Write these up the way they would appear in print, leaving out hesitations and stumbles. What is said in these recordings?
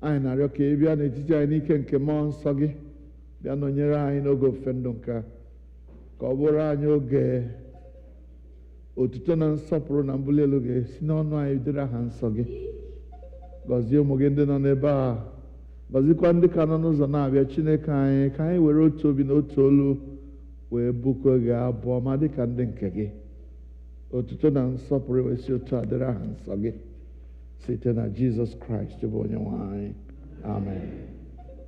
anyị na-arịọ ka ị bịa n'etiti anyị n'ike nke mmụọ nsọ gị, bịa nọnyere anyị n'oge ofufe ndụ nke a, ka ọ bụrụ anyị oge otuto na nsọpụrụ na mbuli elu ga-esi n'ọnụ anyị dịrị aha nsọ gị. Gọzie ụmụ gị ndị nọ n'ebe a, gọzikwa ndị ka nọ n'ụzọ na-abịa. Chineke anyị, ka anyị were otu obi na otu olu wee bụkuo gị abụ ọma dịka ndị nke gị. Otuto na nsọpụrụ wesi otu a dịrị aha nsọ gị, site na Jizọs Kraịst bụ onye nwe anyị. Amen.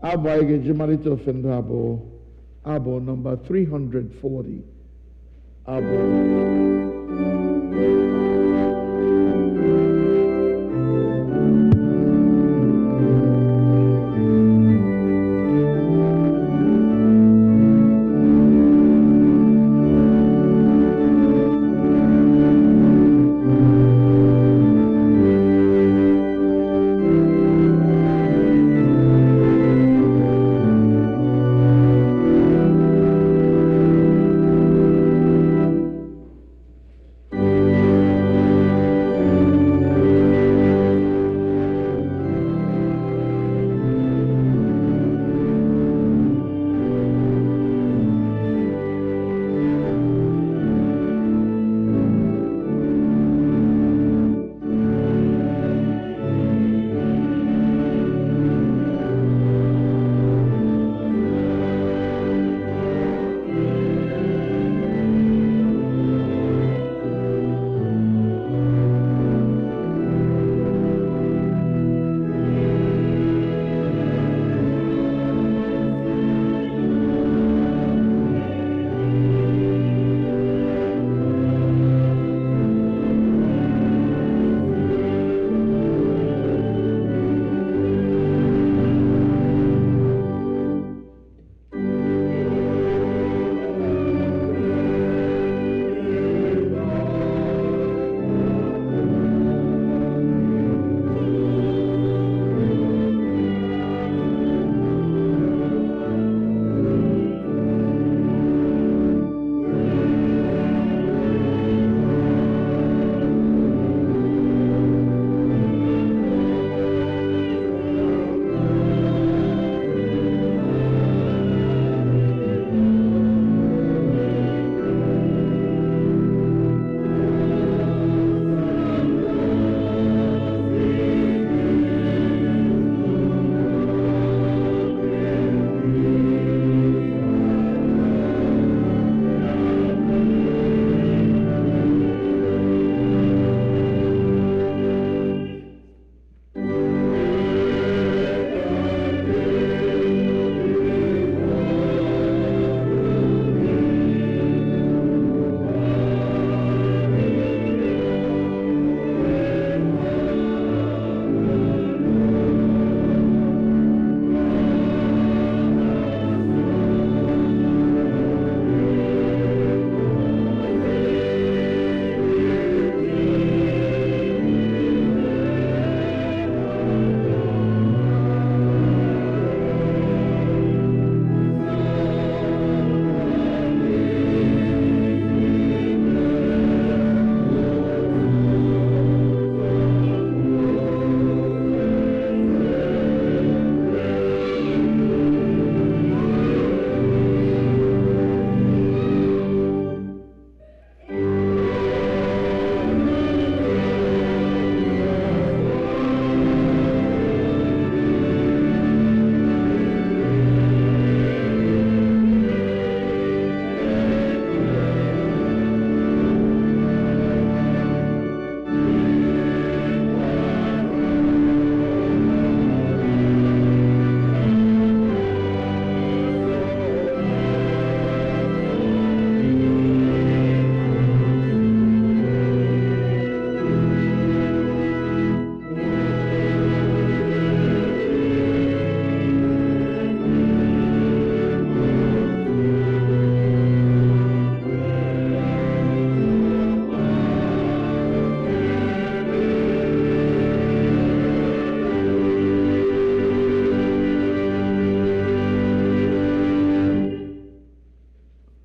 Abụ anyị ga-eji malite ofe ndụ abụ nọmba 340. Abụ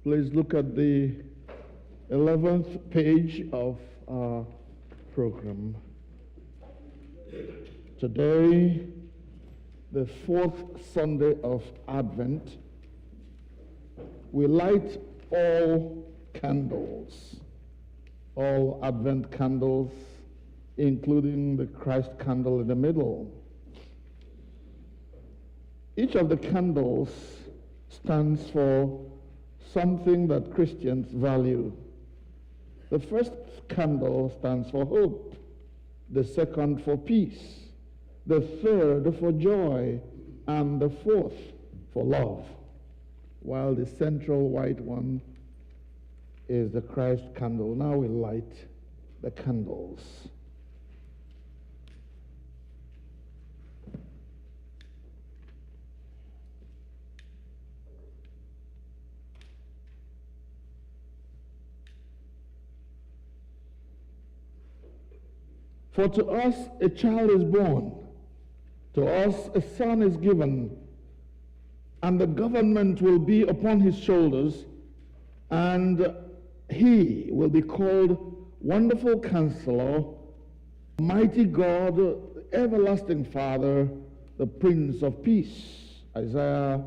Please look at the 11th page of our program. Today the fourth Sunday of Advent, we light all candles, all Advent candles, including the Christ candle in the middle. Each of the candles stands for something that Christians value. The first candle stands for hope, the second for peace, the third for joy, and the fourth for love, while the central white one is the Christ candle. Now we light the candles. For to us a child is born, to us a son is given, and the government will be upon his shoulders, and he will be called Wonderful Counselor, Mighty God, Everlasting Father, the Prince of Peace. Isaiah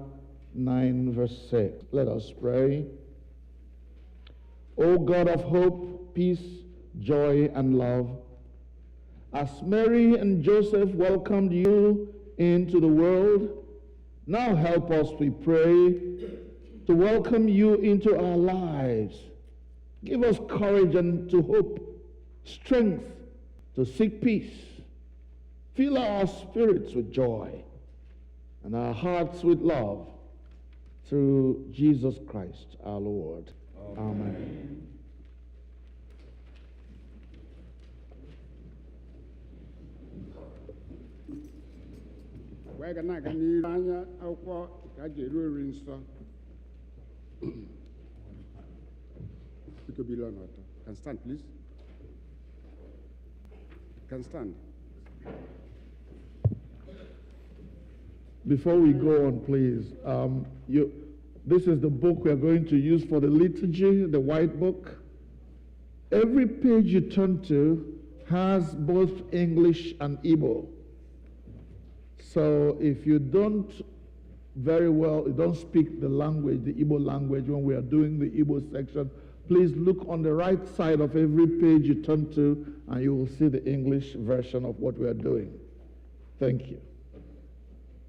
9 verse 6. Let us pray. O God of hope, peace, joy, and love, as Mary and Joseph welcomed you into the world, now help us, we pray, to welcome you into our lives. Give us courage and to hope, strength to seek peace. Fill our spirits with joy and our hearts with love through Jesus Christ our Lord. Amen. Can stand, please. Can stand. Before we go on, please, this is the book we are going to use for the liturgy, the white book. Every page you turn to has both English and Igbo. So if you don't you don't speak the language, the Igbo language, when we are doing the Igbo section, please look on the right side of every page you turn to, and you will see the English version of what we are doing. Thank you.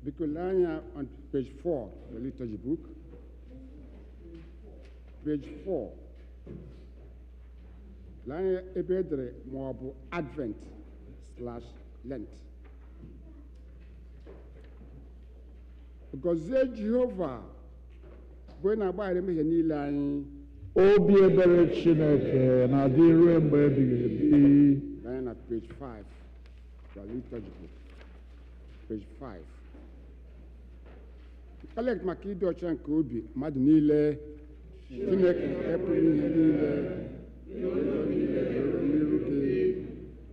Bikulanya on page 4, the liturgy book. Page 4. Lanya ebedre mobu Advent/Lent. Gozie Jehovah, when I buy them here, Obi ebere Chineke na Diri mgbe ebighị ebi. Then at page 5, the liturgy book. Page 5. Kolekt maka ọcha nke obi mmadụ niile, Chineke nke pụrụ ihe niile, n'iru gị,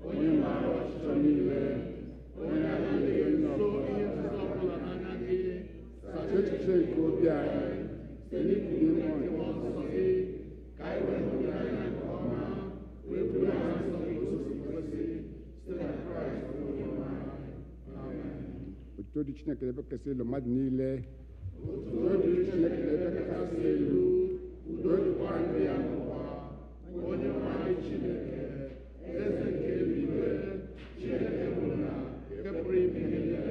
onye maara ọchịchọ niile, onye adịghị ọbụla n'anya gị, sacha echiche nke obi anyị, site n'ikwu n'ime mmụọ nsọ gị, ka anyị wee hụ n'anya nke ọma, wee bụrụ anyị nsọ gị otu kwesị, site na Kraịst onye nwe anyị. Amen. Otuto dị Chineke ebe kasị elu mmadụ niile, udo dị Chineke n'ebe kasị elu, udo dịkwa ndị ya n'ụwa, onye nwe anyị Chineke, eze nke eluigwe, Chineke bụ na nke pụrụ ime ihe niile.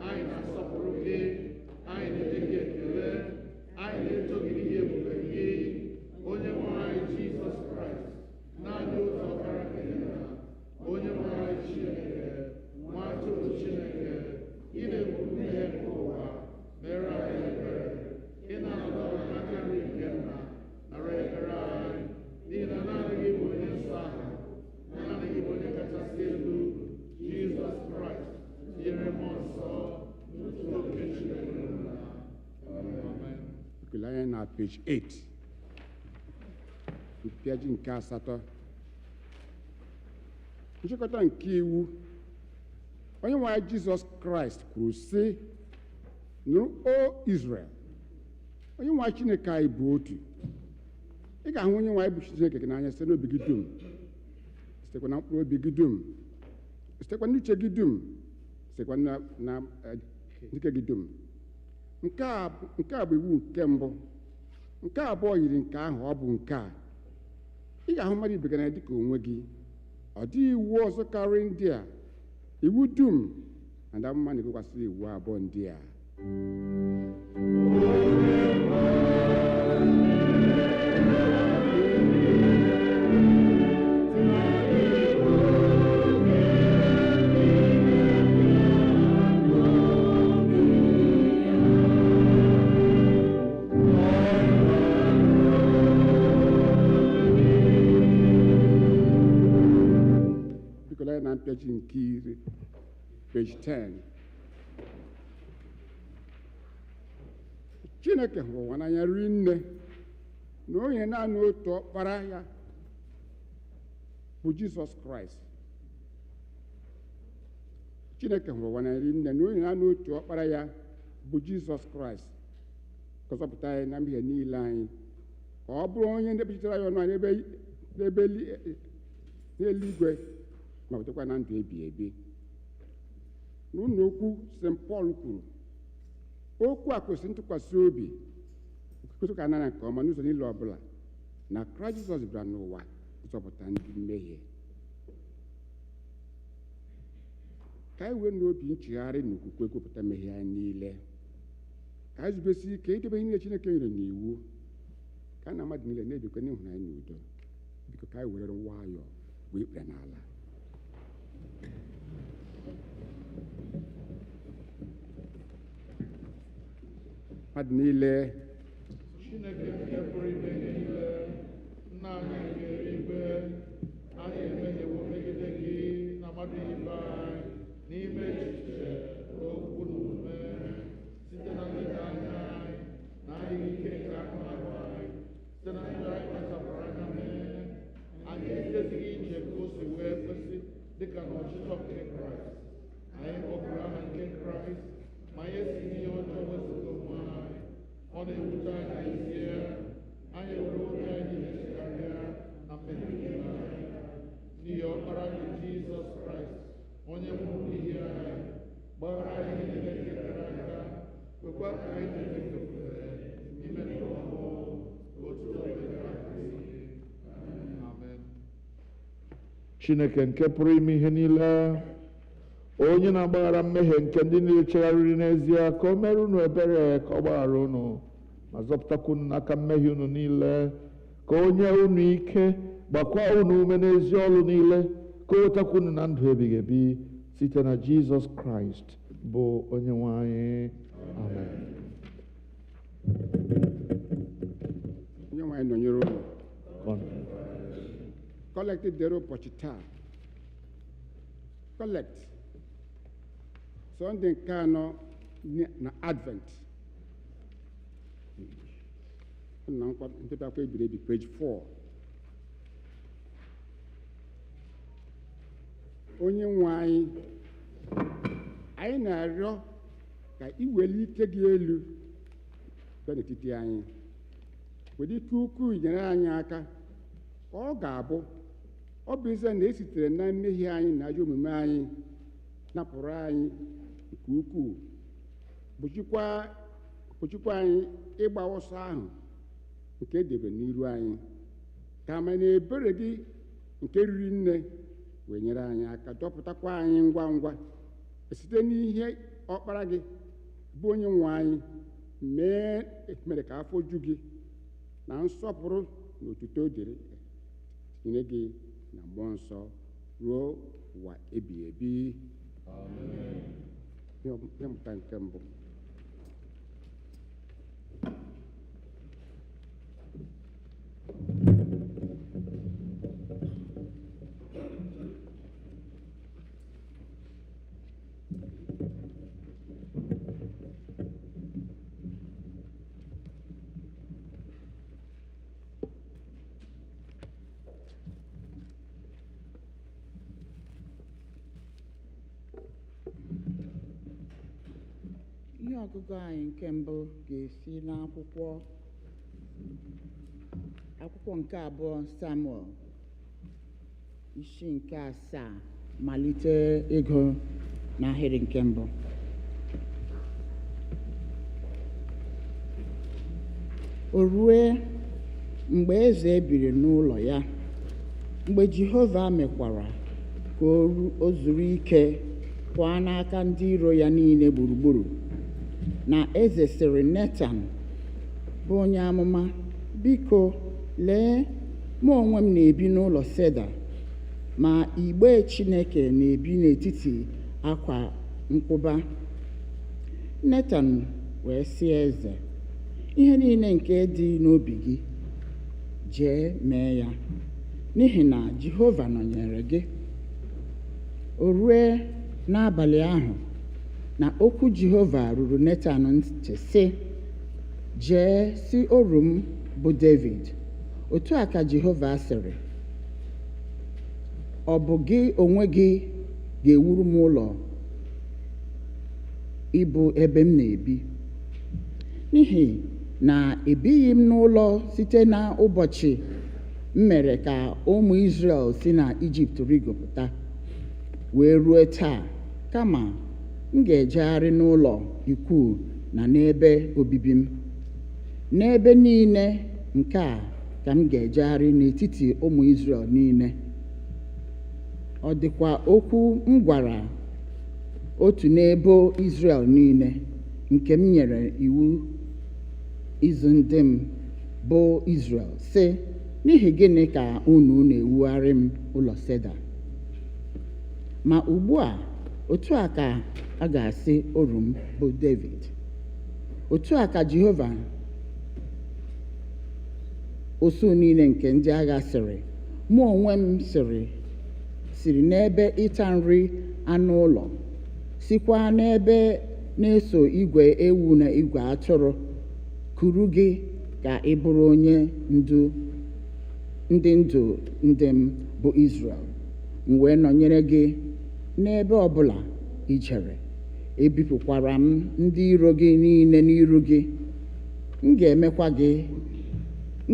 Anyị na-asọpụrụ gị, anyị na-enye gị ekele, anyị na-eto gị n'ihi ebube gị, onye nwe anyị Jizọs Kraịst, naanị otu ọkpara gị na onye nwe anyị Chineke, nwa atụrụ Chineke, ị na-ebu mmehie nke ụwa, mere anyị ebere, ị na-anọdụ n'aka nri nke nna, nara ekpere anyị, n'ihi na naanị gị bụ onye nsọ ahụ, naanị gị bụ onye kachasị elu, Jizọs Kraịst, tinyere mmụọ nsọ, n'otu oke Chineke nna. Amen. Ekele na page 8. Mpịaji nke 8. Nchịkọta nke iwu. Onye nwe anyị Jizọs Kraịst kwuru sị, nụrụ o Israel, onye nwe anyị Chineke anyị bụ otu. Ị ga-ahụ onye nwe anyị bụ Chineke gị n'anya site n'obi gị dum, sitekwa na mkpụrụ obi gị dum, sitekwa n'uche gị dum, sitekwa na nke gị dum. Nke a bụ iwu nke mbụ. Nke abụọ yiri nke ahụ, ọ bụ nke a: ị ga-ahụ mmadụ ibe gị n'anya dịka onwe gị. Ọ dịghị iwu ọzọ karịa ndị a. Iwu dum na mma na-egokwasịrị iwu abụọ ndị a. Na mpịachi nke iri, page 10. Chineke hụrụ ụwa n'anya rinne na o nyere naanị otu ọkpara ya bụ Jizọs Kraịst. Chineke hụrụ ụwa n'anya rinne na o nyere naanị otu ọkpara ya bụ Jizọs Kraịst ka ọ zọpụta anyị na mmehie niile anyị, ka ọ bụrụ onye ndepụtara ya ọnụ anyị n'ebe n'eluigwe ma wetakwa na ndụ ebi ebi. N'ụlọ okwu St. Paul kwuru, okwu a kwesịrị ntụkwasị obi kwesịrị ka anara nke ọma n'ụzọ niile ọbụla, na Kraịst Jizọs bịara n'ụwa ịzọpụta ndị mmehie. Ka anyị wee n'obi nchegharị na okwukwe kwupụta mmehie anyị niile, ka anyị zubesi ike idebe ihe niile Chineke nyere n'iwu, ka na mmadụ niile na-ebikwa n'ịhụnanya na udo. Biko ka anyị were nwayọọ wee ikpere n'ala. Mmadụ niile, Chineke nke pụrụ ime niile, nna anyị nke eluigwe, anyị emehiewo megide gị na mmadụ ibe anyị n'ime echiche, okwu na omume, site na nleta anya anyị na adịghị ike nke aka arụ anyị, site na ndụ anyị kpachapụrụ anya mee. Anyị ezighị ije ka o si wee kwesị dịka na ọchịchọ nke Kraịst. Anyị kpọpụrụ aha nke Kraịst, ma anyị esi n'ihe ọjọọ wezụga onwe anyị. Ọ na-ewute anyị n'ezie, anyị were oge anyị na-echegharịa na mmehie niile anyị, n'ihi ọkpara gị Jizọs Kraịst, onye nwụrụ n'ihi anyị, gbaghara anyị niile nke gara aga, kwekwa ka anyị na-emefekwere n'ime ndụ ọhụụ, Otuto dịrị anyị. Amen. Chineke nke pụrụ ime ihe niile, onye na-agbaghara mmehie nke ndị niile chegharịrị n'ezie, ka o mere unu ebere, ka ọ gbaghara unu ma zọpụtakwa unu n'aka mmehie unu niile, ka o nye unu ike, gbakwa unu ume n'ezi ọlụ niile, ka o wetakwa unu na ndụ ebighị ebi site na Jizọs Kraịst bụ onye nwe anyị. Amen. onye nwe anyị nọnyere unu. Kolekt dere ụbọchị taa. Kolekt Sọnde nke anọ na Advent. Na ntepakwa ebiri ebi, page 4. Onye nwe anyị na-arịọ ka i weli ike gị elu bịa n'etiti anyị, were ike ukwuu nyere anyị aka. Ka ọ ga-abụ ọ bụ ezie na esitere na mmehie anyị na ajọ omume anyị napụrụ anyị nke ukwuu, gbochikwa anyị ịgba ọsọ ahụ nke edebe n'iru anyị, ka ma na ebere gị nke riri nne wee nyere anyị aka, dọpụtakwa anyị ngwa ngwa site n'ihe ọkpara gị bụ onye nwe anyị mere ka afọ ju gị na nsọpụrụ na otuto dịrị tinye gị na mmụọ nsọ ruo ụwa ebighị ebi. Amen. Ihe mmụta nke mbụ. Ihe ọgụgụ anyị nke mbụ ga-esi n'akwụkwọ nke abụọ Samuel, isi nke 7, malite ịgụ n'ahịrị nke mbụ. O rue mgbe eze biri n'ụlọ ya, mgbe Jehova mekwara ka o zuru ike pụọ n'aka ndị iro ya niile gburugburu, na eze sịrị Netan bụ onye amụma, biko lee, mụ onwe m na-ebi n'ụlọ Seda, ma igbe Chineke na-ebi n'etiti akwa nkwụba. Netan wee sị eze, ihe niile nke dị n'obi gị, jee mee ya, n'ihi na Jehova nọnyere gị. O rue n'abalị ahụ na okwu Jehova ruru Netan ntị sị, jee si oru m bụ David, otu a ka Jehova sịrị, ọ bụ gị onwe gị ga-ewuru m ụlọ ịbụ ebe m na-ebi, n'ihi na ebighị m n'ụlọ site n'ụbọchị m mere ka ụmụ Izrel si na Ijipt rigopụta wee ruo taa, kama m ga-ejegharị n'ụlọ ikwu na n'ebe obibi m. N'ebe niile nke a ka m ga-ejegharị n'etiti ụmụ Izrel niile. Ọ dịkwa okwu m gwara otu n'ebo Izrel niile, nke m nyere iwu izu ndị m bụ Izrel, sị, n'ihi gịnị ka unu na-ewugharị m ụlọ Seda? Ma ugbu a, otu a ka a ga-asị oru m bụ David, otu a ka Jehova osu niile nke ndị agha sịrị, mụ onwe m siri n'ebe ịta nri anụ ụlọ, sikwa n'ebe na-eso igwe ewu na igwe atụrụ, kuru gị ka ị bụrụ onye ndu ndị ndụ ndị m bụ Izrel, m wee nọnyere gị n'ebe ọbụla i jere. Ebipụkwara m ndị iro gị niile n'iru gị. M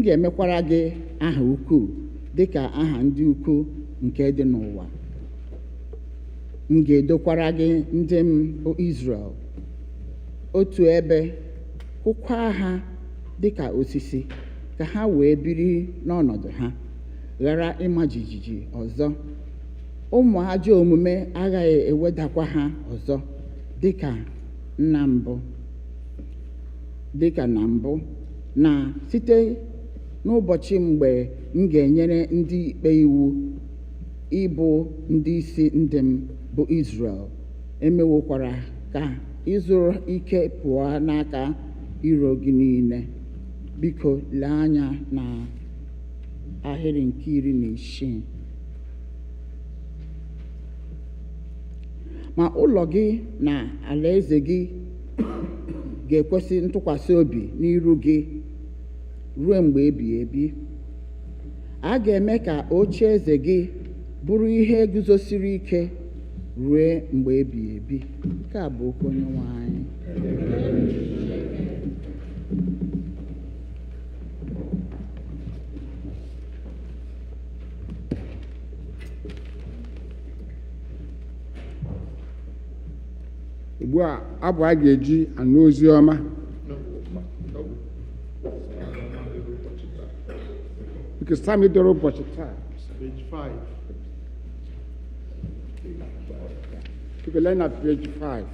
ga-emekwara gị aha ukwu dịka aha ndị ukwu nke dị n'ụwa. M ga-edokwara gị ndị m bụ Izrel otu ebe, kụkwa ha dịka osisi, ka ha wee biri n'ọnọdụ ha, ghara ịma jijiji ọzọ. Ụmụ ajọ omume agaghị ewedakwa ha ọzọ dịka na mbụ, na site n'ụbọchị mgbe m ga-enyere ndị ikpe iwu ịbụ ndị isi ndị m bụ Izrel. Emewokwara ka ịzụrụ ike pụọ n'aka iro gị niile. Biko lee anya na ahịrị nke 16. Ma ụlọ gị na alaeze gị ga-ekwesị ntụkwasị obi n'iru gị ruo mgbe ebighị ebi. A ga-eme ka oche eze gị bụrụ ihe guzosiri ike ruo mgbe ebighị ebi. Nke a bụ okwu Onyenwe anyị. Ugbu a, abụ a ga-eji anụ ozi ọma. Because time idoro ụbọchị taa. Page 5. You can learn at page 5.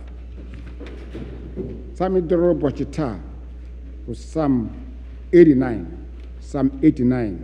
Time idoro ụbọchị taa was Psalm 89. Psalm 89.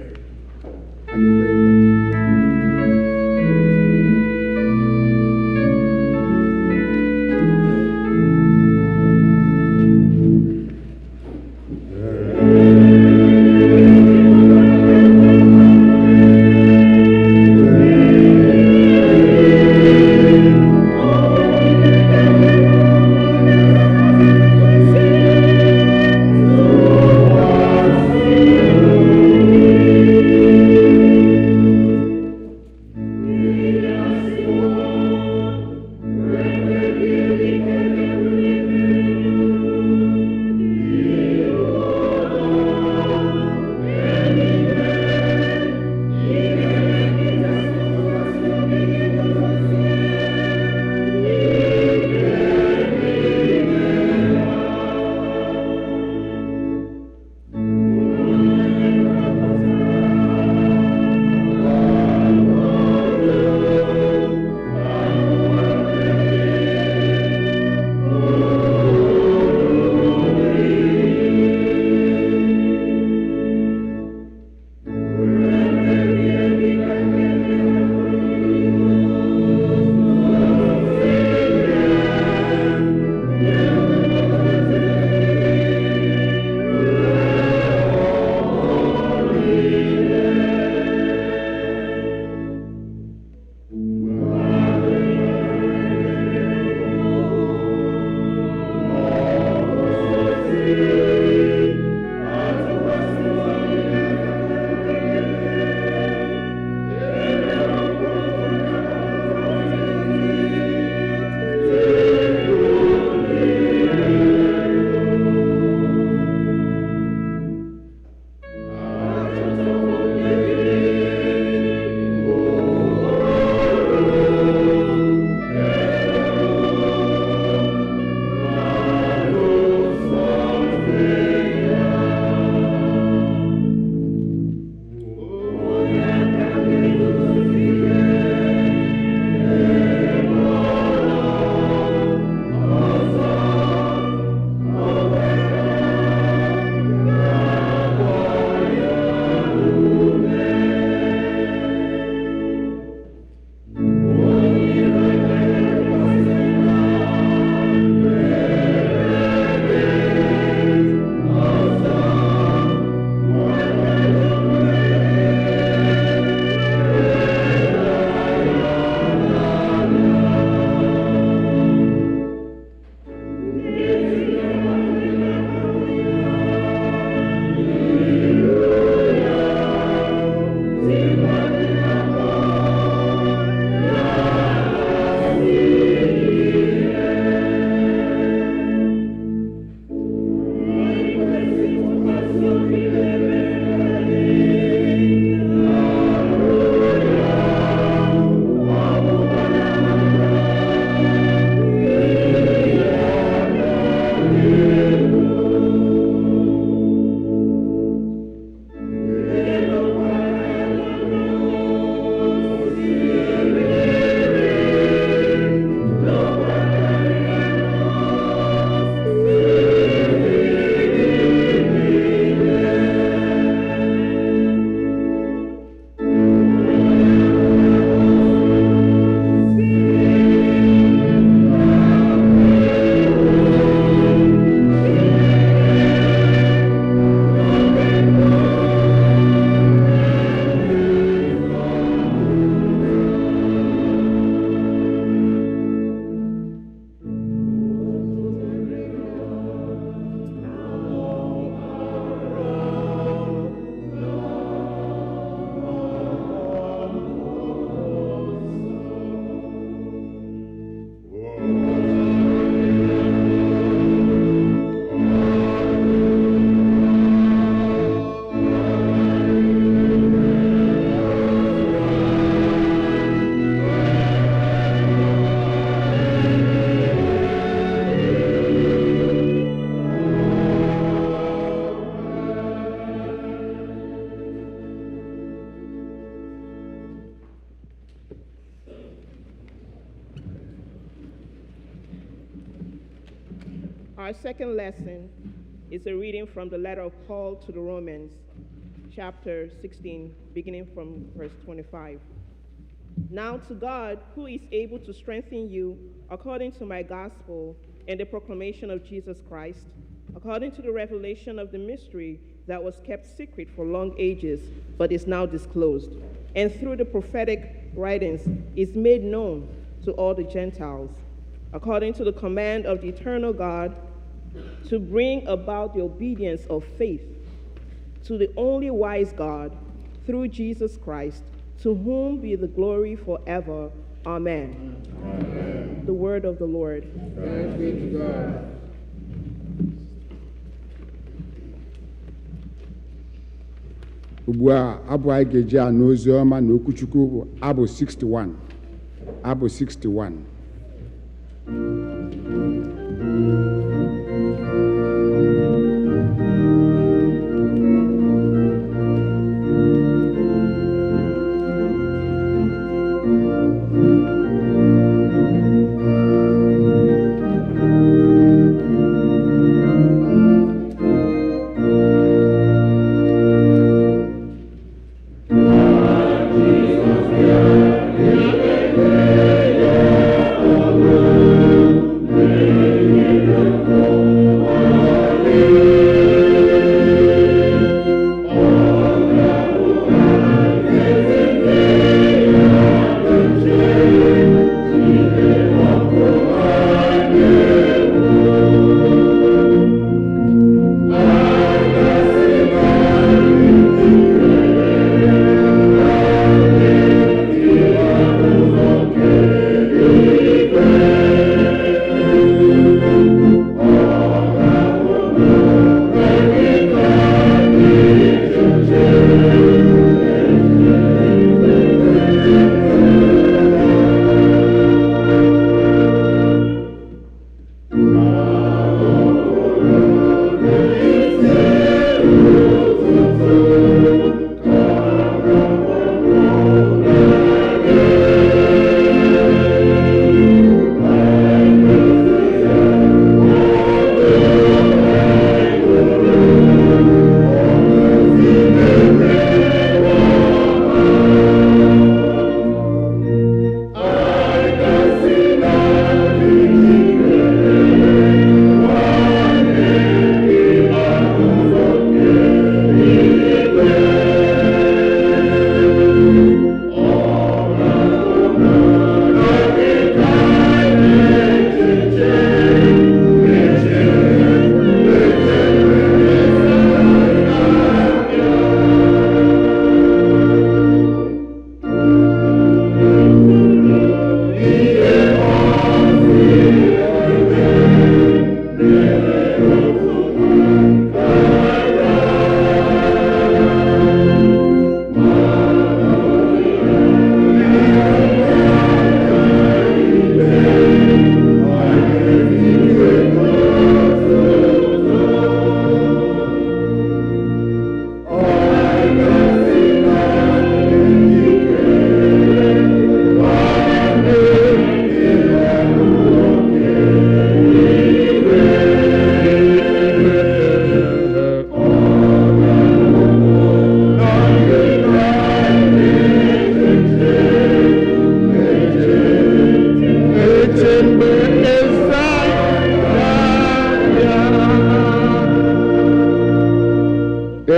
Our second lesson is a reading from the letter of Paul to the Romans, chapter 16, beginning from verse 25. Now to God, who is able to strengthen you according to my gospel and the proclamation of Jesus Christ, according to the revelation of the mystery that was kept secret for long ages, but is now disclosed, and through the prophetic writings is made known to all the Gentiles, according to the command of the eternal God, to bring about the obedience of faith to the only wise God, through Jesus Christ, to whom be the glory forever. Amen. Amen. The word of the Lord. Thanks be to God. Ugbu a abụ anyị ga-eji anụ ozi ọma na okwuchukwu bụ abụ 61. Abụ 61.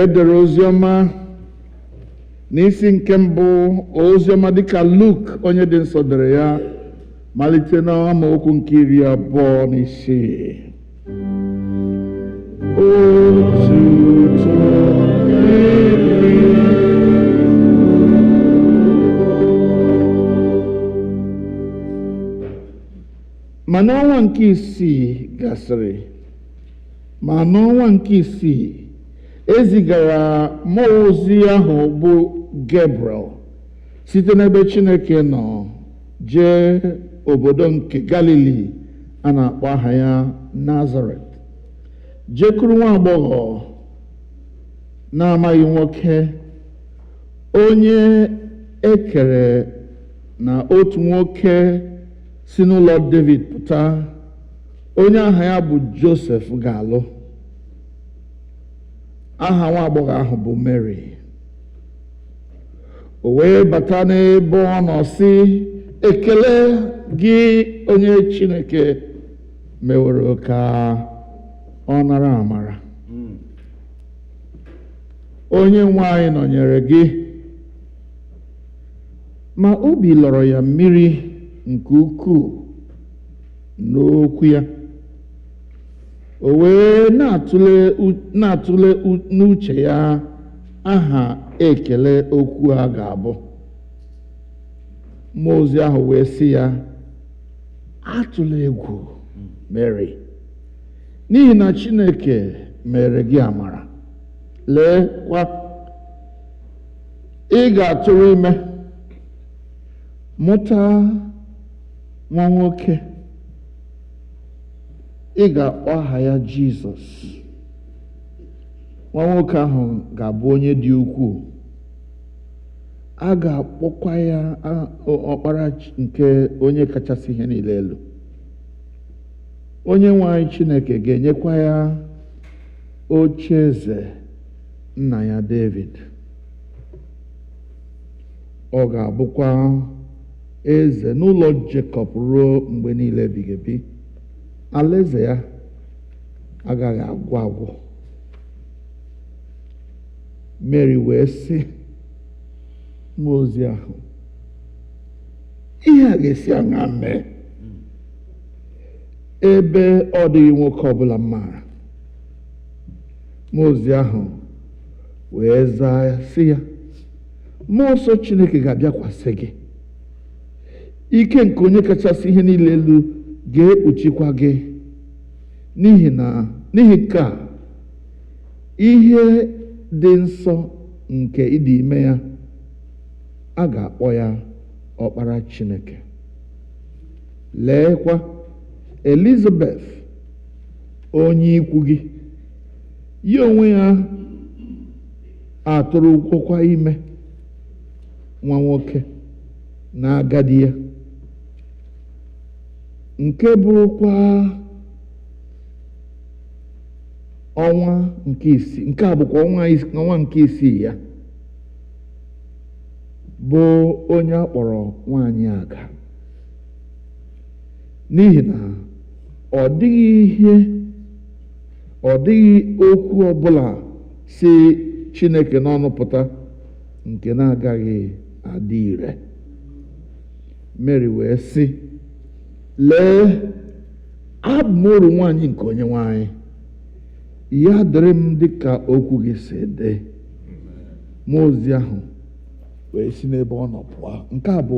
edere oziọma n'isi nke mbụ oziọma dịka Luk onye dị nsọ dere ya malite n'amaokwu nke 26. Otuto ma n'ọnwa nke isii gasịrị, ma n'ọnwa nke isii ezigara mmụọ ozi ahụ bụ Gabriel site n'ebe Chineke nọ jee obodo nke Galili a na-akpọ aha ya Nazaret, jekuru nwa agbọghọ na-amaghị nwoke onye ekere na otu nwoke si n'ụlọ David pụta, onye aha ya bụ Josef ga-alụ. Aha nwa agbọghọ ahụ bụ Mary. O wee bata n'ebe ọ nọ sị, ekele gị onye Chineke meworo ka ọ nara amara. Onye nwe anyị nọnyere gị. Ma obi lọrọ ya mmiri nke ukwuu n'okwu ya. O wee na-atụle n'uche ya aha ekele okwu a ga-abụ. Mmụọ ozi ahụ wee sị ya, atụla egwu Mary, n'ihi na Chineke mere gị amara. Leekwa, ị ga-atụrụ ime, mụta nwa nwoke. Ị ga-akpọ aha ya Jizọs. Nwa nwoke ahụ ga-abụ onye dị ukwuu. A ga-akpọkwa ya ọkpara nke onye kachasị ihe niile elu. Onye nwe anyị Chineke ga-enyekwa ya ocheeze nna ya David. Ọ ga-abụkwa eze n'ụlọ Jekọb ruo mgbe niile ebighị ebi. Alaeze ya agaghị agwụ agwụ. Mary wee sị mmụọ ozi ahụ, ihe a ga-esi aṅa mee ebe ọ dịghị nwoke ọbụla maara. Mmụọ ozi ahụ wee zaa ya sị ya, mmụọ nsọ Chineke ga-abịakwasị gị. Ike nke onye kachasị ihe niile elu ga-ekpuchikwa gị. N'ihi nke a, ihe dị nsọ nke ịdị ime ya, a ga-akpọ ya ọkpara Chineke. Leekwa, Elizabeth onye ikwu gị, ya onwe ya atụrụkwakwa ime nwa nwoke na agadi ya, nke bụrụkwa ọnwa nke isii. Nke a bụkwa ọnwa nke isii ya, bụ onye a kpọrọ nwaanyị aga. N'ihi na ọ dịghị okwu ọbụla si Chineke n'ọnụ pụta nke na-agaghị adị ire. Mary wee sị, lee, abụ m oru nwaanyị nke onye nwaanyị, ya dịrị m dịka okwu gị si dị. Mmụọ ozi ahụ wee si n'ebe ọ nọ pụọ. Nke a bụ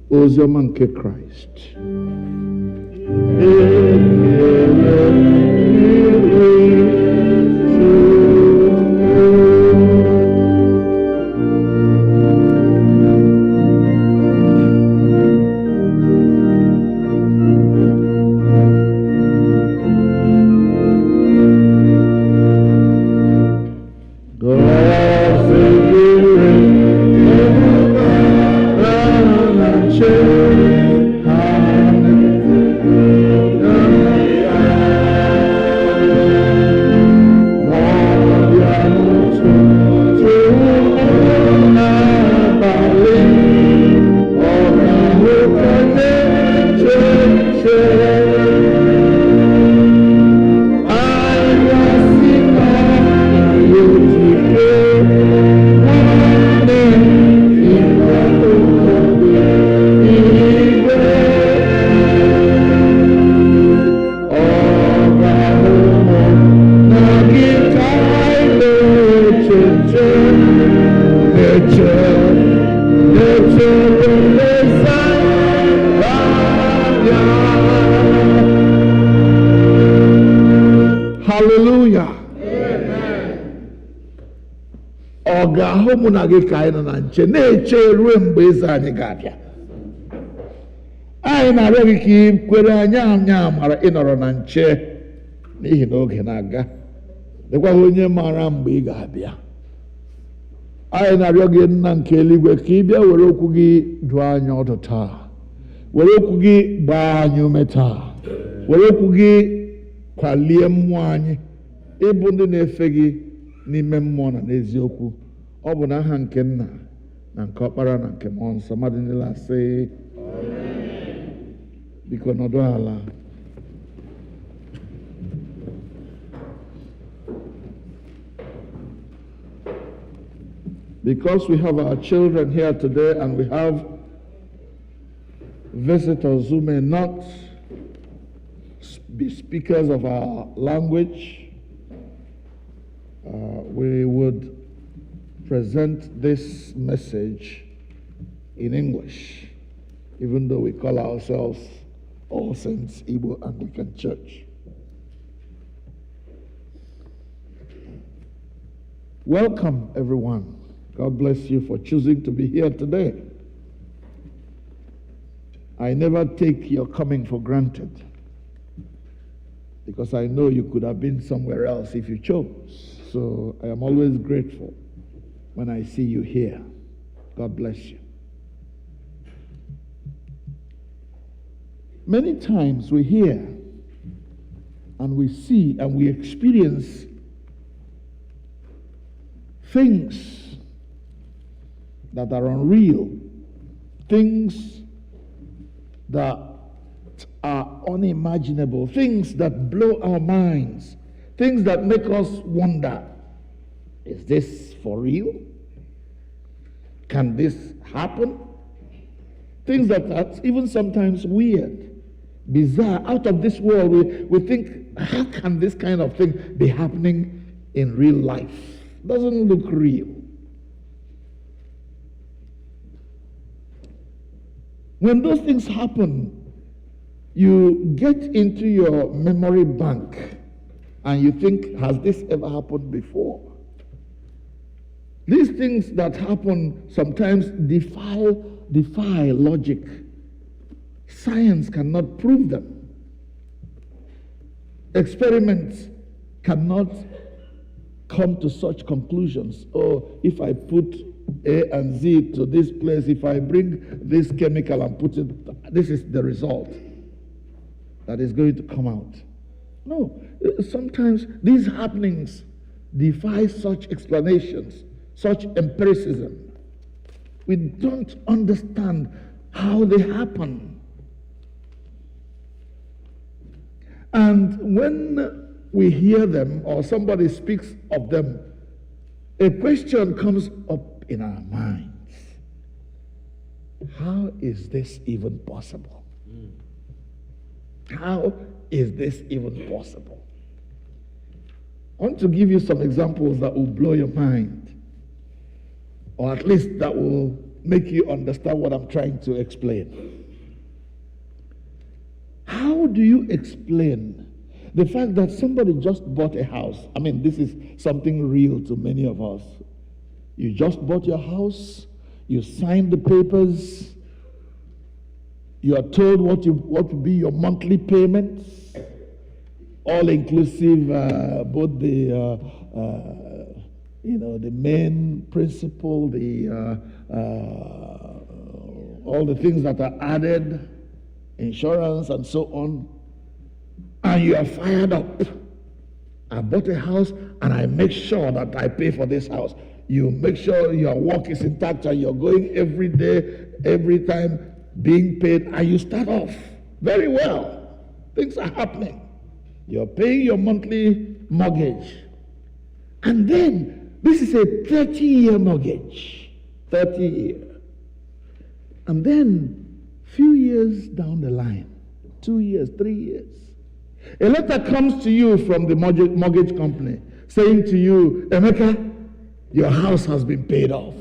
ozi ọma nke Kraịst. Ọ ga-ahụ mụ na gị ka anyị nọ na nche na-eche ruo mgbe eze anyị ga-abịa. Anyị na-arịọ gị ka ị kwere anyị amara ịnọrọ na nche, n'ihi na oge na-aga. Dịkwaghị onye maara mgbe ị ga-abịa. Anyị na-arịọ gị nna nke eluigwe ka ị bịa were okwu gị dụọ anyị ọdụ taa, were okwu gị gbaa anyị ume taa, were okwu gị kwalie mmụọ anyị ịbụ ndị na-efe gị n'ime mmụọ na n'eziokwu. Ọ bụ n'aha nke Nna na nke Ọkpara na nke Mmụọ Nsọ mmadụ niile asị biko nọdụ ala. Because we have our children here today and we have visitors who may not be speakers of our language, we would present this message in English, even though we call ourselves All Saints Igbo Anglican Church. Welcome, everyone. God bless you for choosing to be here today. I never take your coming for granted, because I know you could have been somewhere else if you chose. So I am always grateful when I see you here. God bless you. Many times we hear and we see and we experience things that are unreal, things that are unimaginable, things that blow our minds, things that make us wonder, is this for real? Can this happen? Things that are even sometimes weird, bizarre, out of this world. We think, how can this kind of thing be happening in real life? Doesn't look real. When those things happen, you get into your memory bank and you think, has this ever happened before? These things that happen sometimes defy logic. Science cannot prove them. Experiments cannot come to such conclusions. Oh, if I put A and Z to this place, if I bring this chemical and put it, this is the result that is going to come out. No, sometimes these happenings defy such explanations, such empiricism. We don't understand how they happen. And when we hear them or somebody speaks of them, a question comes up in our minds. How is this even possible? How is this even possible? I want to give you some examples that will blow your mind, or at least that will make you understand what I'm trying to explain. How do you explain the fact that somebody just bought a house? I mean, this is something real to many of us. You just bought your house, you signed the papers, you are told what will be your monthly payments, all inclusive, both the the main principal, all the things that are added, insurance and so on, and you are fired up. I bought a house and I make sure that I pay for this house. You make sure your work is intact and you're going every day, every time, being paid, and you start off very well. Things are happening. You're paying your monthly mortgage. And then, this is a 30-year mortgage. 30-year. And then, few years down the line, 2 years, 3 years, a letter comes to you from the mortgage company saying to you, Emeka, your house has been paid off.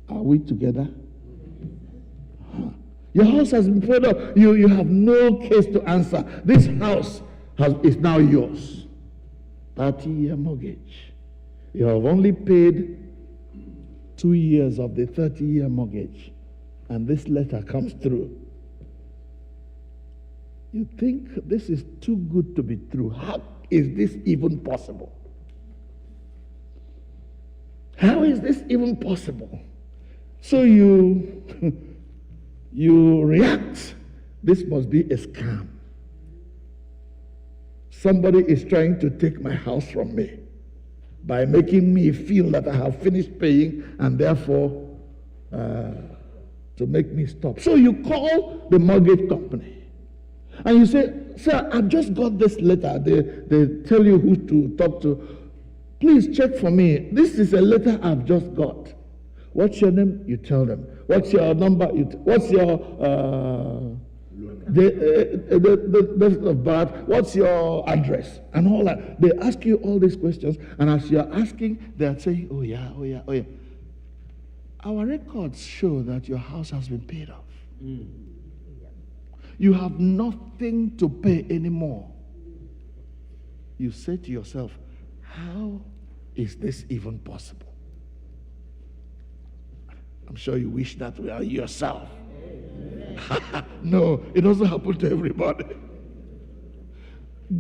Are we together? Your house has been paid off. You have no case to answer. This house is now yours. 30-year mortgage. You have only paid 2 years of the 30-year mortgage, and this letter comes through. You think this is too good to be true. How is this even possible? How is this even possible? So you react This must be a scam. Somebody is trying to take my house from me by making me feel that I have finished paying and therefore to make me stop. So you call the mortgage company and you say, sir, I've just got this letter. They tell you who to talk to. Please check for me. This is a letter I've just got. What's your name? You tell them. What's your number? What's your the of birth? What's your address? And all that. They ask you all these questions, and as you're asking, they're saying, oh yeah. Our records show that your house has been paid off. You have nothing to pay anymore. You say to yourself, how is this even possible? I'm sure you wish that were yourself. No, it doesn't happen to everybody.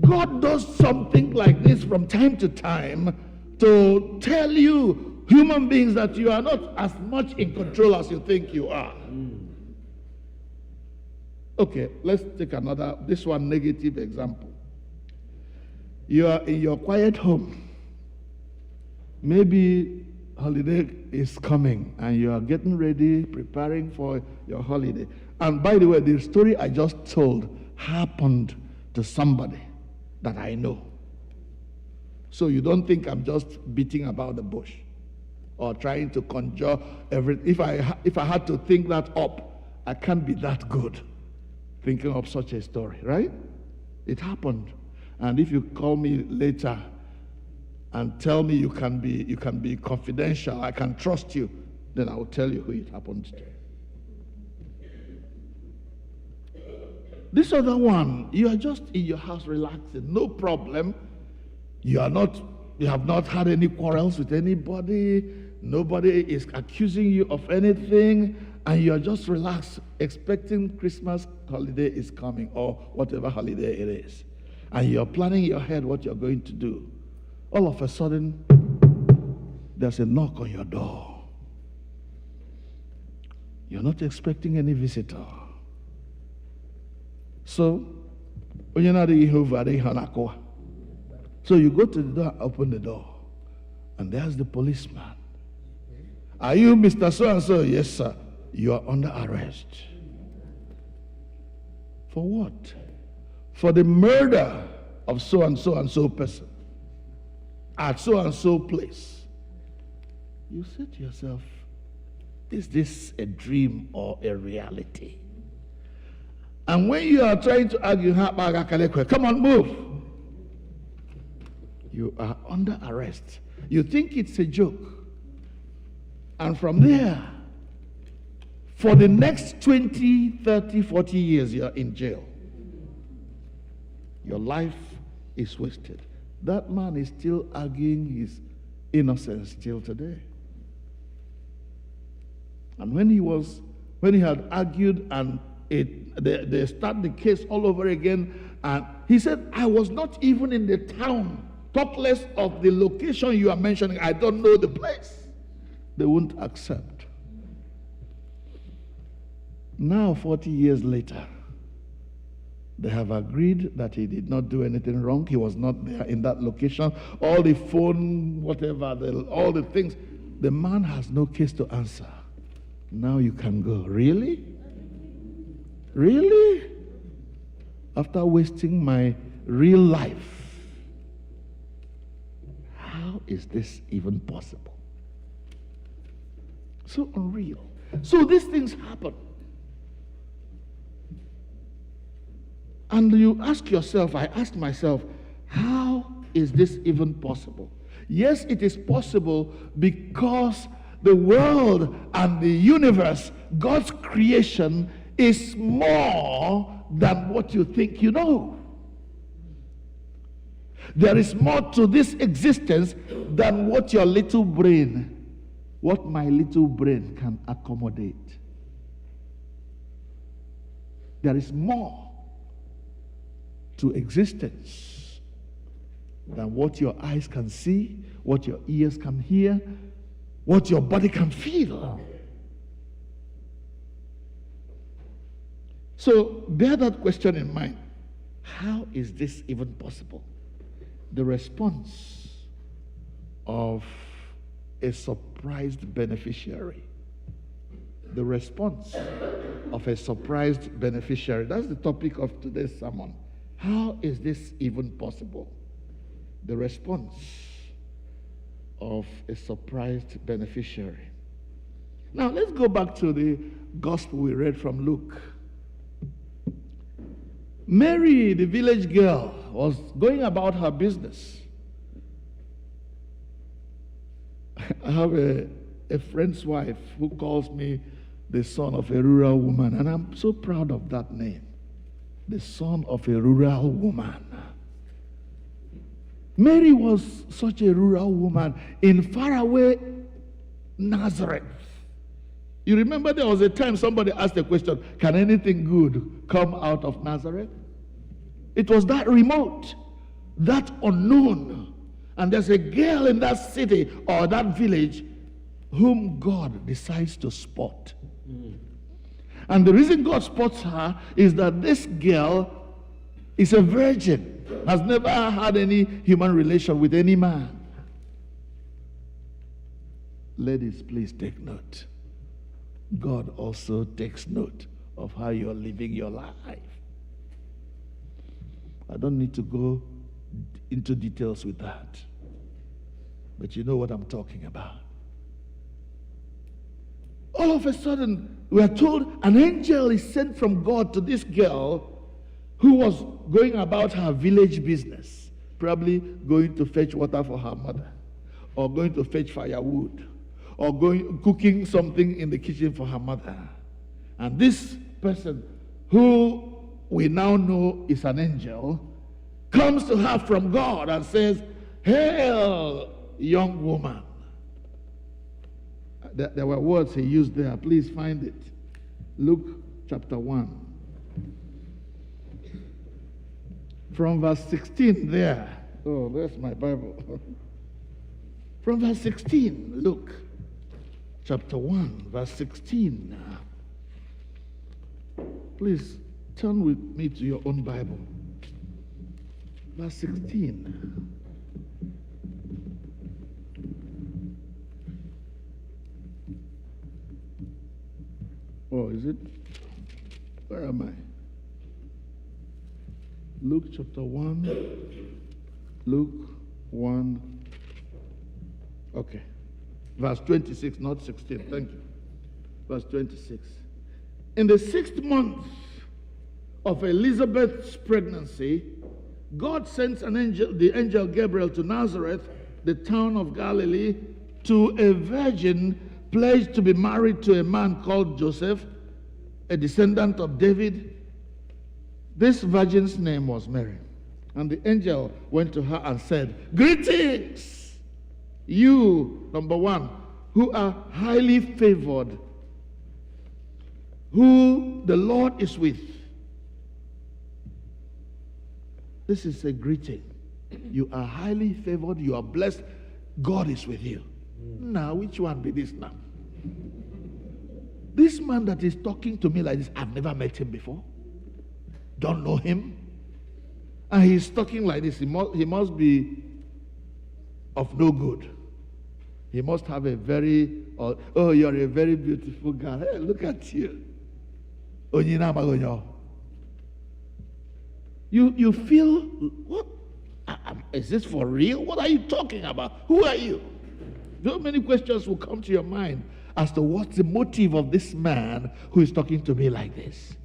God does something like this from time to time to tell you, human beings, that you are not as much in control as you think you are. Okay, let's take this one negative example. You are in your quiet home. Maybe holiday is coming and you are getting ready, preparing for your holiday. And by the way, the story I just told happened to somebody that I know. So you don't think I'm just beating about the bush or trying to conjure everything. If I had to think that up, I can't be that good thinking of such a story, right? It happened. And if you call me later and tell me you can be confidential, I can trust you, then I will tell you who it happened to. This other one, you are just in your house relaxing, no problem. You have not had any quarrels with anybody. Nobody is accusing you of anything, and you are just relaxed, expecting Christmas holiday is coming or whatever holiday it is. And you're planning in your head what you're going to do. All of a sudden, there's a knock on your door. You're not expecting any visitor. So, so you go to the door, open the door, and there's the policeman. Are you Mr. So-and-so? Yes, sir. You are under arrest. For what? For the murder of so-and-so and so person at so-and-so place. You say to yourself, is this a dream or a reality? And when you are trying to argue, come on, move. You are under arrest. You think it's a joke. And from there, for the next 20, 30, 40 years, you are in jail. Your life is wasted. That man is still arguing his innocence till today. And when he had argued and they start the case all over again, and he said, I was not even in the town, talk less of the location you are mentioning. I don't know the place. They won't accept. Now, 40 years later, they have agreed that he did not do anything wrong. He was not there in that location. All the phone, whatever, all the things. The man has no case to answer. Now you can go. Really? Really? After wasting my real life. How is this even possible? So unreal. So these things happen. And you ask yourself, I asked myself, how is this even possible? Yes, it is possible because the world and the universe, God's creation, is more than what you think you know. There is more to this existence than what your little brain, what my little brain can accommodate. There is more to existence than what your eyes can see, what your ears can hear, what your body can feel. So bear that question in mind. How is this even possible? The response of a surprised beneficiary. The response of a surprised beneficiary. That's the topic of today's sermon. How is this even possible? The response of a surprised beneficiary. Now let's go back to the gospel we read from Luke. Mary, the village girl, was going about her business. I have a friend's wife who calls me the son of a rural woman, and I'm so proud of that name. The son of a rural woman. Mary was such a rural woman in faraway Nazareth. You remember there was a time somebody asked the question, can anything good come out of Nazareth? It was that remote, that unknown. And there's a girl in that city or that village whom God decides to spot. And the reason God spots her is that this girl is a virgin, has never had any human relation with any man. Ladies, please take note. God also takes note of how you're living your life. I don't need to go into details with that, but you know what I'm talking about. All of a sudden, we are told an angel is sent from God to this girl who was going about her village business, probably going to fetch water for her mother, or going to fetch firewood, or cooking something in the kitchen for her mother. And this person, who we now know is an angel, comes to her from God and says, "Hail, young woman." There were words he used there. Please find it. Luke chapter 1. From verse 16 there. Oh, there's my Bible. From verse 16, Luke chapter 1, verse 16. Please turn with me to your own Bible. Verse 16. Oh, is it? Where am I? Luke chapter 1. Luke 1. Okay. Verse 26, not 16. Thank you. Verse 26. In the 6th month of Elizabeth's pregnancy, God sends the angel Gabriel to Nazareth, the town of Galilee, to a virgin pledged to be married to a man called Joseph, a descendant of David. This virgin's name was Mary. And the angel went to her and said, "Greetings, you, number one, who are highly favored, who the Lord is with." This is a greeting. You are highly favored, you are blessed, God is with you. Now, which one be this now? This man that is talking to me like this, I've never met him before. Don't know him. And he's talking like this. He must be of no good. He must have a very, oh, you're a very beautiful girl. Hey, look at you. You feel, what? Is this for real? What are you talking about? Who are you? So many questions will come to your mind as to what's the motive of this man who is talking to me like this,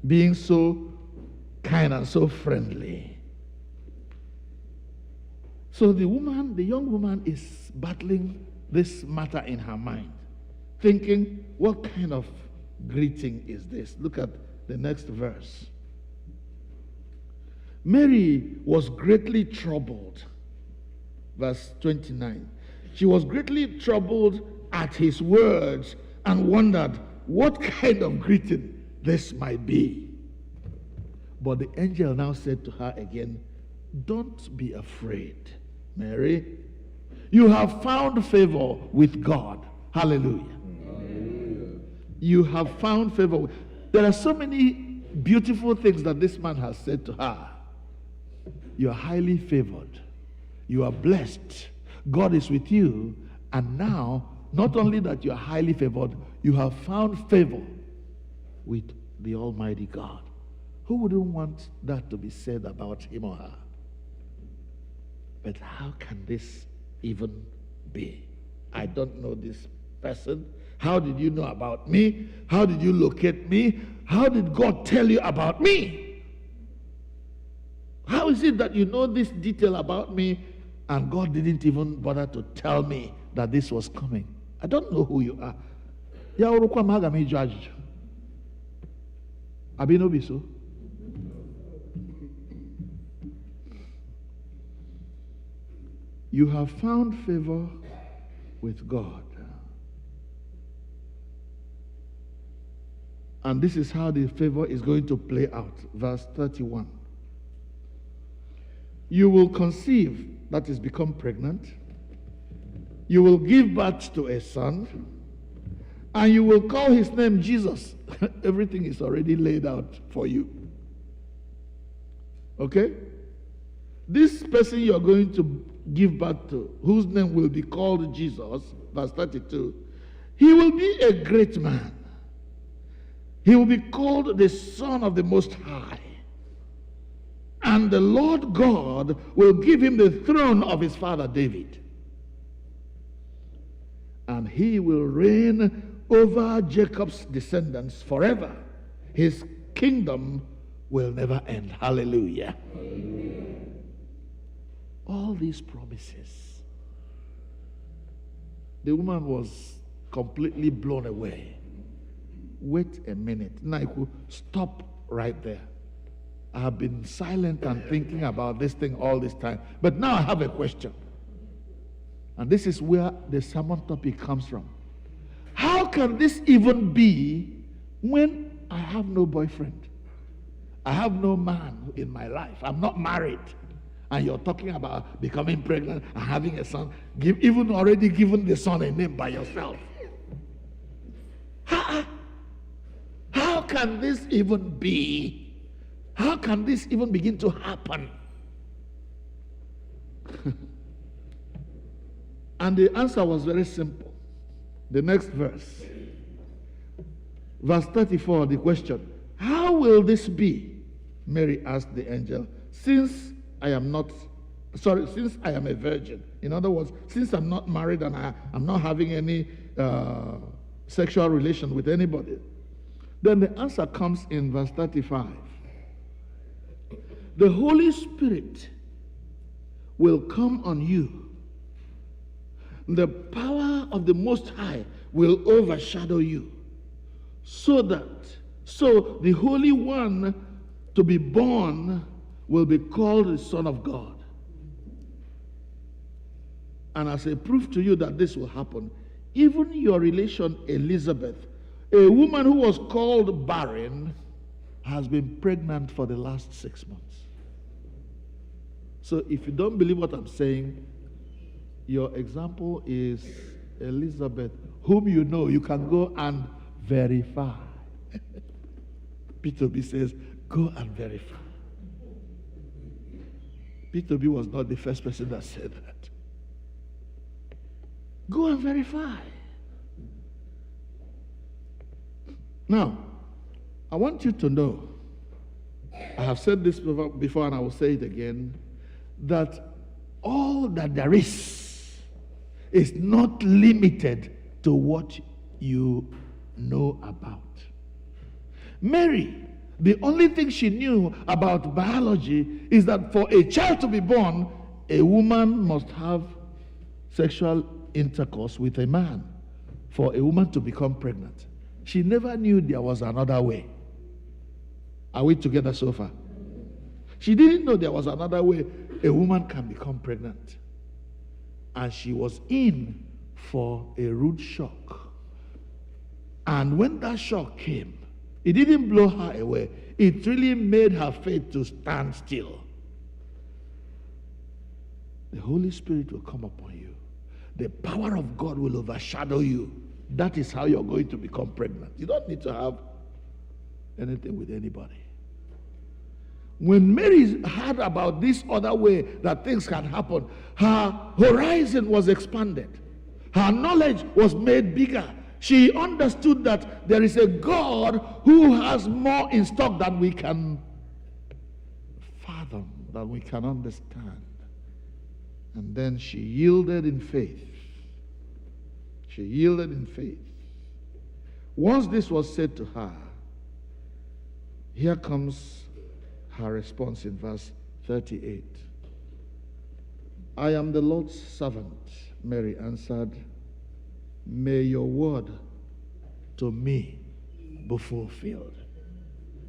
being so kind and so friendly. So the young woman is battling this matter in her mind, thinking, what kind of greeting is this? Look at the next verse. Mary was greatly troubled. Verse 29. She was greatly troubled at his words and wondered what kind of greeting this might be. But the angel now said to her again, "Don't be afraid, Mary. You have found favor with God." Hallelujah. Hallelujah. You have found favor. There are so many beautiful things that this man has said to her. You are highly favored. You are blessed. God is with you. And now, not only that you are highly favored, you have found favor with the Almighty God. Who wouldn't want that to be said about him or her? But how can this even be? I don't know this person. How did you know about me? How did you locate me? How did God tell you about me? How is it that you know this detail about me and God didn't even bother to tell me that this was coming? I don't know who you are. Ya urukwa maga me judge. Abi no be so? You have found favor with God. And this is how the favor is going to play out. Verse 31. You will conceive, that is, become pregnant. You will give birth to a son. And you will call his name Jesus. Everything is already laid out for you. Okay? This person you're going to give birth to, whose name will be called Jesus, verse 32, he will be a great man. He will be called the Son of the Most High. And the Lord God will give him the throne of his father David. And he will reign over Jacob's descendants forever. His kingdom will never end. Hallelujah. Amen. All these promises. The woman was completely blown away. Wait a minute. Naiku, stop right there. I have been silent and thinking about this thing all this time. But now I have a question. And this is where the sermon topic comes from. How can this even be when I have no boyfriend? I have no man in my life. I'm not married. And you're talking about becoming pregnant and having a son. Even already given the son a name by yourself. How can this even be? How can this even begin to happen? And the answer was very simple. The next verse. Verse 34, the question. How will this be? Mary asked the angel. Since I am a virgin. In other words, since I'm not married and I'm not having any sexual relation with anybody. Then the answer comes in verse 35. The Holy Spirit will come on you. The power of the Most High will overshadow you. So the Holy One to be born will be called the Son of God. And as a proof to you that this will happen, even your relation Elizabeth, a woman who was called barren, has been pregnant for the last 6 months. So if you don't believe what I'm saying, your example is Elizabeth, whom you know, you can go and verify. Peter B says, go and verify. Peter B was not the first person that said that. Go and verify. Now, I want you to know, I have said this before and I will say it again, that all that there is not limited to what you know about. Mary, the only thing she knew about biology is that for a child to be born, a woman must have sexual intercourse with a man for a woman to become pregnant. She never knew there was another way. Are we together so far? She didn't know there was another way a woman can become pregnant. And she was in for a rude shock. And when that shock came, it didn't blow her away. It really made her faith to stand still. The Holy Spirit will come upon you. The power of God will overshadow you. That is how you're going to become pregnant. You don't need to have anything with anybody. When Mary heard about this other way that things can happen, her horizon was expanded. Her knowledge was made bigger. She understood that there is a God who has more in stock than we can fathom, than we can understand. And then she yielded in faith. She yielded in faith. Once this was said to her, here comes her response in verse 38. I am the Lord's servant, Mary answered. May your word to me be fulfilled.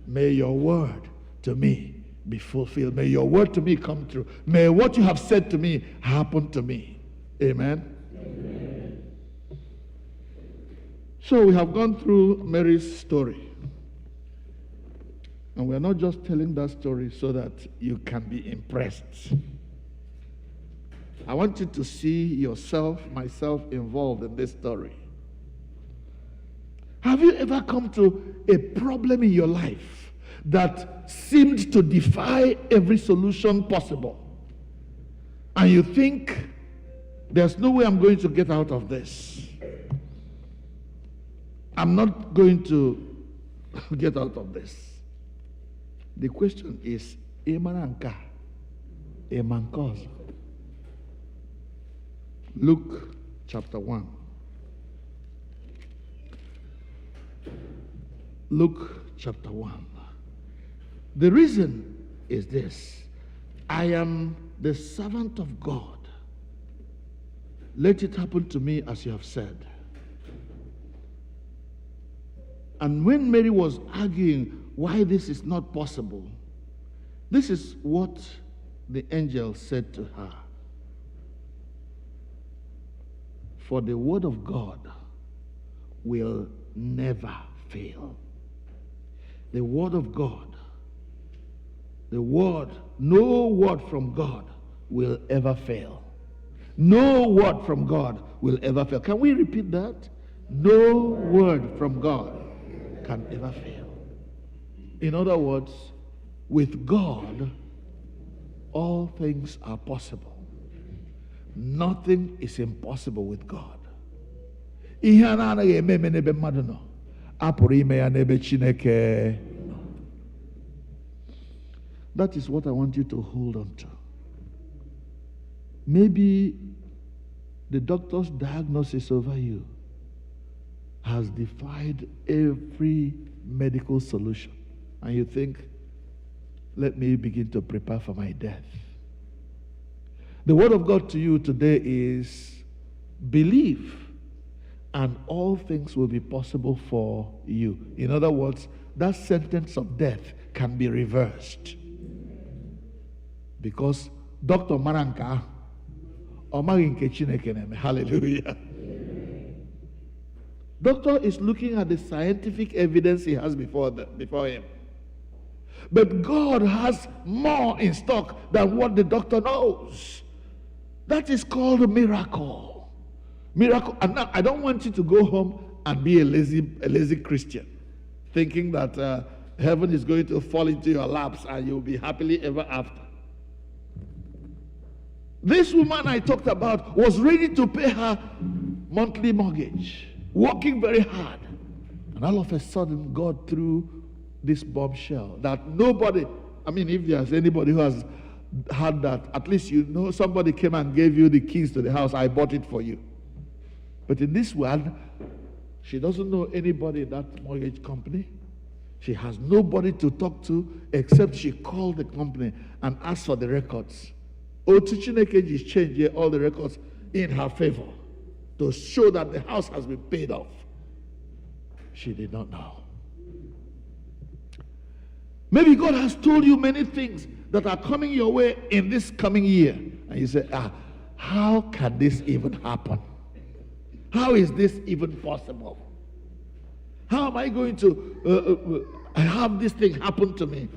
May your word to me be fulfilled. May your word to me come true. May what you have said to me happen to me. Amen. Amen. So we have gone through Mary's story. And we're not just telling that story so that you can be impressed. I want you to see yourself, myself involved in this story. Have you ever come to a problem in your life that seemed to defy every solution possible? And you think, there's no way I'm going to get out of this. I'm not going to get out of this. The question is, Emananka, Emankoz. Luke chapter 1. Luke chapter 1. The reason is this: I am the servant of God. Let it happen to me as you have said. And when Mary was arguing why this is not possible, this is what the angel said to her. For the word of God will never fail. The word of God, no word from God will ever fail. No word from God will ever fail. Can we repeat that? No word from God can ever fail. In other words, with God, all things are possible. Nothing is impossible with God. Ihe anaghị eme n'ebe mmadụ nọ, apụrụ ime ya n'ebe Chineke nọ. That is what I want you to hold on to. Maybe the doctor's diagnosis over you has defied every medical solution. And you think, let me begin to prepare for my death. The word of God to you today is, believe and all things will be possible for you. In other words, that sentence of death can be reversed. Because Dr. Maranka, hallelujah. Doctor is looking at the scientific evidence he has before him. But God has more in stock than what the doctor knows. That is called a miracle. Miracle. And now, I don't want you to go home and be a lazy Christian, thinking that heaven is going to fall into your laps and you'll be happily ever after. This woman I talked about was ready to pay her monthly mortgage, working very hard. And all of a sudden, God threw this bombshell that nobody, if there's anybody who has had that, at least you know somebody came and gave you the keys to the house. I bought it for you. But in this world, she doesn't know anybody in that mortgage company. She has nobody to talk to except she called the company and asked for the records. Otuto Chineke is changing all the records in her favor to show that the house has been paid off. She did not know. Maybe God has told you many things that are coming your way in this coming year. And you say, how can this even happen? How is this even possible? How am I going to have this thing happen to me?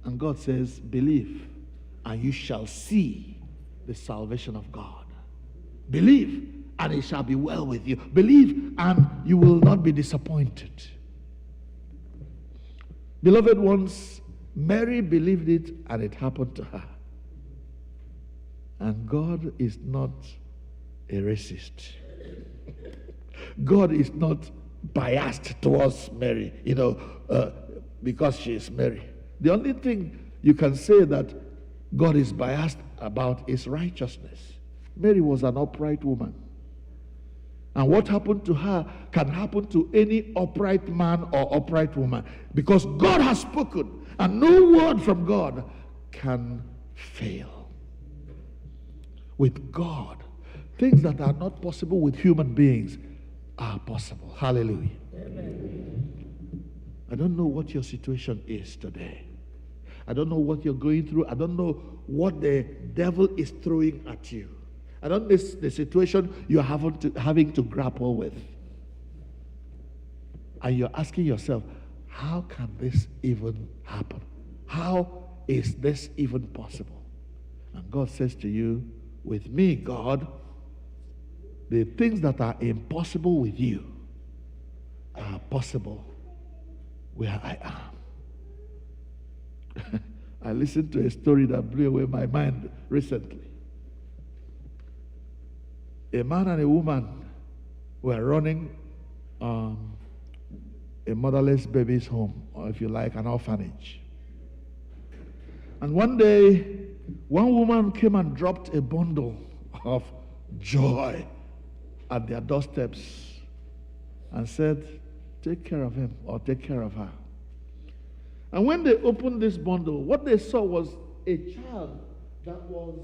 And God says, believe, and you shall see the salvation of God. Believe, and it shall be well with you. Believe, and you will not be disappointed. Beloved ones, Mary believed it and it happened to her. And God is not a racist. God is not biased towards Mary, because she is Mary. The only thing you can say that God is biased about is righteousness. Mary was an upright woman. And what happened to her can happen to any upright man or upright woman, because God has spoken and no word from God can fail. With God, things that are not possible with human beings are possible. Hallelujah. Amen. I don't know what your situation is today. I don't know what you're going through. I don't know what the devil is throwing at you. I don't know the situation you're having to grapple with. And you're asking yourself, how can this even happen? How is this even possible? And God says to you, with me, God, the things that are impossible with you are possible where I am. I listened to a story that blew away my mind recently. A man and a woman were running a motherless baby's home, or if you like, an orphanage. And one day, one woman came and dropped a bundle of joy at their doorsteps and said, take care of him or take care of her. And when they opened this bundle, what they saw was a child that was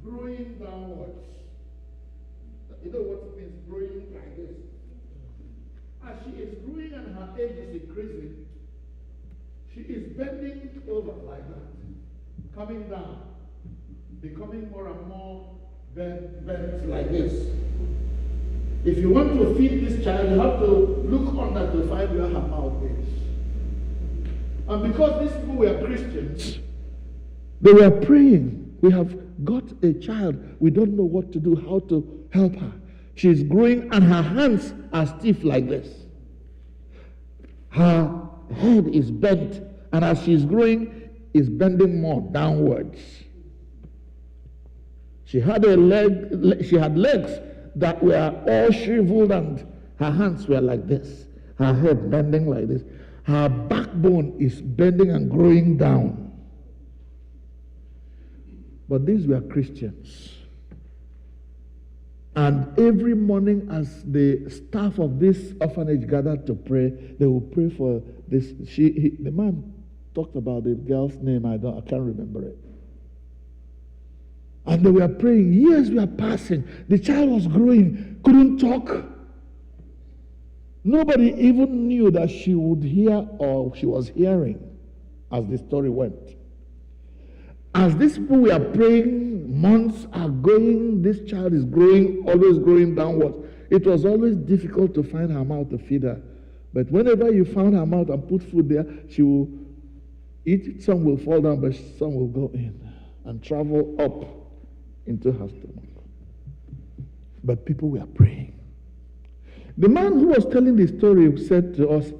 growing downwards. You know what it means, growing like this? As she is growing and her age is increasing, she is bending over like that, coming down, becoming more and more bent like this. If you want to feed this child, you have to look under to find where her mouth is. And because these people were Christians, they were praying. We have got a child. We don't know what to do, how to help her. She's growing and her hands are stiff like this. Her head is bent, and as she's growing, is bending more downwards. She had legs that were all shriveled, and her hands were like this. Her head bending like this. Her backbone is bending and growing down. But these were Christians. And every morning as the staff of this orphanage gathered to pray, they would pray for this. The man talked about the girl's name. I can't remember it. And they were praying. Years were passing. The child was growing, couldn't talk. Nobody even knew that she would hear or she was hearing as the story went. As these people were praying, months are going, this child is growing, always growing downwards. It was always difficult to find her mouth to feed her. But whenever you found her mouth and put food there, she will eat it. Some will fall down, but some will go in and travel up into her stomach. But people were praying. The man who was telling the story said to us,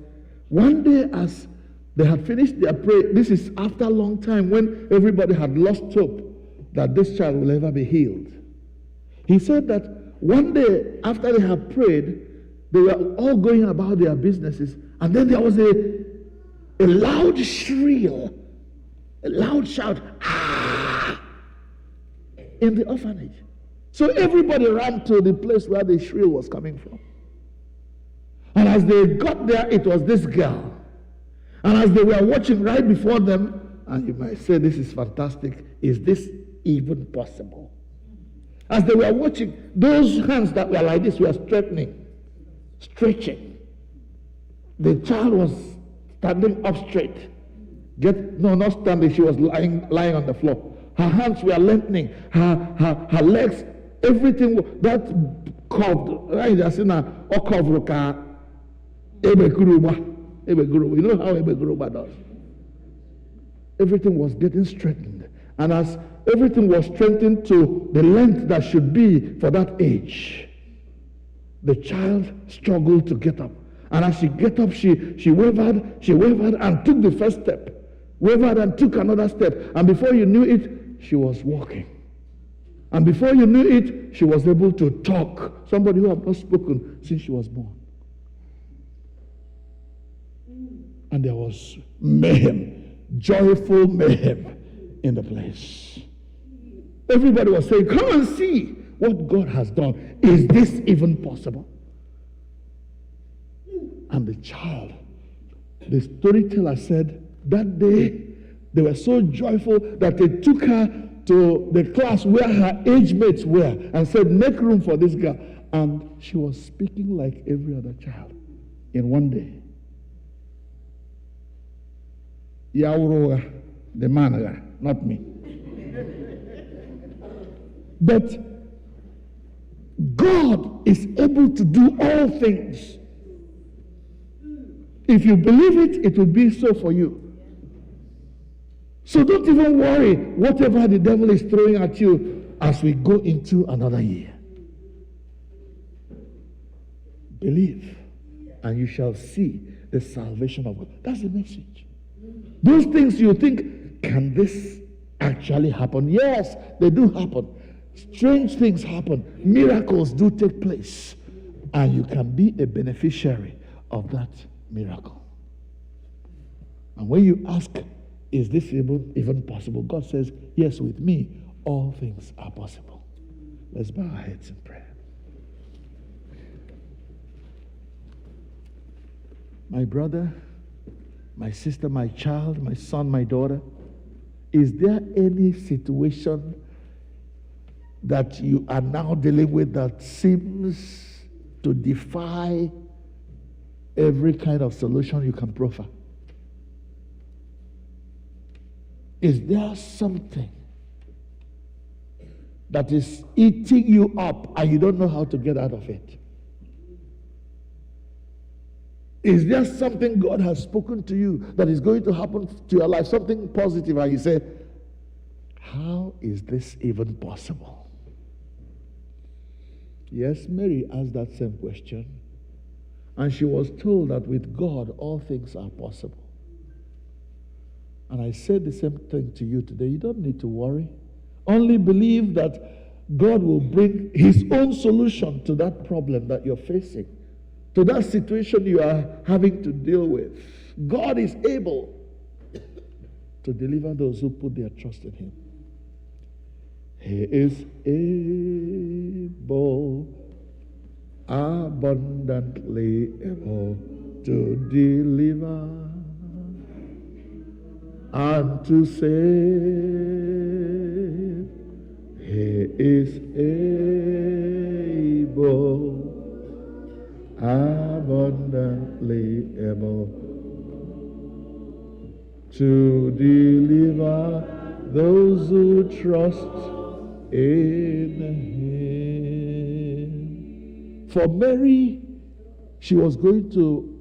one day as they had finished their prayer, this is after a long time when everybody had lost hope that this child will ever be healed. He said that one day after they had prayed, they were all going about their businesses, and then there was a loud shriek, a loud shout, ah, in the orphanage. So everybody ran to the place where the shriek was coming from. And as they got there, it was this girl. And as they were watching right before them, and you might say, this is fantastic, is this even possible? As they were watching, those hands that were like this were stretching. The child was standing up straight. Not standing, she was lying on the floor. Her hands were lengthening, her legs, everything that curved, right? That's in a curve. You know how Ebeguruba does. Everything was getting strengthened. And as everything was strengthened to the length that should be for that age, the child struggled to get up. And as she get up, she wavered and took the first step. Wavered and took another step. And before you knew it, she was walking. And before you knew it, she was able to talk. Somebody who had not spoken since she was born. And there was mayhem, joyful mayhem in the place. Everybody was saying, come and see what God has done. Is this even possible? And the child, the storyteller said, that day they were so joyful that they took her to the class where her age mates were and said, make room for this girl. And she was speaking like every other child in one day. Yauro, the man, not me. But God is able to do all things. If you believe it, it will be so for you. So don't even worry whatever the devil is throwing at you as we go into another year. Believe, and you shall see the salvation of God. That's the message. Those things you think, can this actually happen? Yes, they do happen. Strange things happen. Miracles do take place. And you can be a beneficiary of that miracle. And when you ask, is this even possible? God says, yes, with me, all things are possible. Let's bow our heads in prayer. My brother, my sister, my child, my son, my daughter, is there any situation that you are now dealing with that seems to defy every kind of solution you can proffer? Is there something that is eating you up and you don't know how to get out of it? Is there something God has spoken to you that is going to happen to your life, something positive, and you say, how is this even possible? Yes, Mary asked that same question, and she was told that with God all things are possible. And I said the same thing to you today. You don't need to worry. Only believe that God will bring his own solution to that problem that you're facing, to that situation you are having to deal with. God is able to deliver those who put their trust in him. He is able, abundantly able to deliver and to save. He is able, abundantly able to deliver those who trust in him. For Mary, she was going to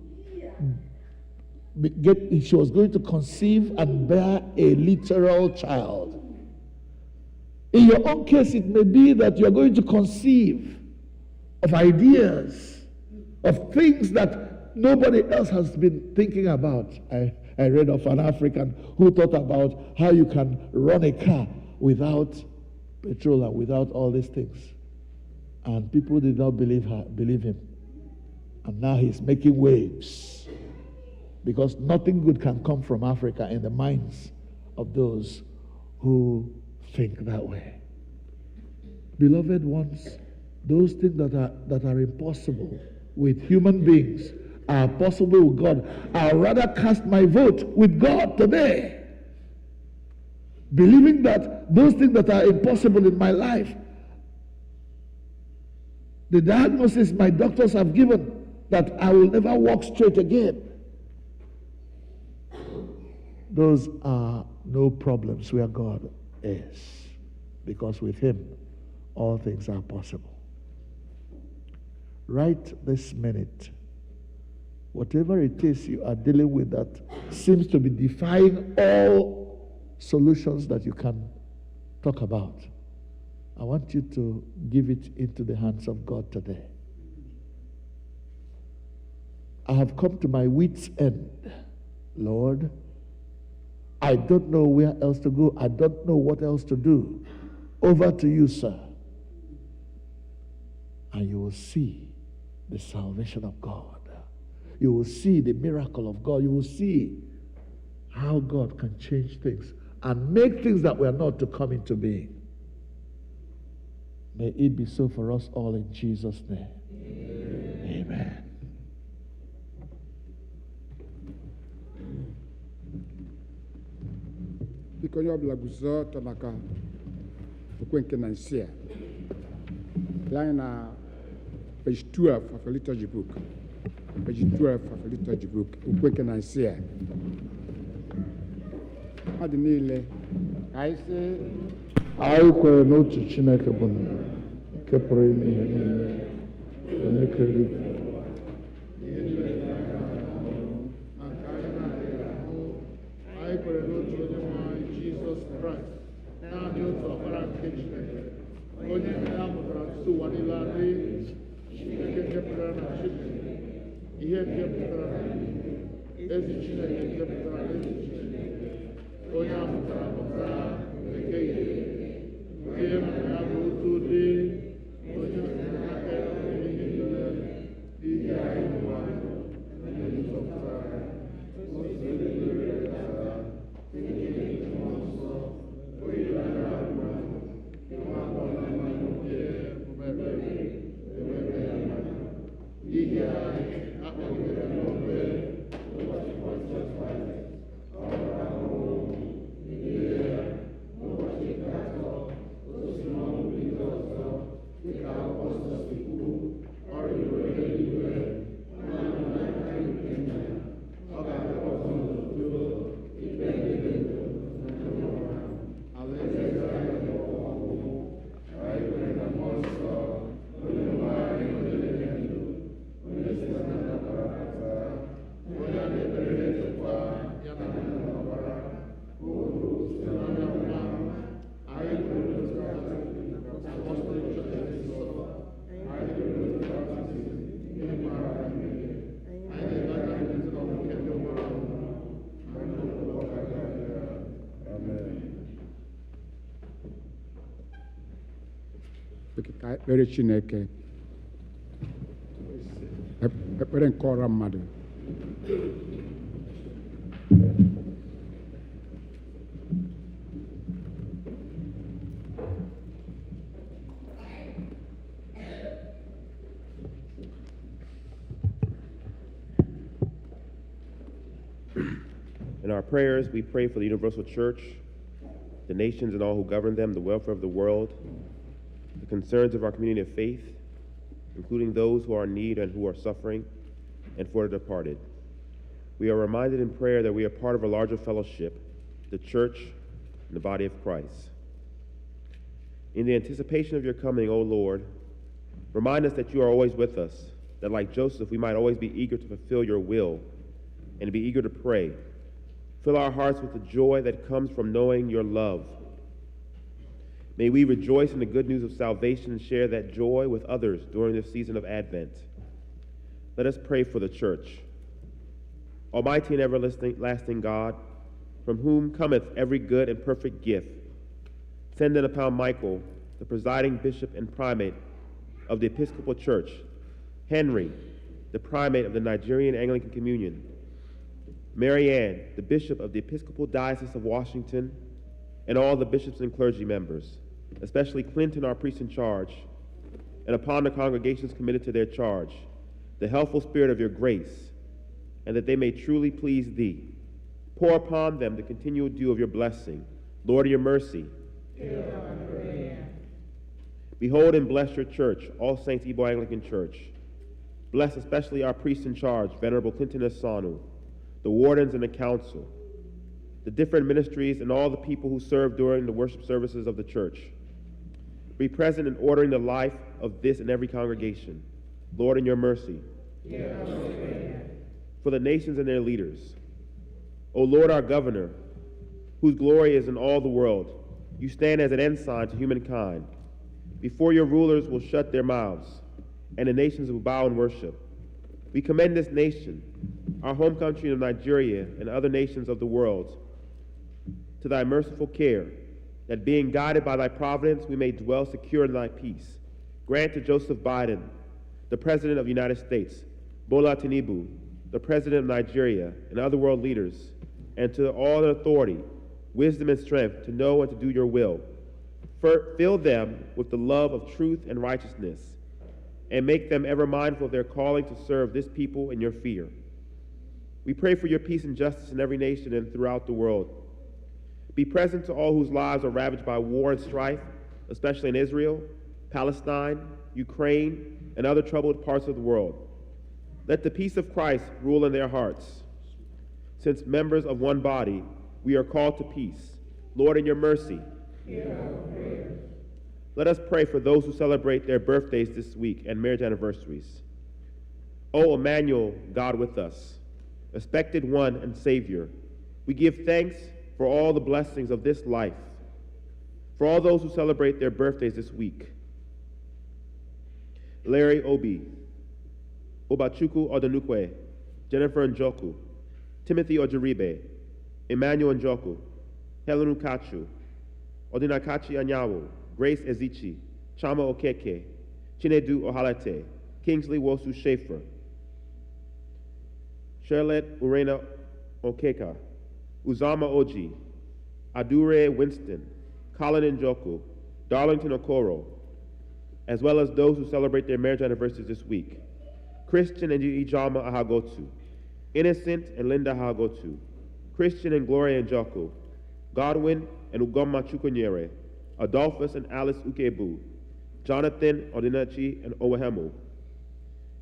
conceive and bear a literal child. In your own case, it may be that you're going to conceive of ideas, of things that nobody else has been thinking about. I read of an African who thought about how you can run a car without petrol and without all these things. And people did not believe him. And now he's making waves. Because nothing good can come from Africa in the minds of those who think that way. Beloved ones, those things that are impossible with human beings are possible with God. I'd rather cast my vote with God today, believing that those things that are impossible in my life, the diagnosis my doctors have given that I will never walk straight again, those are no problems where God is, because with him all things are possible. Right this minute, whatever it is you are dealing with that seems to be defying all solutions that you can talk about, I want you to give it into the hands of God today. I have come to my wit's end. Lord, I don't know where else to go. I don't know what else to do. Over to you, sir. And you will see the salvation of God. You will see the miracle of God. You will see how God can change things and make things that were not to come into being. May it be so for us all in Jesus' name. Amen. Biko onye ọbụla guzo ọtọ maka okwe nke Nancy a. Line na page 12 of a liturgy book. Page 12 of a liturgy book. Okwe nke Nancy a. Adị niile anyị sị Anyị kwere n'otu Chineke bụ nke pụrụ ime ihe niile, onye kere eluigwe. Anyị kwere n'otu onye nwe anyị Jizọs Kraịst, naanị otu ọkpara nke Chineke, onye ya mụtara tutu ụwa niile adị, Chineke nke pụtara na Chineke, ihe nke pụtara na ezi Chineke nke pụtara na ezi Chineke, onye a mụtara amụta ekeghị, onye mụrụ ya bụ otu ụdị, onye aka ihe niile ihe anyị ụwa, onye nzọpụta ya, otu eluigwe taa, ihe mmụọ nsọ, onye na-ara agba, nwa agbọghọ mmanụ nke mmemme, ewebe ya mmanụ, ihe anyị akpọgidere n'obe ụbọchị Pọntiọs Paịlet, ọrụ ahụhụ, ihe ya, ụbọchị nke atọ, o si n'ọnwụ bilie ọzọ, dịka akwụkwọ nsọ si kwuo, ọ rịgoro eluigwe, na-anọ n'aka nke Nna ya, ọ ga-abịa ọzọ n'udo, ikpe ndị dị ndụ na ndị nwụrụ anwụ. Alaeze ya bụ ọgwụgwụ, anyị kwere na mmụọ nsọ, onye nwe anyị onye na-enye ndụ, onye si na ndabara pụta, onye a na-ekpere na-etokwa ya na ndị n'ọbara, uru site n'anya nwa, anyị kwere n'otu baptizim, apọstọlik chọọchị nsọ, anyị kwere n'otu baptizim, ihe mara mmehie, anyị na-egaga n'ezi na ọnwụ nke ndị nwụrụ anwụ, na ndị ụlọ ọka ga-abịa. Amen. ka ekpere Chineke, ekpere nke ọra mmadụ. In our prayers, we pray for the universal church, the nations and all who govern them, the welfare of the world, the concerns of our community of faith, including those who are in need and who are suffering, and for the departed. We are reminded in prayer that we are part of a larger fellowship, the church and the body of Christ. In the anticipation of your coming, O Lord, remind us that you are always with us, that like Joseph, we might always be eager to fulfill your will and to be eager to pray. Fill our hearts with the joy that comes from knowing your love. May we rejoice in the good news of salvation and share that joy with others during this season of Advent. Let us pray for the church. Almighty and everlasting God, from whom cometh every good and perfect gift, send then upon Michael, the presiding bishop and primate of the Episcopal Church, Henry, the primate of the Nigerian Anglican Communion, Mary Ann, the bishop of the Episcopal Diocese of Washington, and all the bishops and clergy members, especially Clinton, our priest in charge, and upon the congregations committed to their charge, the helpful spirit of your grace, and that they may truly please thee. Pour upon them the continual dew of your blessing. Lord, of your mercy. Behold and bless your church, All Saints Igbo Anglican Church. Bless especially our priest in charge, Venerable Clinton Asanu, the wardens and the council, the different ministries, and all the people who serve during the worship services of the church. Be present in ordering the life of this and every congregation. Lord, in your mercy. For the nations and their leaders. O Lord, our governor, whose glory is in all the world, you stand as an ensign to humankind. Before your rulers will shut their mouths, and the nations will bow in worship. We commend this nation, our home country of Nigeria, and other nations of the world, to thy merciful care, that being guided by thy providence, we may dwell secure in thy peace. Grant to Joseph Biden, the President of the United States, Bola Tinubu, the President of Nigeria, and other world leaders, and to all in authority, wisdom and strength to know and to do your will. Fill them with the love of truth and righteousness, and make them ever mindful of their calling to serve this people in your fear. We pray for your peace and justice in every nation and throughout the world. Be present to all whose lives are ravaged by war and strife, especially in Israel, Palestine, Ukraine, and other troubled parts of the world. Let the peace of Christ rule in their hearts. Since members of one body, we are called to peace. Lord, in your mercy, hear our prayers. Let us pray for those who celebrate their birthdays this week and marriage anniversaries. O Emmanuel, God with us, expected one and Savior, we give thanks for all the blessings of this life, for all those who celebrate their birthdays this week. Larry Obi, Obachuku Odanukwe, Jennifer Njoku, Timothy Ojiribe, Emmanuel Njoku, Helen Ukachu, Odinakachi Anyawo, Grace Ezichi, Chama Okeke, Chinedu Ohalete, Kingsley Wosu Schaefer, Charlotte Urena Okeka, Uzama Oji, Adure Winston, Colin Njoku, Darlington Okoro, as well as those who celebrate their marriage anniversaries this week. Christian and Ijama Ahagotu, Innocent and Linda Ahagotu, Christian and Gloria Njoku, Godwin and Ugoma Chukwunyere, Adolphus and Alice Ukebu, Jonathan Odinachi and Owahemu,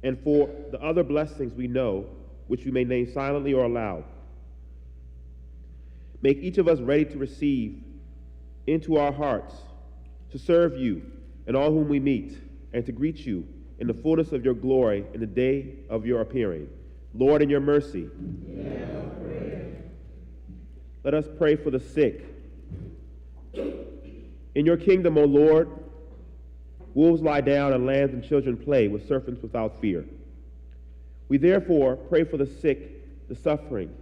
and for the other blessings we know, which we may name silently or aloud. Make each of us ready to receive into our hearts, to serve you and all whom we meet, and to greet you in the fullness of your glory in the day of your appearing. Lord, in your mercy, let us pray for the sick. In your kingdom, O Lord, wolves lie down and lambs and children play with serpents without fear. We therefore pray for the sick, the suffering,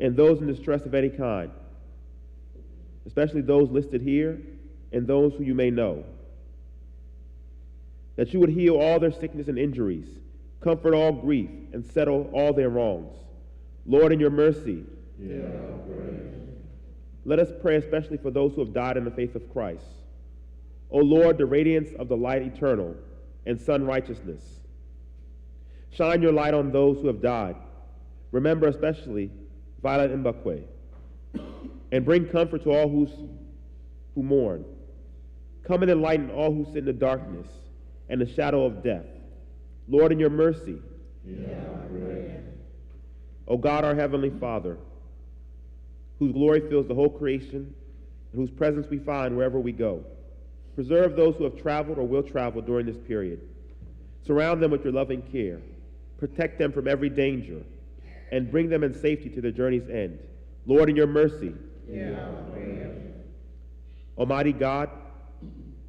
and those in distress of any kind, especially those listed here and those who you may know, that you would heal all their sickness and injuries, comfort all grief, and settle all their wrongs. Lord, in your mercy, let us pray especially for those who have died in the faith of Christ. O Lord, the radiance of the light eternal and sun righteousness, shine your light on those who have died. Remember especially Violet Mbakwe, and bring comfort to all who mourn. Come and enlighten all who sit in the darkness and the shadow of death. Lord, in your mercy, O God, our heavenly Father, whose glory fills the whole creation, and whose presence we find wherever we go, preserve those who have traveled or will travel during this period. Surround them with your loving care. Protect them from every danger, and bring them in safety to their journey's end. Lord, in your mercy, Almighty God,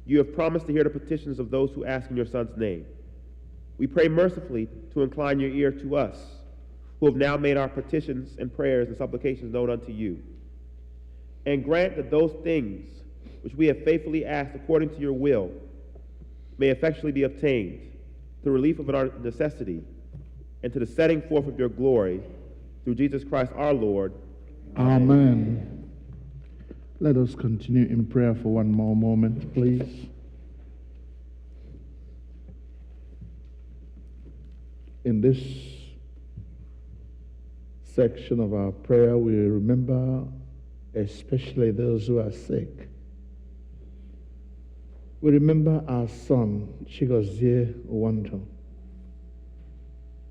you have promised to hear the petitions of those who ask in your Son's name. We pray mercifully to incline your ear to us, who have now made our petitions and prayers and supplications known unto you. And grant that those things which we have faithfully asked according to your will may effectually be obtained, to relief of our necessity, and to the setting forth of your glory, through Jesus Christ our Lord. Amen. Let us continue in prayer for one more moment, please. In this section of our prayer, we remember especially those who are sick. We remember our son, Chigozie Owanto,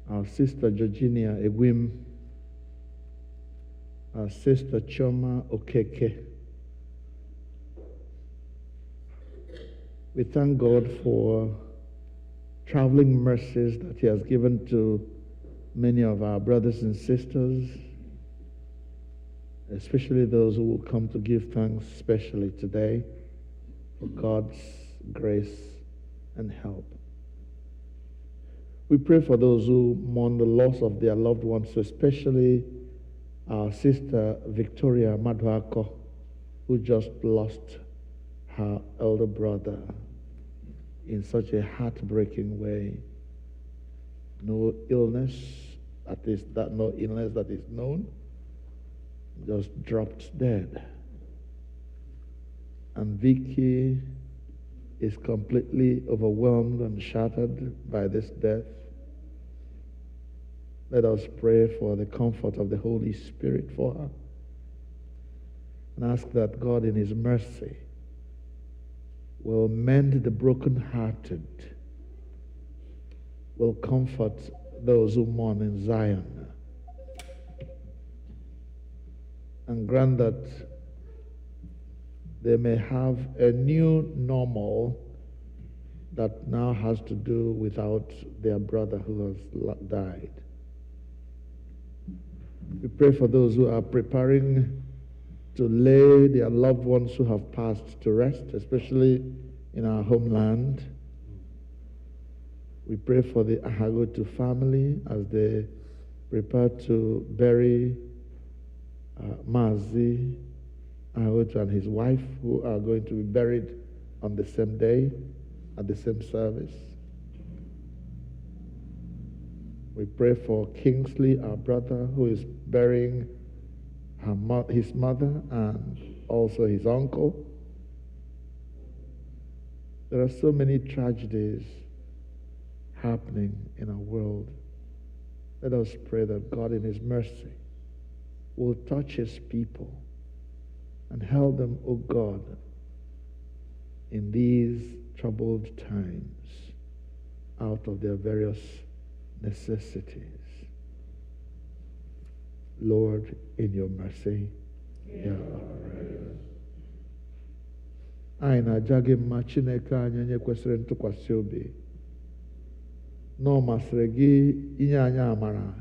our sister, Georgina Egwim, our sister, Choma Okeke. We thank God for traveling mercies that he has given to many of our brothers and sisters, especially those who will come to give thanks especially today for God's grace and help. We pray for those who mourn the loss of their loved ones, especially our sister Victoria Madhuako, who just lost her elder brother in such a heartbreaking way. No illness, no illness that is known, just dropped dead. And Vicky is completely overwhelmed and shattered by this death. Let us pray for the comfort of the Holy Spirit for her and ask that God in His mercy will mend the brokenhearted, will comfort those who mourn in Zion, and grant that they may have a new normal that now has to do without their brother who has died. We pray for those who are preparing to lay their loved ones who have passed to rest, especially in our homeland. We pray for the Ahagotu family as they prepare to bury Mazi Ahagotu and his wife, who are going to be buried on the same day at the same service. We pray for Kingsley, our brother, who is burying his mother and also his uncle. There are so many tragedies happening in our world. Let us pray that God in His mercy will touch His people and help them, O God, in these troubled times out of their various necessities. Lord, in your mercy, hear our prayers. Anyị na-aja gị mma, Chineke anyị onye kwesịrị ntụkwasị obi. Nọ masịrị gị inye anyị amara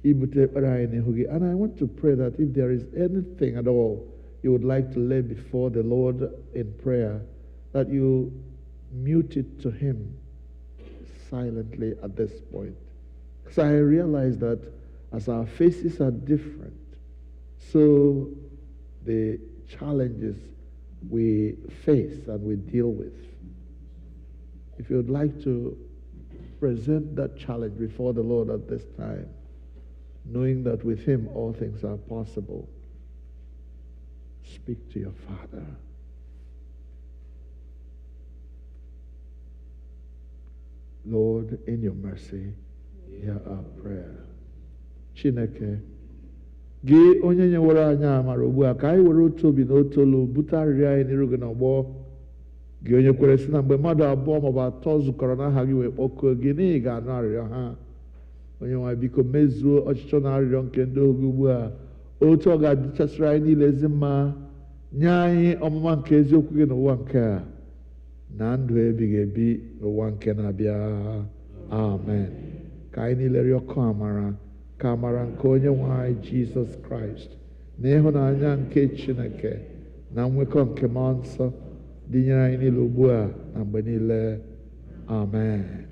ibute ekpere anyị n'ihu gị. And I want to pray that if there is anything at all you would like to lay before the Lord in prayer, that you mute it to Him silently at this point. Because I realize that as our faces are different, so the challenges we face and we deal with. If you would like to present that challenge before the Lord at this time, knowing that with Him all things are possible, speak to your Father. Lord, in your mercy, hear our prayer. Chineke, gị onye nyewere anyị amara ugbu a, ka anyị were otu obi na otu olu bute arịrịọ anyị n'iru gị n'ọgbọ. Gị onye kwere sị na mgbe mmadụ abụọ maọbụ atọ zukọrọ n'aha gị wee kpọkuo gị, n'ihi ga-anụ arịrịọ ha. Onye nwe anyị, biko mezuo ọchịchọ na arịrịọ nke ndị ohu gị ugbu a, otu ọ ga-adịchasịrị anyị niile ezi mma, nye anyị ọmụma nke eziokwu gị n'ụwa nke a na ndụ ebighị ebi n'ụwa nke na-abịa. Amen. Ka anyị niile rịọkọ amara, ka amara nke onye nwe anyị Jizọs Kraịst na ịhụnanya nke Chineke na nwekọ nke mmụọ nsọ dịnyere anyị niile ugbu a na mgbe niile. Amen.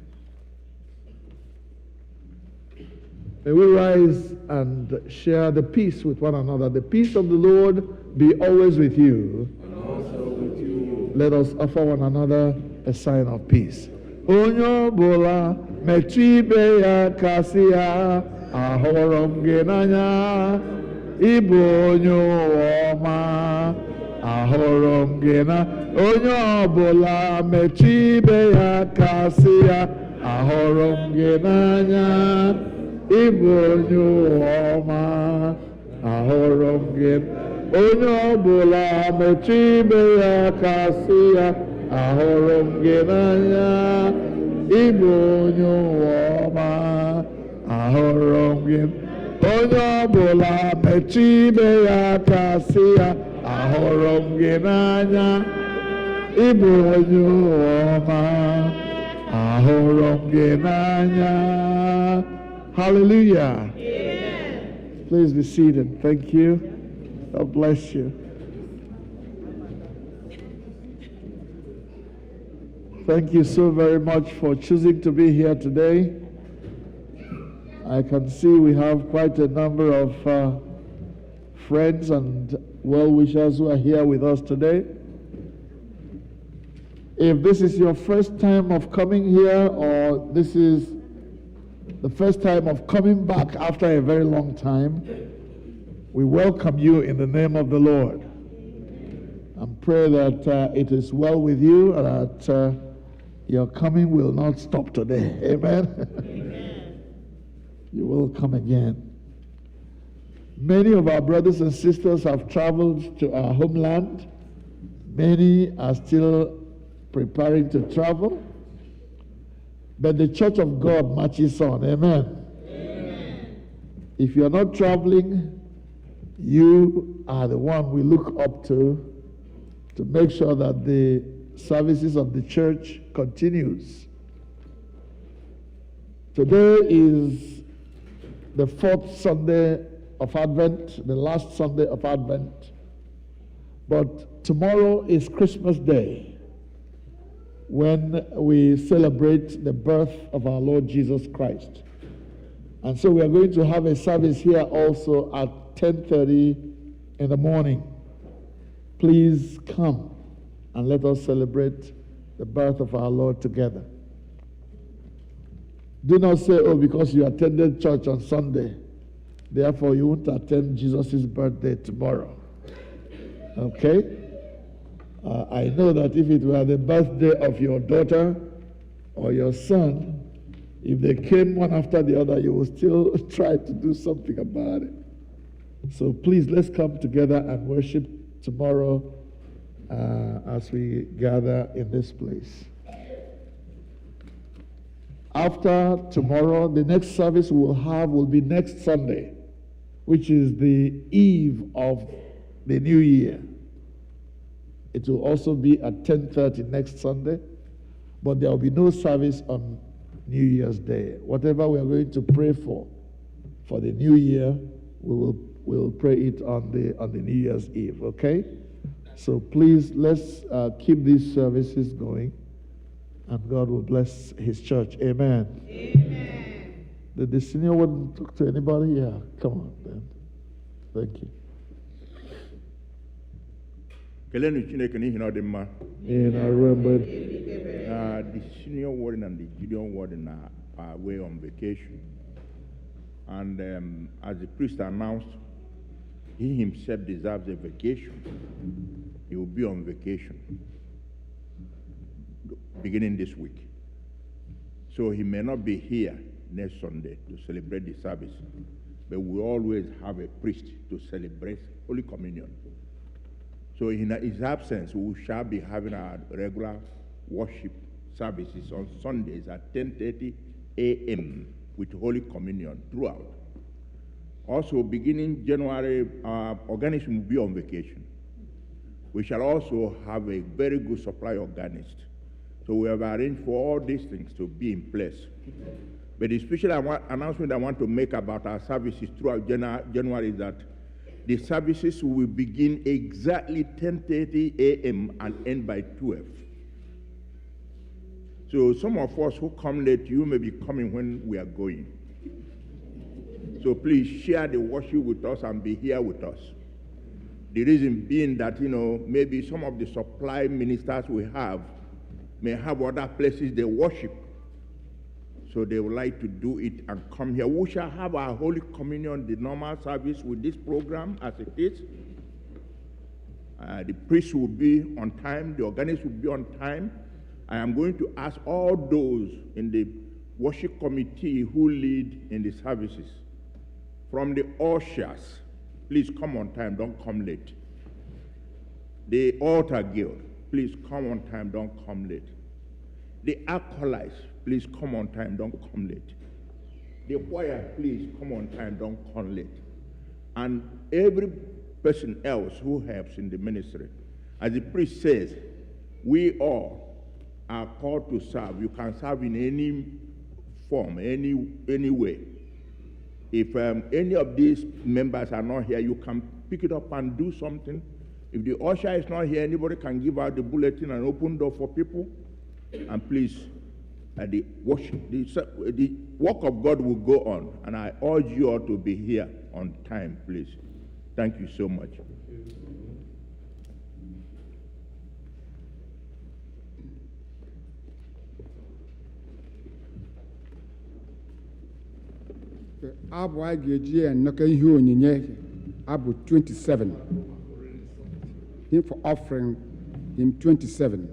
May we rise and share the peace with one another. The peace of the Lord be always with you. And also with you. Let us offer one another a sign of peace. Onye ọbụla metụ ibe ya kasị ya, ahụrụ m gị n'anya, ịbụ onye ụwa ọma, ahụrụ m gị na. Onye ọbụla metụ ibe ya kasị ya, ahụrụ m gị n'anya, ịbụ onye ụwa ọma, ahụrụ m gị. Onye ọbụla metụ ibe ya kasị ya, ahụrụ m gị n'anya, ịbụ onye ụwa ọma, ahụrụ m gị. Onye ọbụla metụ ibe ya kasị ya, ahụrụ m gị n'anya, ịbụ onye ụwa ọma, ahụrụ m gị n'anya. Hallelujah. Amen. Please be seated. Thank you. God bless you. Thank you so very much for choosing to be here today. I can see we have quite a number of friends and well-wishers who are here with us today. If this is your first time of coming here, or this is the first time of coming back after a very long time, we welcome you in the name of the Lord. And pray that it is well with you and that your coming will not stop today. Amen? Amen. You will come again. Many of our brothers and sisters have traveled to our homeland. Many are still preparing to travel. But the Church of God marches on. Amen. Amen. If you're not traveling, you are the one we look up to make sure that the services of the church continues. Today is the fourth Sunday of Advent, the last Sunday of Advent. But tomorrow is Christmas Day, when we celebrate the birth of our Lord Jesus Christ. And so we are going to have a service here also at 10:30 in the morning. Please come and let us celebrate the birth of our Lord together. Do not say, oh, because you attended church on Sunday, therefore you won't attend Jesus' birthday tomorrow. Okay? I know that if it were the birthday of your daughter or your son, if they came one after the other, you will still try to do something about it. So please, let's come together and worship tomorrow as we gather in this place. After tomorrow, the next service we'll have will be next Sunday, which is the eve of the new year. It will also be at 10:30 next Sunday, but there will be no service on New Year's Day. Whatever we are going to pray for the new year, we'll pray it on the New Year's Eve, okay? So please, let's keep these services going, and God will bless His church. Amen. Amen. Did the senior want to talk to anybody? Yeah, come on, then. Thank you. Kelenu Chineke n'ihi na ọ dị mma. And I remember The senior warden and the junior warden are away on vacation. And as the priest announced, he himself deserves a vacation. He will be on vacation beginning this week. So he may not be here next Sunday to celebrate the service, but we always have a priest to celebrate Holy Communion. So in his absence, we shall be having our regular worship services on Sundays at 10:30 a.m. with Holy Communion throughout. Also, beginning January, our organism will be on vacation. We shall also have a very good supply organist. So we have arranged for all these things to be in place. But the special announcement I want to make about our services throughout January is that the services will begin exactly 10:30 a.m. and end by 12. So some of us who come late, you may be coming when we are going. So please share the worship with us and be here with us. The reason being that, maybe some of the supply ministers we have may have other places they worship. So they would like to do it and come here. We shall have our Holy Communion, the normal service with this program as it is. The priest will be on time. The organist will be on time. I am going to ask all those in the worship committee who lead in the services, from the ushers, please come on time, don't come late. The altar guild, please come on time, don't come late. The acolytes, please come on time, don't come late. The choir, please come on time, don't come late. And every person else who helps in the ministry. As the priest says, we all are called to serve. You can serve in any form, any way. If any of these members are not here, you can pick it up and do something. If the usher is not here, anybody can give out the bulletin and open door for people. And please the work of God will go on, and I urge you all to be here on time, please. Thank you so much. Abụ a ga-eji nnọkọ ihe onyinye abụ 27. Him for offering him 27.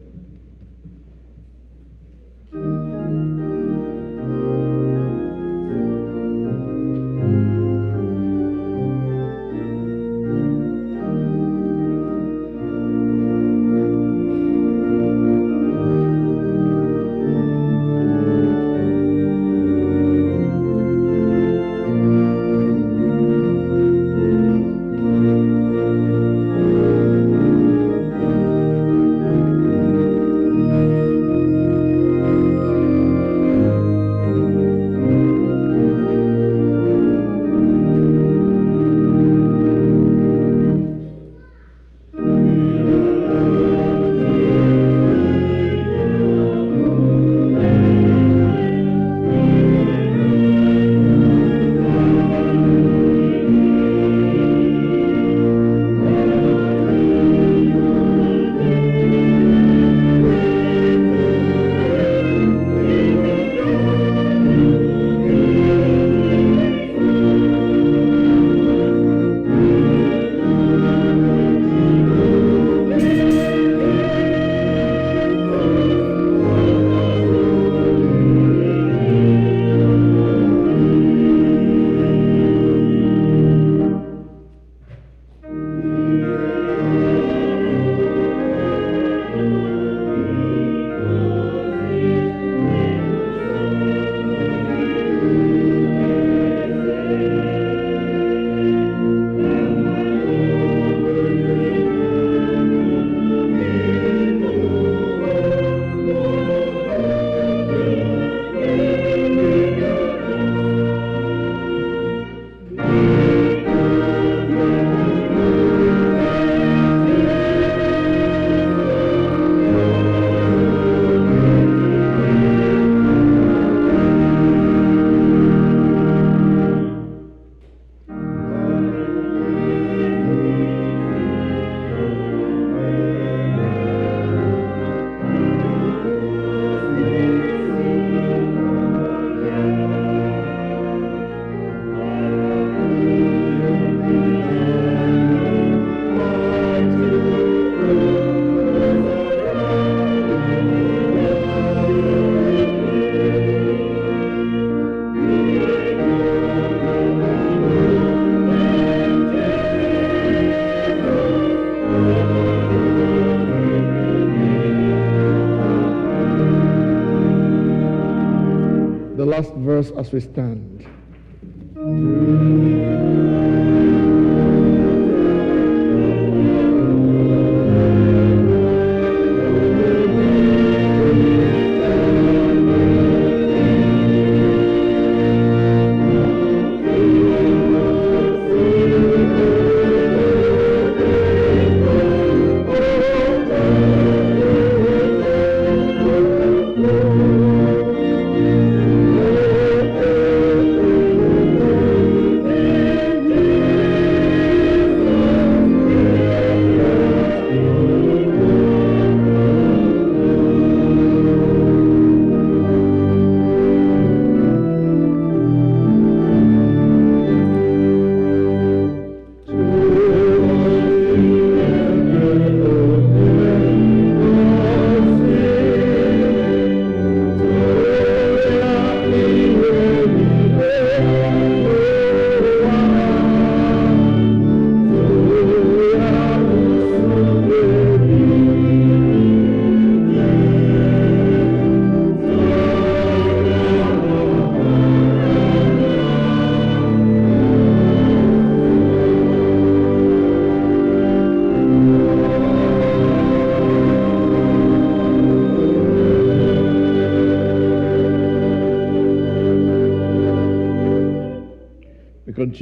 last verse as we stand.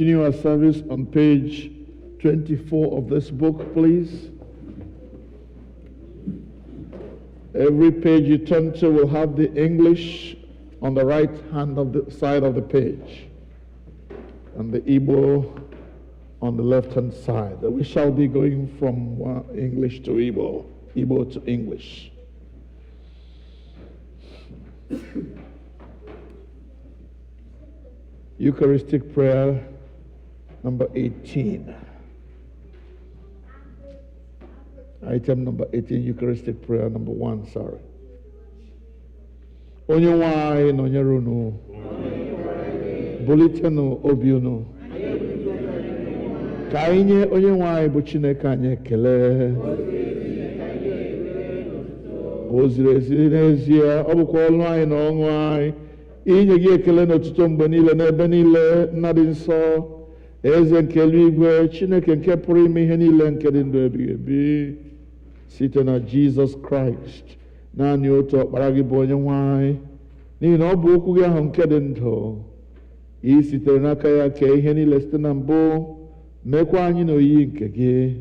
Continue our service on page 24 of this book, please. Every page you turn to will have the English on the right hand of the side of the page, and the Igbo on the left hand side. We shall be going from English to Igbo, Igbo to English. Eucharistic prayer number 18. Item number 18, Eucharistic prayer number 1, sorry. Onye nwe anyị nọnyere unu, bulitenu obi unu. Ka anyị nye onye nwe anyị bụ Chineke anyị ekele. O ziri ezi n'ezie, ọ bụkwa ọlụ anyị na ọṅụ anyị inye gị ekele n'otuto mgbe niile n'ebe niile, nna dị nsọ, eze nke eluigwe, Chineke nke pụrụ ime ihe niile nke dị ndụ ebighị ebi, site na Jizọs Kraịst, naanị otu ọkpara gị bụ onye nwe anyị, n'ihi na ọ bụ okwu gị ahụ nke dị ndụ. I sitere n'aka ya kee ihe niile site na mbụ, mekwa anyị n'oyiyi nke gị.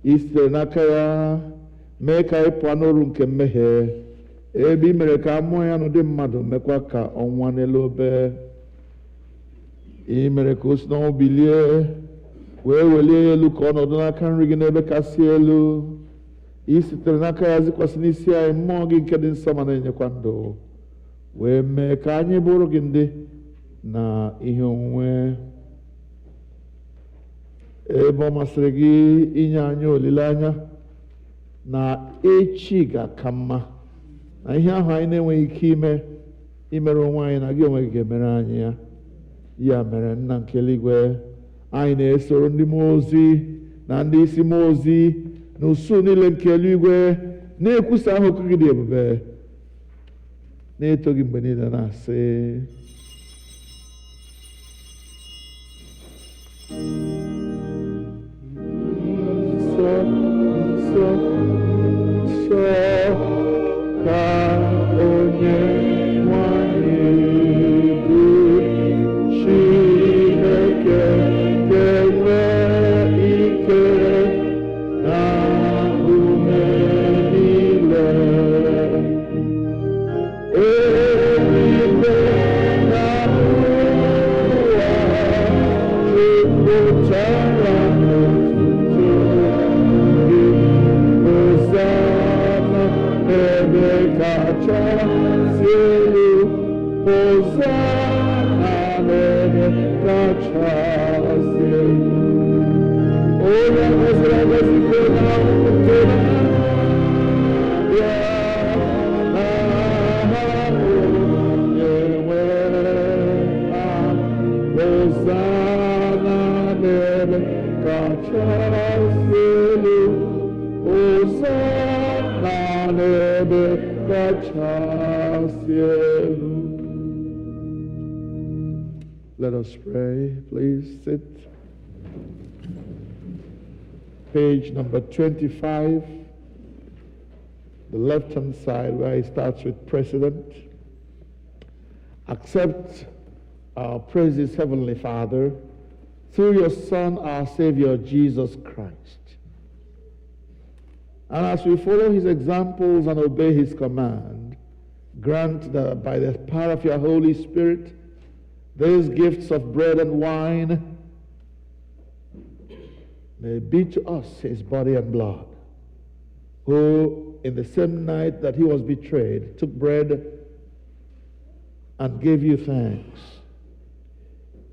I sitere n'aka ya mee ka anyị pụọ n'oru nke mmehie, ebe i mere ka a mụọ ya n'ụdị mmadụ, mekwa ka ọ nwụọ n'elu obe. I mere ka o si n'ọnwụ bilie, wee welie ya elu ka ọ nọdụ n'aka nri gị n'ebe kasị elu. I sitere n'aka ya zikwasị n'isi anyị mmụọ gị nke dị nsọ ma na-enyekwa ndụ, wee mee ka anyị bụrụ gị ndị na ihe onwunwe. Ebe ọ masịrị gị inye anyị olileanya na echi ga-aka mma, na ihe ahụ anyị na-enweghị ike imere onwe anyị, na gị onwe gị ga-emere anyị ya. Ya mere, nna nke eluigwe, anyị na-esoro ndị mmụọ ozi na ndị isi mmụọ ozi na usuu niile nke eluigwe na-ekwusa aha okwu gị dị ebube, na-eto gị mgbe niile, na-asị: nsọ, nsọ, nsọ ka onye nwanyị bụ Chineke ga-enwe ike na ume niile. Eluigwe na ụwa jupụtara n'otuto gị. Hosana n'ebe kachasị elu, Hosana n'ebe kachasị elu. Onye gọziri agọzi ka onye ahụ nke na-abịa n'aha onye nwe ha. Hosana n'ebe kachasị elu, Hosana n'ebe kachasị elu. Let us pray. Please sit. Page number 25, the left-hand side, where he starts with President. Accept our praises, Heavenly Father, through your Son, our Savior, Jesus Christ. And as we follow his examples and obey his command, grant that by the power of your Holy Spirit, these gifts of bread and wine may be to us his body and blood, who in the same night that he was betrayed took bread and gave you thanks.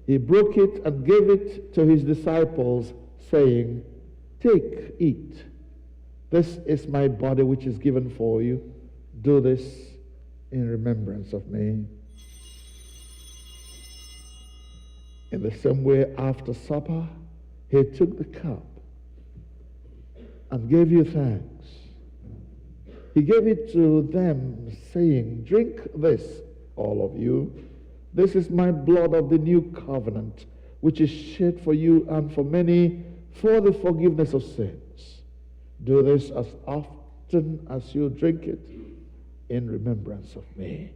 He broke it and gave it to his disciples, saying, "Take, eat. This is my body which is given for you. Do this in remembrance of me." In the same way, after supper, he took the cup and gave you thanks. He gave it to them, saying, "Drink this, all of you. This is my blood of the new covenant, which is shed for you and for many for the forgiveness of sins. Do this as often as you drink it in remembrance of me."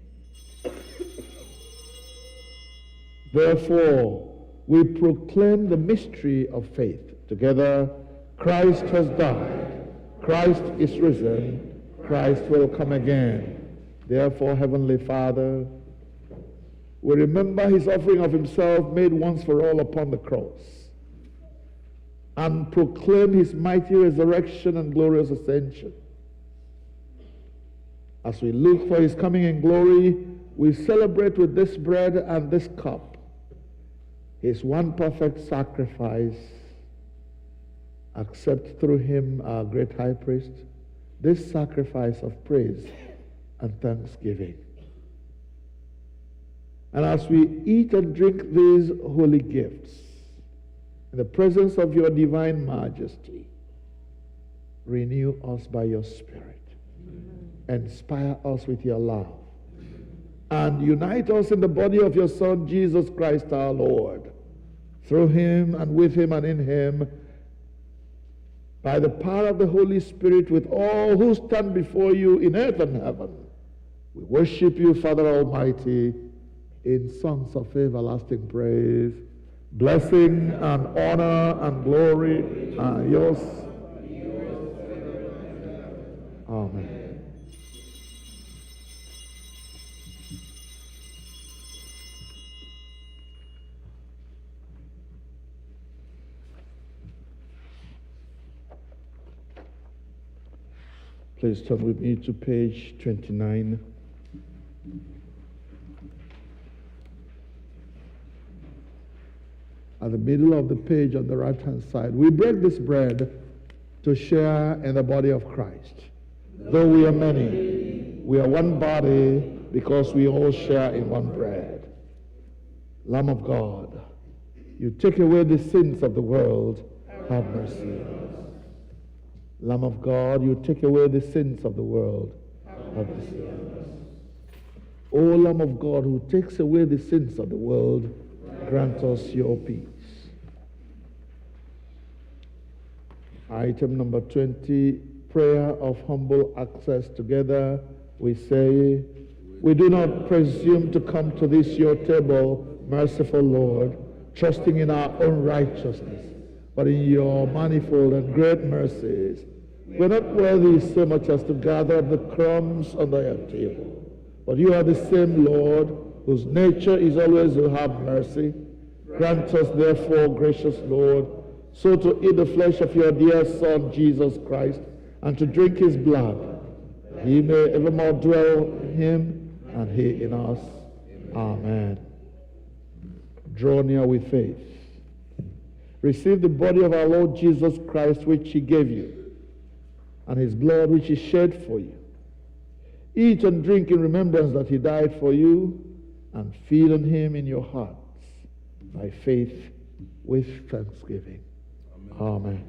Therefore, we proclaim the mystery of faith together. Christ has died. Christ is risen. Christ will come again. Therefore, Heavenly Father, we remember his offering of himself made once for all upon the cross, and proclaim his mighty resurrection and glorious ascension. As we look for his coming in glory, we celebrate with this bread and this cup his one perfect sacrifice. Accept through him, our great high priest, this sacrifice of praise and thanksgiving. And as we eat and drink these holy gifts, in the presence of your divine majesty, renew us by your Spirit. Inspire us with your love. And unite us in the body of your Son, Jesus Christ our Lord. Through him and with him and in him, by the power of the Holy Spirit, with all who stand before you in earth and heaven, we worship you, Father Almighty, in songs of everlasting praise. Blessing and honor and glory are yours. Amen. Please turn with me to page 29. At the middle of the page on the right-hand side, we break this bread to share in the body of Christ. Though we are many, we are one body because we all share in one bread. Lamb of God, you take away the sins of the world, have mercy on us. Lamb of God, you take away the sins of the world, have mercy on us. O Lamb of God, who takes away the sins of the world, grant us your peace. Item number 20, prayer of humble access. Together we say, we do not presume to come to this your table, merciful Lord, trusting in our own righteousness, but in your manifold and great mercies. We're not worthy so much as to gather up the crumbs under your table, but you are the same Lord, whose nature is always to have mercy. Grant us, therefore, gracious Lord, so to eat the flesh of your dear Son, Jesus Christ, and to drink his blood, that he may evermore dwell in him and he in us. Amen. Draw near with faith. Receive the body of our Lord Jesus Christ, which he gave you, and his blood, which he shed for you. Eat and drink in remembrance that he died for you, and feed on him in your hearts by faith with thanksgiving. Amen.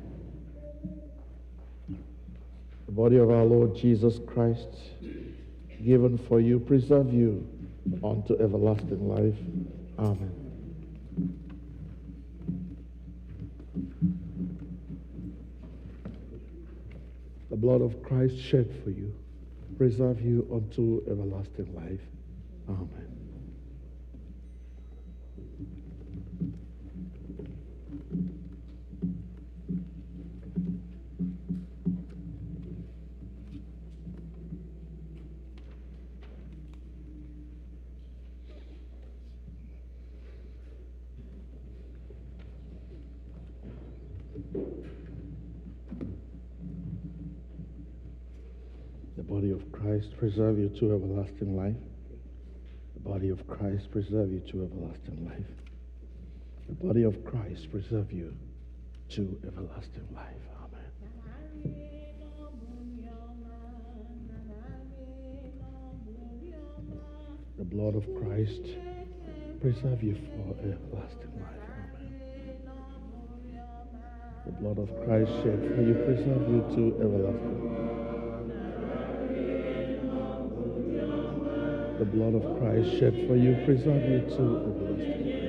The body of our Lord Jesus Christ, given for you, preserve you unto everlasting life. Amen. The blood of Christ shed for you, preserve you unto everlasting life. Amen. The body of Christ preserve you to everlasting life. The body of Christ preserve you to everlasting life. The body of Christ preserve you to everlasting life. Amen. The blood of Christ preserve you for everlasting life. Amen. The blood of Christ shed for you, preserve you to everlasting life. The blood of Christ shed for you, preserve you to everlasting life.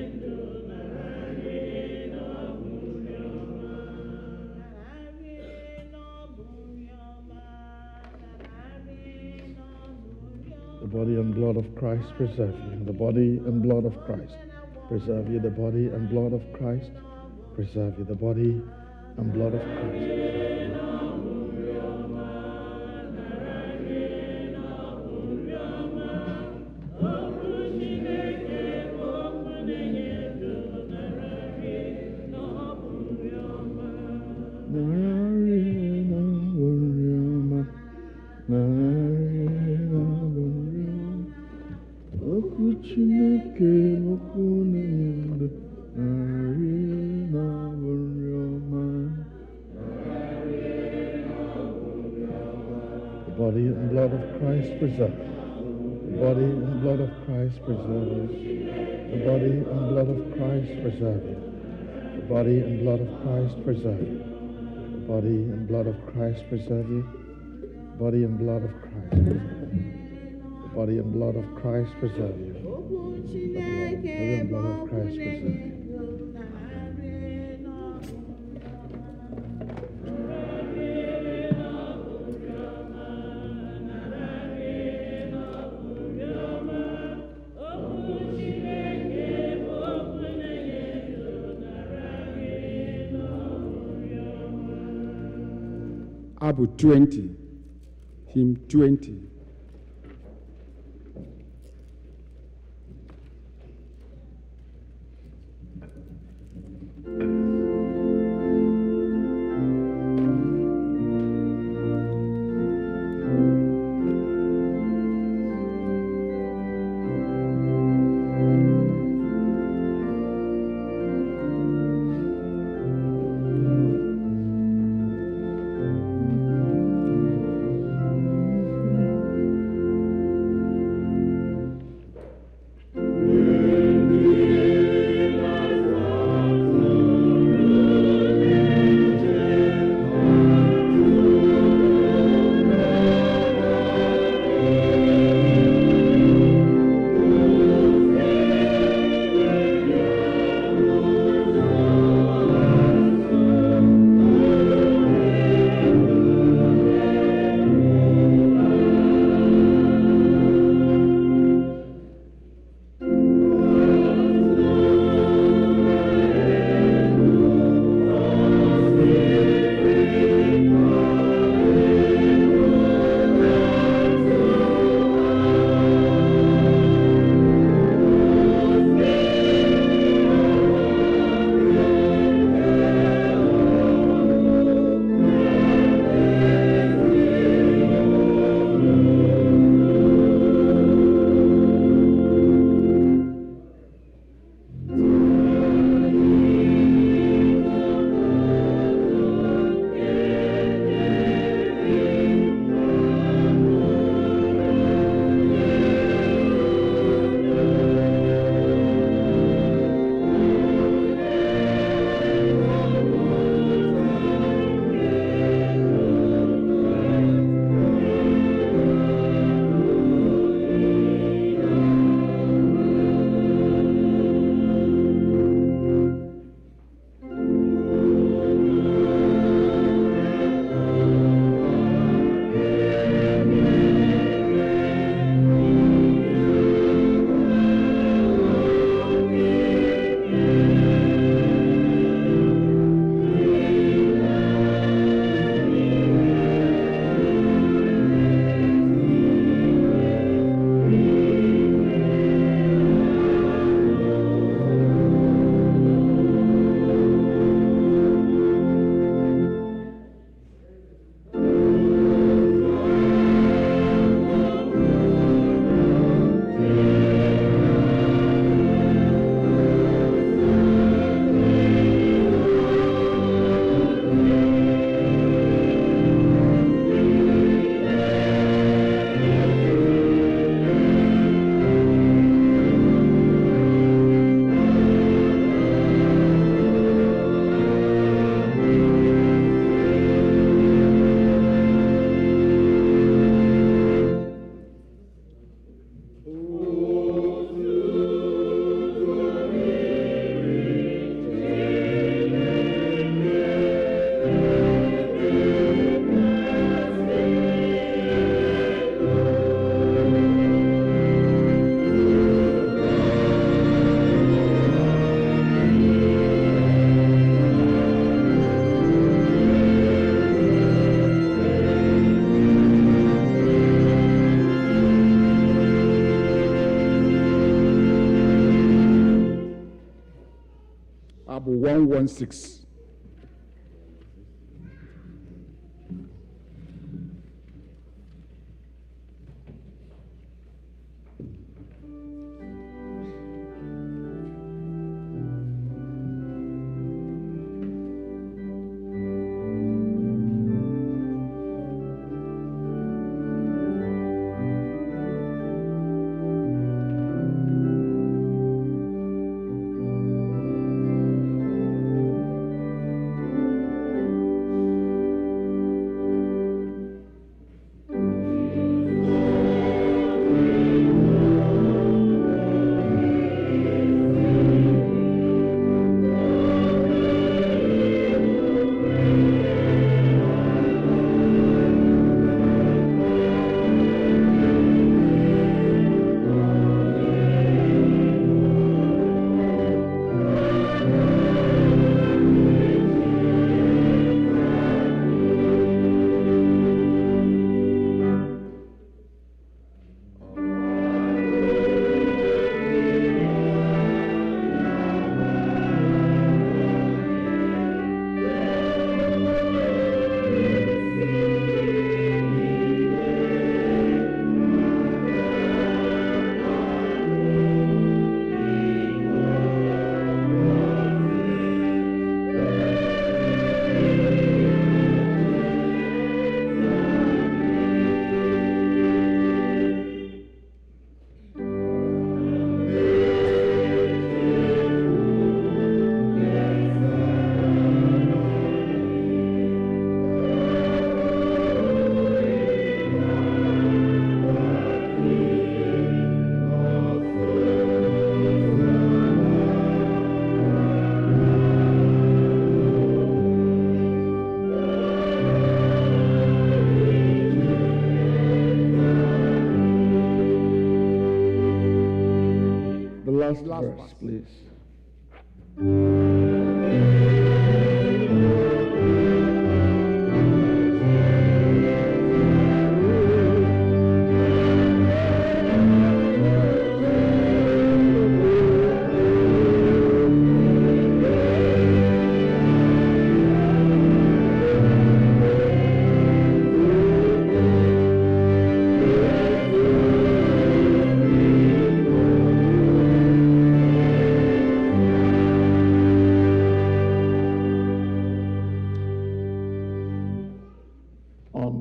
The body and blood of Christ preserve you. The body and blood of Christ preserve you. The body and blood of Christ preserve you. The body and blood of Christ preserve you. body and blood of Christ preserve. The body and blood of Christ preserve you. The body and blood of Christ preserve you. The body and blood of Christ preserve you. The body and blood of Christ preserve you. Body and blood of Christ preserve you. The body and blood of Christ preserve you. The body and blood of Christ preserve you. Abụ 20, hymn 20. Abụ 116. verse, please.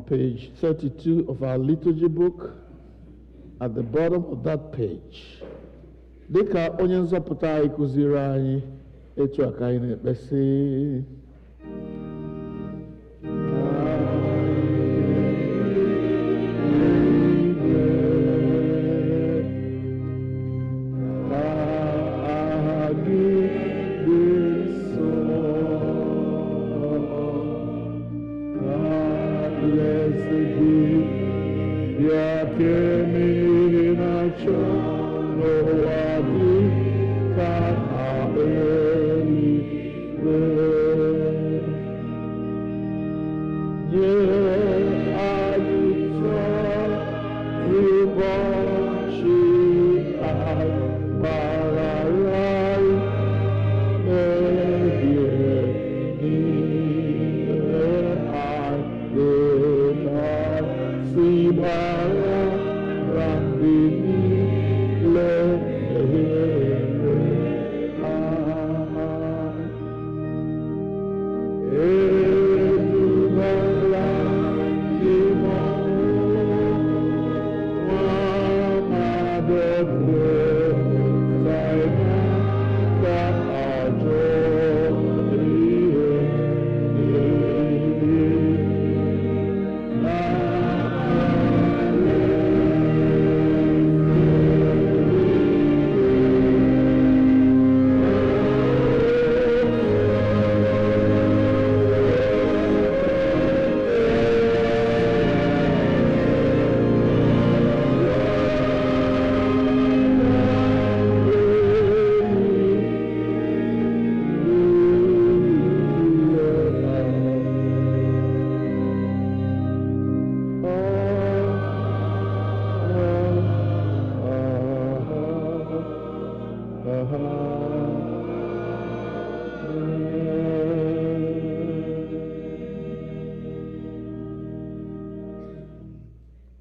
Page 32 of our liturgy book, at the bottom of that page. Dịka onye nzọpụta anyị kụziri anyị, etu a ka anyị na-ekpesi.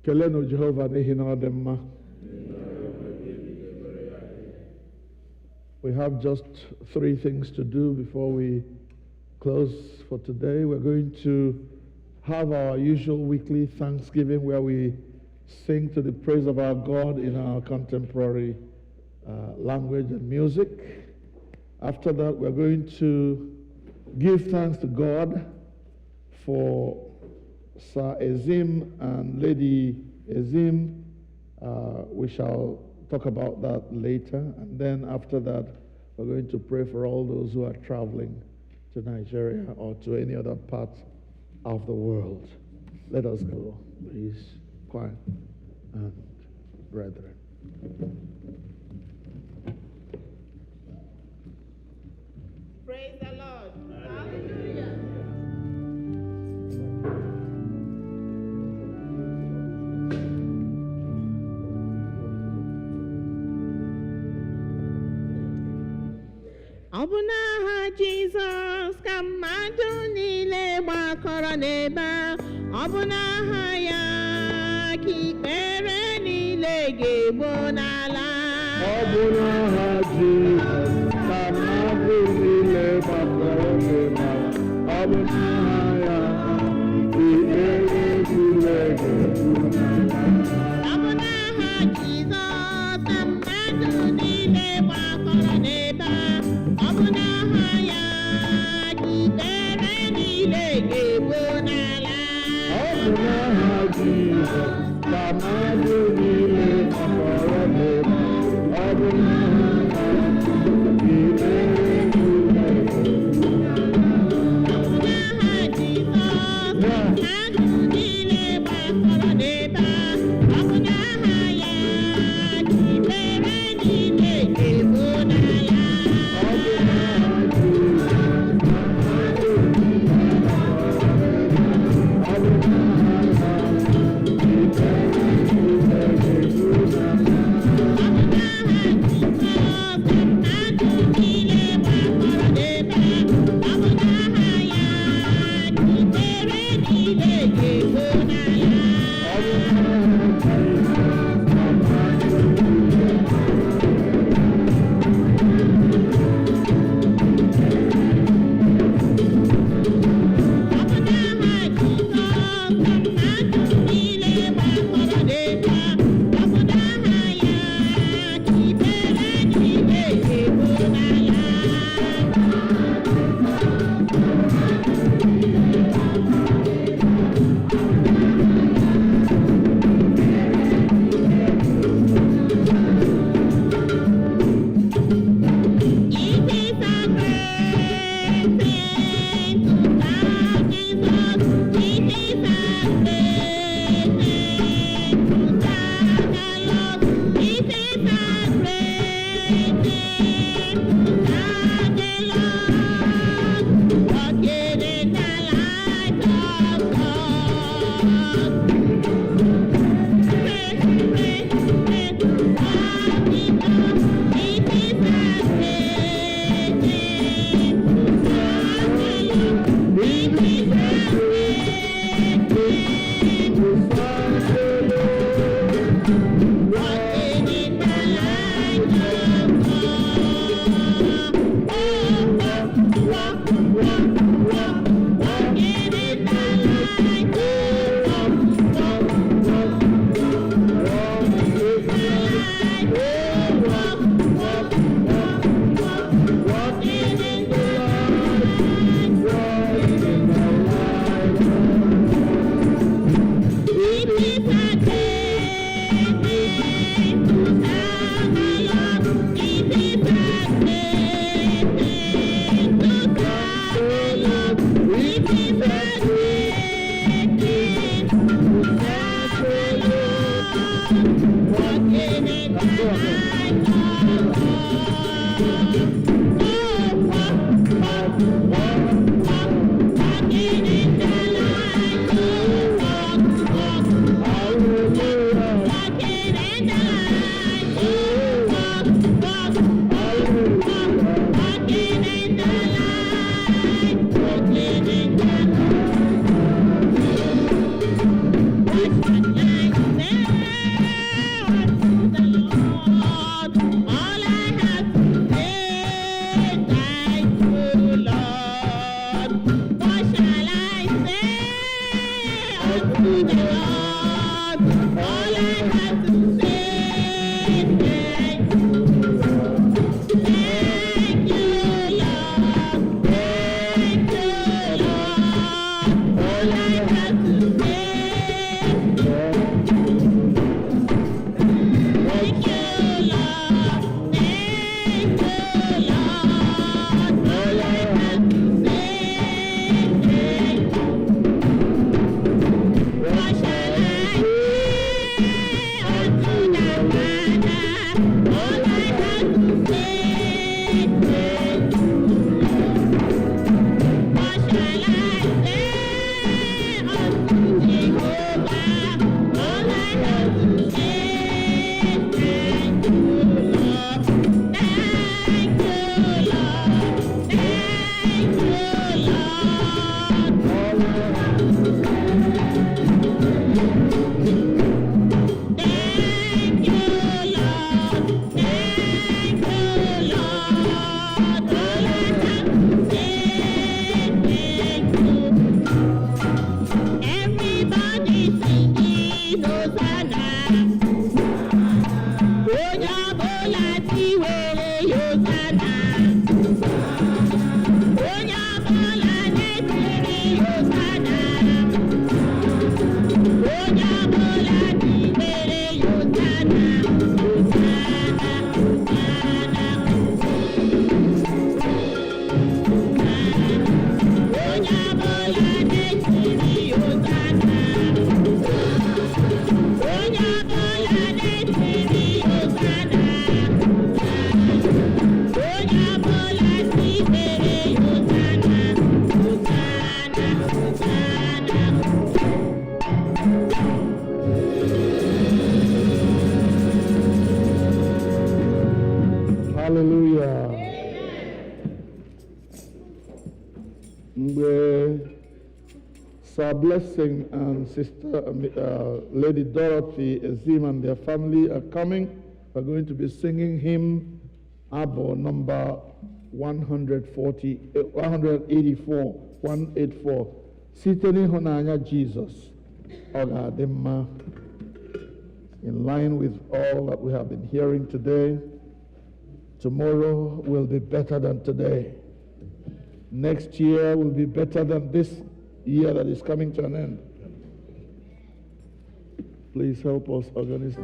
Kelenu Jehovah n'ihi na ọ dị mma. We have just 3 things to do before we close for today. We're going to have our usual weekly Thanksgiving where we sing to the praise of our God in our contemporary language and music. After that, we're going to give thanks to God for Sir Ezim and Lady Ezim. We shall talk about that later. And then after that, we're going to pray for all those who are traveling to Nigeria or to any other part of the world. Let us go, please, choir and brethren. Praise the Lord. Hallelujah. Ọ bụ n'aha Jizọs ka mmadụ niile gbakọrọ n'ebe a. Ọ bụ n'aha ya ka ikpere niile ga-egbu n'ala. Ọ bụ n'aha Jizọs ka mmadụ niile gbakọrọ n'ebe a. Ọ bụ n'aha ya ka ikpere niile ga-egbu n'ala. Ọ bụ n'aha Jizọs ka mmadụ niile gbakọrọ n'ebe a. Ọ bụ n'aha ya ka ikpere niile ga-egbu n'ala. Ọ bụ n'aha Jizọs ka mmadụ niile gbakọrọ n'ebe a. Ọ bụ n'aha ya ka ikpere niile ga-egbu n'ala. Ọ bụ n'aha Jizọs ka mmadụ niile gbakọrọ n'ebe a. Ọ bụ n'aha ya ka ikpere niile ga-egbu n'ala. Sir Blessing and Sister Lady Dorothy Ezim and their family are coming. We're going to be singing hymn Abo number 184. Site n'ịhụnanya Jesus, ọ ga-adị mma. In line with all that we have been hearing today, tomorrow will be better than today. Next year will be better than this year that is coming to an end. Please help us organize.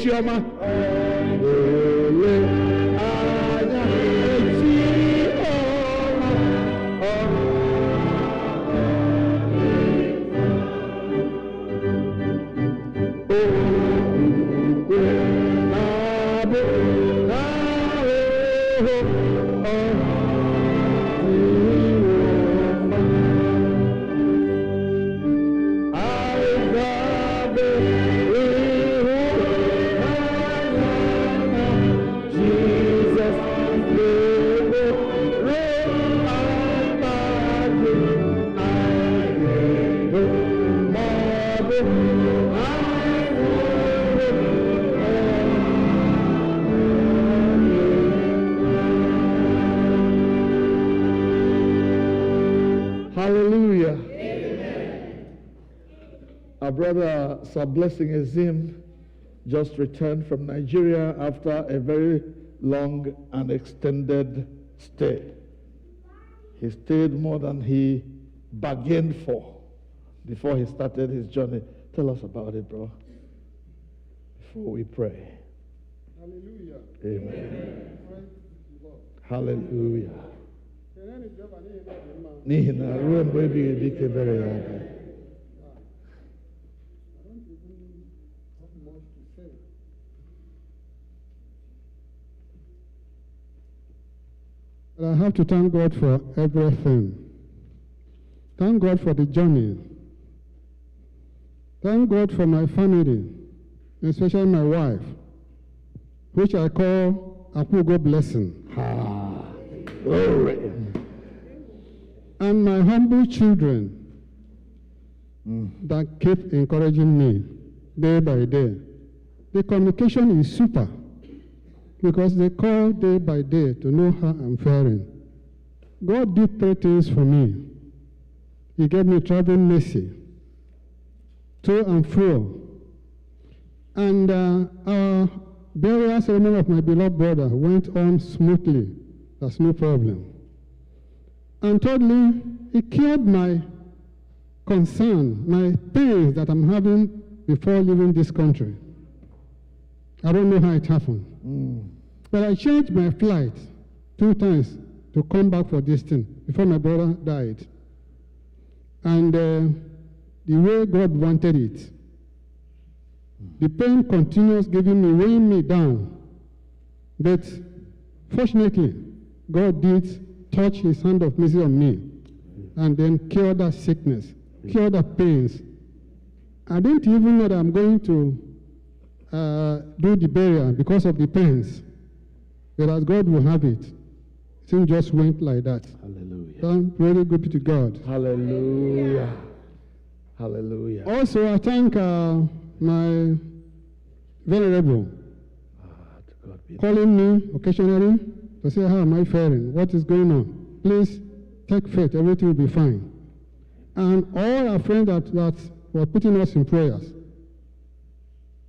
chiọma ole anya ezi ọma okwukwe na-abụ n'ahụhụ Hallelujah. Amen. Our brother Sir Blessing Azim just returned from Nigeria after a very long and extended stay. He stayed more than he bargained for before he started his journey. Tell us about it, bro, before we pray. Hallelujah. Amen. Praise the Lord. Hallelujah. Kenene Jehova n'ihi na ọ dị mma. N'ihi na ruo mgbe ebighị ebi ike ebere ya aga. I don't even have much to say. But I have to thank God for everything. Thank God for the journey. Thank God for my family, especially my wife, which I call Akugo blessing. Glory. And my humble children that keep encouraging me day by day. The communication is super because they call day by day to know how I'm faring. God did 3 things for me. He gave me traveling mercy, to and fro. And our burial ceremony of my beloved brother went on smoothly. There's no problem. And thirdly, he cured my concern, my pains that I'm having before leaving this country. I don't know how it happened. But I changed my flight 2 times to come back for this thing before my brother died. And the way God wanted it, the pain continues weighing me down. But fortunately, God did touch his hand of mercy on me and then cure that sickness, cure the pains. I didn't even know that I'm going to do the burial because of the pains. But as God will have it, things just went like that. Hallelujah. So, really good to God. Hallelujah. Hallelujah. Also, I thank my venerable To God be the calling me occasionally to say, how am I faring? What is going on? Please take faith, everything will be fine. And all our friends that were putting us in prayers,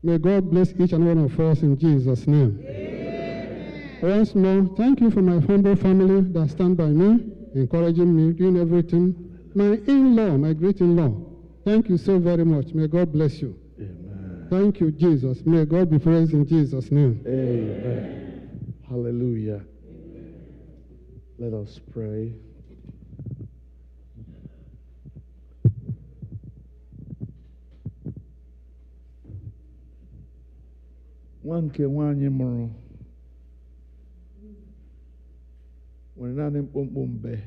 may God bless each and one of us in Jesus' name. Amen. Once more, thank you for my humble family that stand by me, encouraging me, doing everything. My in-law, my great in-law, thank you so very much. May God bless you. Amen. Thank you, Jesus. May God be praised in Jesus' name. Amen. Hallelujah. Let us pray. Nwa nke nwaanyị mụrụ nwere naanị mkpụmkpụ mgbe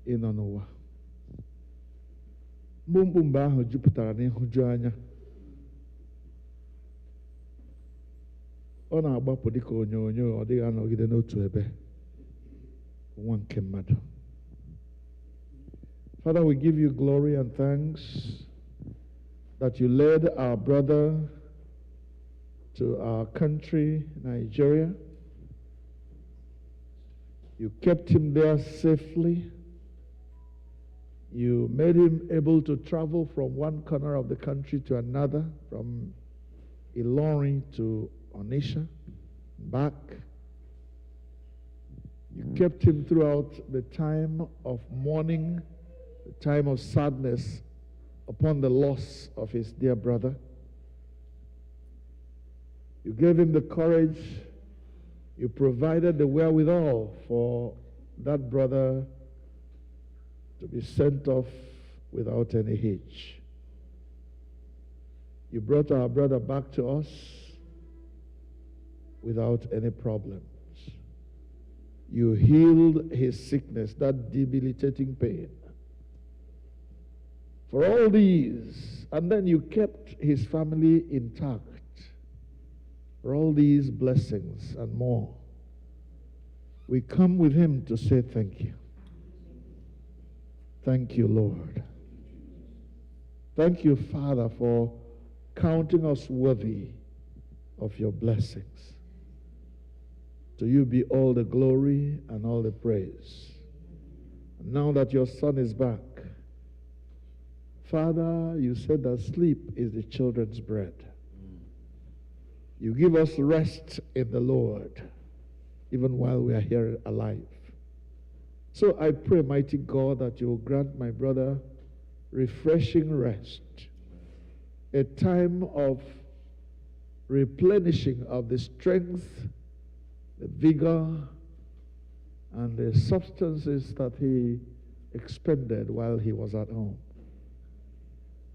ị nọ n'ụwa. Mkpụmkpụ mgbe ahụ jupụtara n'ịhụju anya. Ọ na-agbapụ dịka onyonyo, ọ dịghị anọgide n'otu ebe. Nwa nke mmadụ. Father, we give you glory and thanks that you led our brother to our country, Nigeria. You kept him there safely. You made him able to travel from one corner of the country to another, from Ilorin to Onitsha, back. You kept him throughout the time of mourning, the time of sadness upon the loss of his dear brother. You gave him the courage. You provided the wherewithal for that brother to be sent off without any hitch. You brought our brother back to us without any problems. You healed his sickness, that debilitating pain. For all these, and then you kept his family intact. For all these blessings and more, we come with him to say thank you. Thank you, Lord. Thank you, Father, for counting us worthy of your blessings. To you be all the glory and all the praise. And now that your son is back, Father, you said that sleep is the children's bread. You give us rest in the Lord, even while we are here alive. So I pray, mighty God, that you will grant my brother refreshing rest, a time of replenishing of the strength, the vigor, and the substances that he expended while he was at home.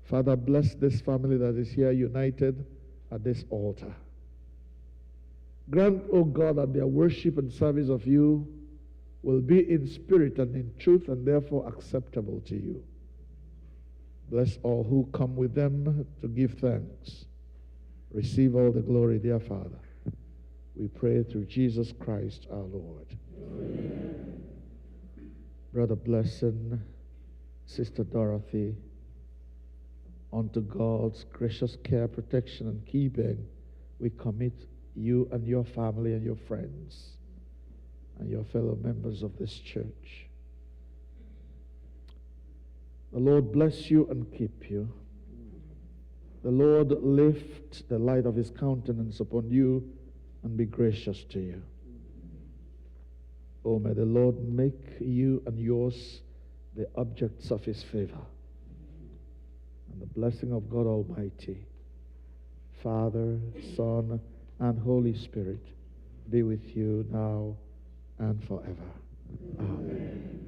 Father, bless this family that is here united at this altar. Grant, O God, that their worship and service of you will be in spirit and in truth and therefore acceptable to you. Bless all who come with them to give thanks. Receive all the glory, dear Father. We pray through Jesus Christ our Lord. Amen. Brother Blessing, Sister Dorothy, unto God's gracious care, protection, and keeping, we commit you and your family and your friends and your fellow members of this church. The Lord bless you and keep you. The Lord lift the light of his countenance upon you and be gracious to you. Oh, may the Lord make you and yours the objects of his favor. And the blessing of God Almighty, Father, Son, and Holy Spirit be with you now and forever. Amen.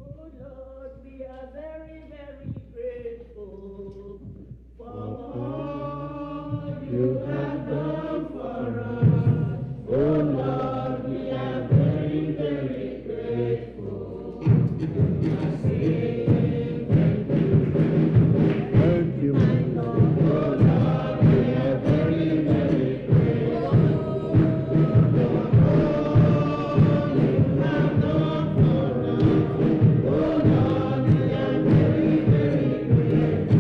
Oh Lord, we are very, very grateful for all you have done for us. Oh Lord, we are very, very grateful. I say thank you. Thank you. Oh Lord, we are very, very grateful for all you have done for us. Oh Lord, we are very, very grateful.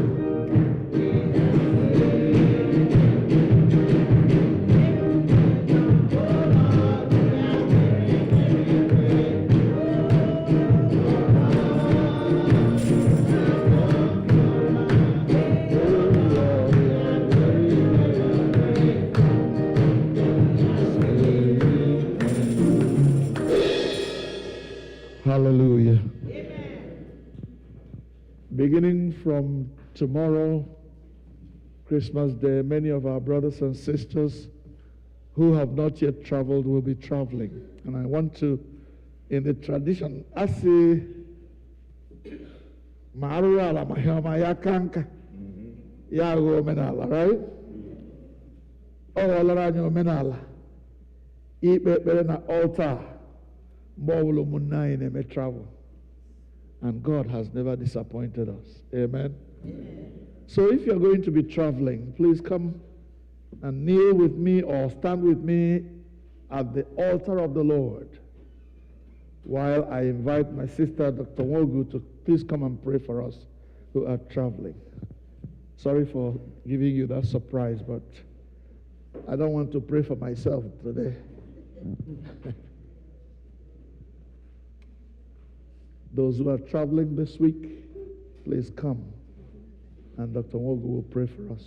Hallelujah. Beginning from tomorrow, Christmas Day, many of our brothers and sisters who have not yet traveled will be traveling. And I want to, in the tradition, I say, Marula Mahama Yakanka, Yago Menala, right? Oh, Alaranyo Menala. Eat na altar. May travel. And God has never disappointed us. Amen. So if you're going to be traveling, please come and kneel with me or stand with me at the altar of the Lord while I invite my sister, Dr. Wogu, to please come and pray for us who are traveling. Sorry for giving you that surprise, but I don't want to pray for myself today. Those who are traveling this week, please come, and Dr. Wogu will pray for us.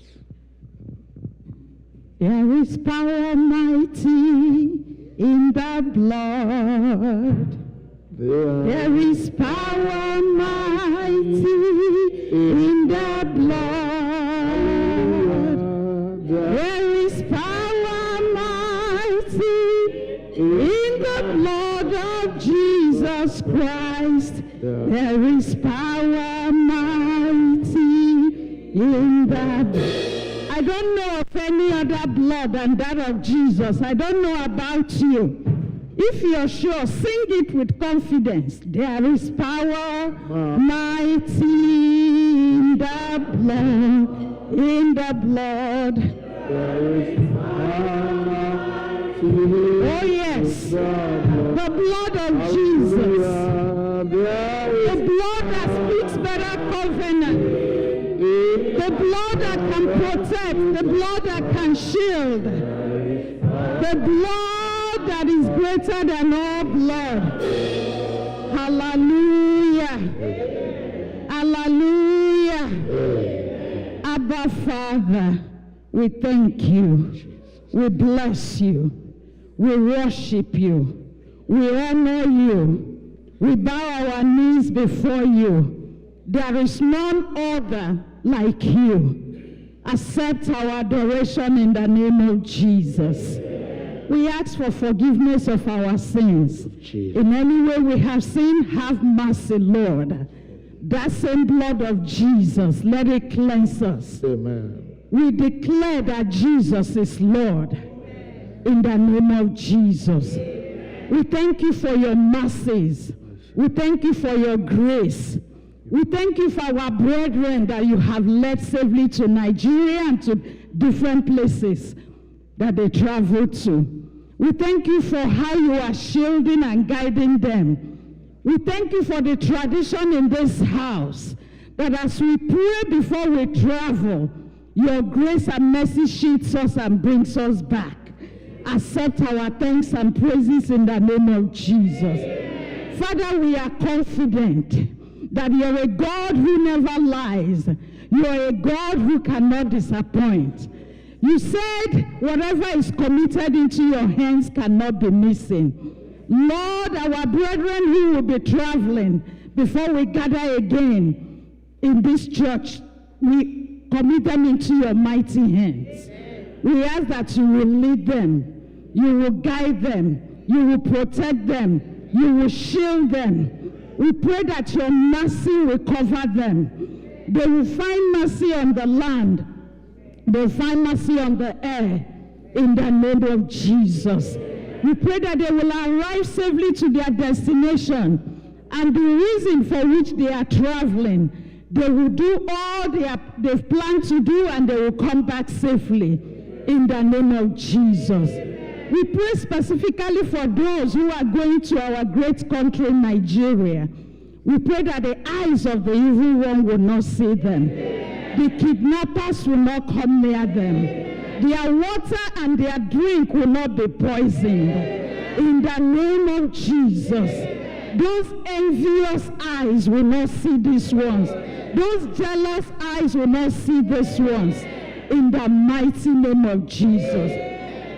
There is power mighty in the blood. There is power mighty in the blood. There is power Christ, there is power mighty in that. I don't know of any other blood than that of Jesus. I don't know about you. If you're sure, sing it with confidence. There is power mighty in the blood, in the blood. There is power Oh yes, the blood of Jesus. The blood that speaks better covenant. The blood that can protect. The blood that can shield. The blood that is greater than all blood. Hallelujah. Hallelujah. Abba Father, we thank you. We bless you. We worship you. We honor you. We bow our knees before you. There is none other like you. Accept our adoration in the name of Jesus. We ask for forgiveness of our sins. In any way we have sinned, have mercy, Lord. That same blood of Jesus, let it cleanse us. Amen. We declare that Jesus is Lord. In the name of Jesus. We thank you for your mercies. We thank you for your grace. We thank you for our brethren that you have led safely to Nigeria and to different places that they travel to. We thank you for how you are shielding and guiding them. We thank you for the tradition in this house that as we pray before we travel, your grace and mercy shoots us and brings us back. Accept our thanks and praises in the name of Jesus. Father, we are confident that you're a God who never lies. You're a God who cannot disappoint. You said whatever is committed into your hands cannot be missing. Lord, our brethren who will be traveling before we gather again in this church, we commit them into your mighty hands. We ask that you will lead them. You will guide them. You will protect them. You will shield them. We pray that your mercy will cover them. They will find mercy on the land. They will find mercy on the air. In the name of Jesus. We pray that they will arrive safely to their destination. And the reason for which they are traveling, they will do all they've planned to do and they will come back safely. In the name of Jesus. We pray specifically for those who are going to our great country, Nigeria. We pray that the eyes of the evil one will not see them. The kidnappers will not come near them. Their water and their drink will not be poisoned. In the name of Jesus. Those envious eyes will not see these ones. Those jealous eyes will not see these ones. In the mighty name of Jesus.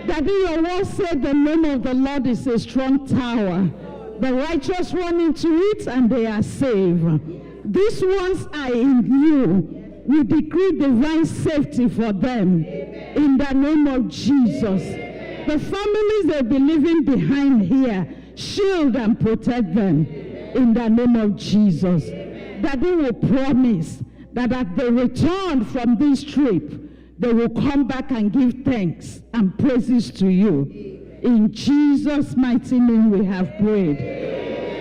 Daddy, your word said the name of the Lord is a strong tower. The righteous run into it and they are saved. These ones are in you. We decree divine safety for them. In the name of Jesus. The families they'll be leaving behind here, shield and protect them. In the name of Jesus. Daddy will promise that at the return from this trip, they will come back and give thanks and praises to you. In Jesus' mighty name we have prayed.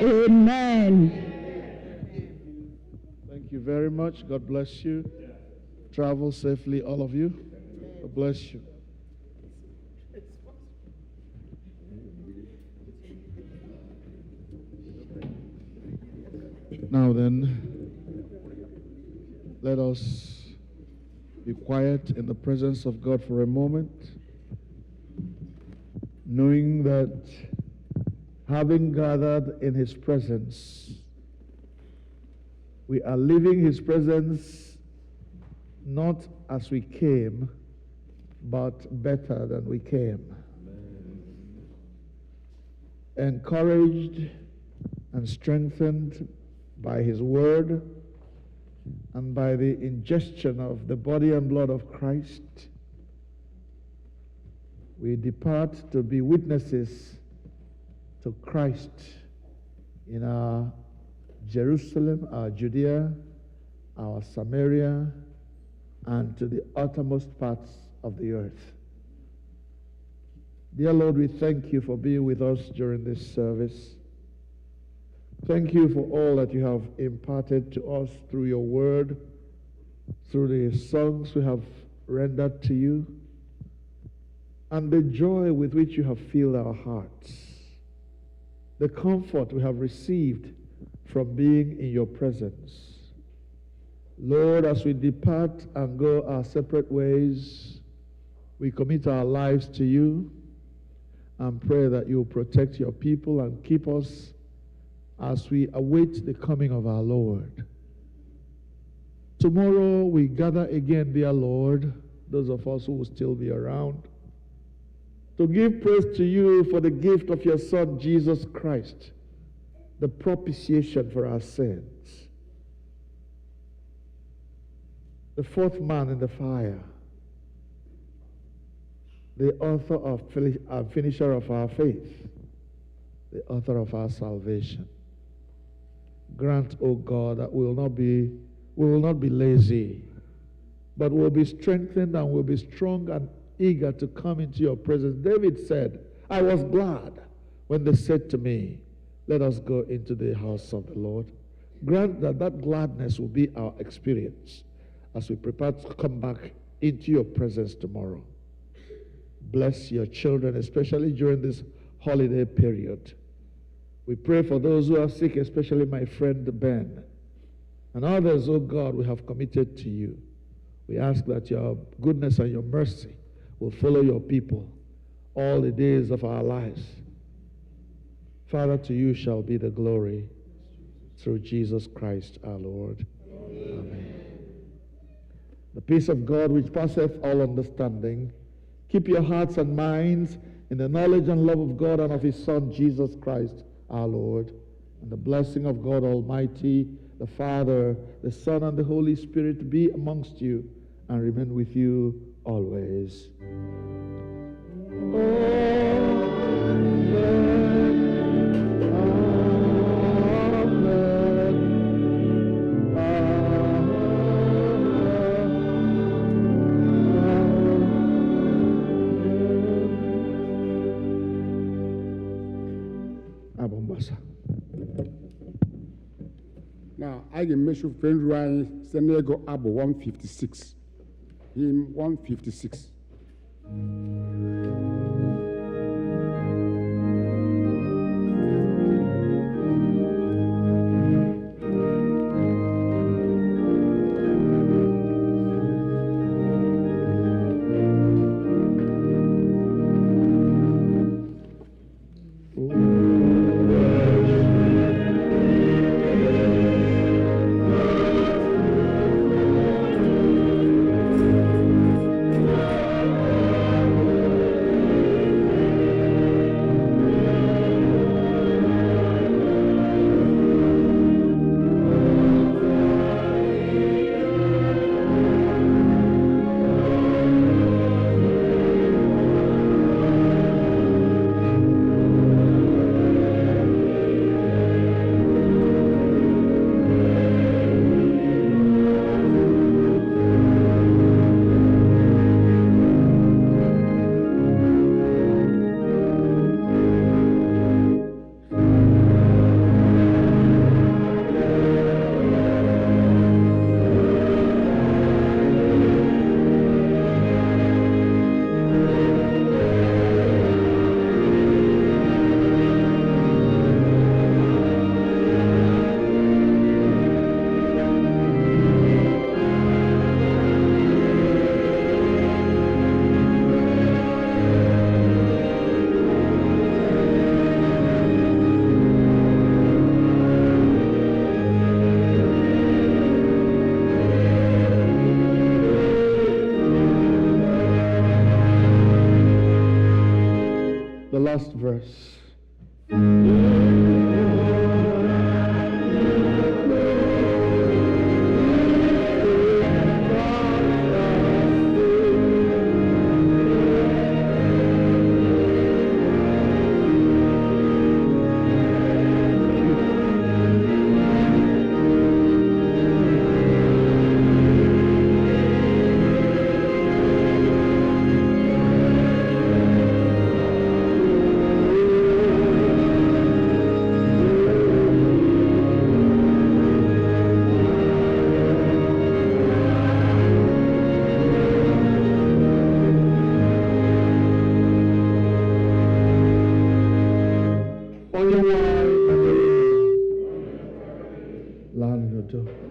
Amen. Thank you very much. God bless you. Travel safely, all of you. God bless you. Now then, let us be quiet in the presence of God for a moment, knowing that having gathered in His presence, we are leaving His presence not as we came, but better than we came. Amen. Encouraged and strengthened by His word and by the ingestion of the body and blood of Christ, we depart to be witnesses to Christ in our Jerusalem, our Judea, our Samaria, and to the uttermost parts of the earth. Dear Lord, we thank you for being with us during this service. Thank you for all that you have imparted to us through your word, through the songs we have rendered to you, and the joy with which you have filled our hearts, the comfort we have received from being in your presence. Lord, as we depart and go our separate ways, we commit our lives to you and pray that you will protect your people and keep us as we await the coming of our Lord. Tomorrow we gather again, dear Lord, those of us who will still be around, to give praise to you for the gift of your Son, Jesus Christ, the propitiation for our sins, the fourth man in the fire, the author of finisher of our faith, the author of our salvation. Grant, O God, that we will not be lazy, but will be strengthened and will be strong and eager to come into your presence. David said, I was glad when they said to me, let us go into the house of the Lord. Grant that that gladness will be our experience as we prepare to come back into your presence tomorrow. Bless your children, especially during this holiday period. We pray for those who are sick, especially my friend Ben, and others, oh God, we have committed to you. We ask that your goodness and your mercy will follow your people all the days of our lives. Father, to you shall be the glory through Jesus Christ our Lord. Amen. The peace of God, which passeth all understanding, keep your hearts and minds in the knowledge and love of God and of his Son, Jesus Christ our Lord. And the blessing of God Almighty, the Father, the Son, and the Holy Spirit be amongst you and remain with you always. Now, I can make sure friend Ryan Senego Abo 156. Hymn 156. The last verse. n'udo.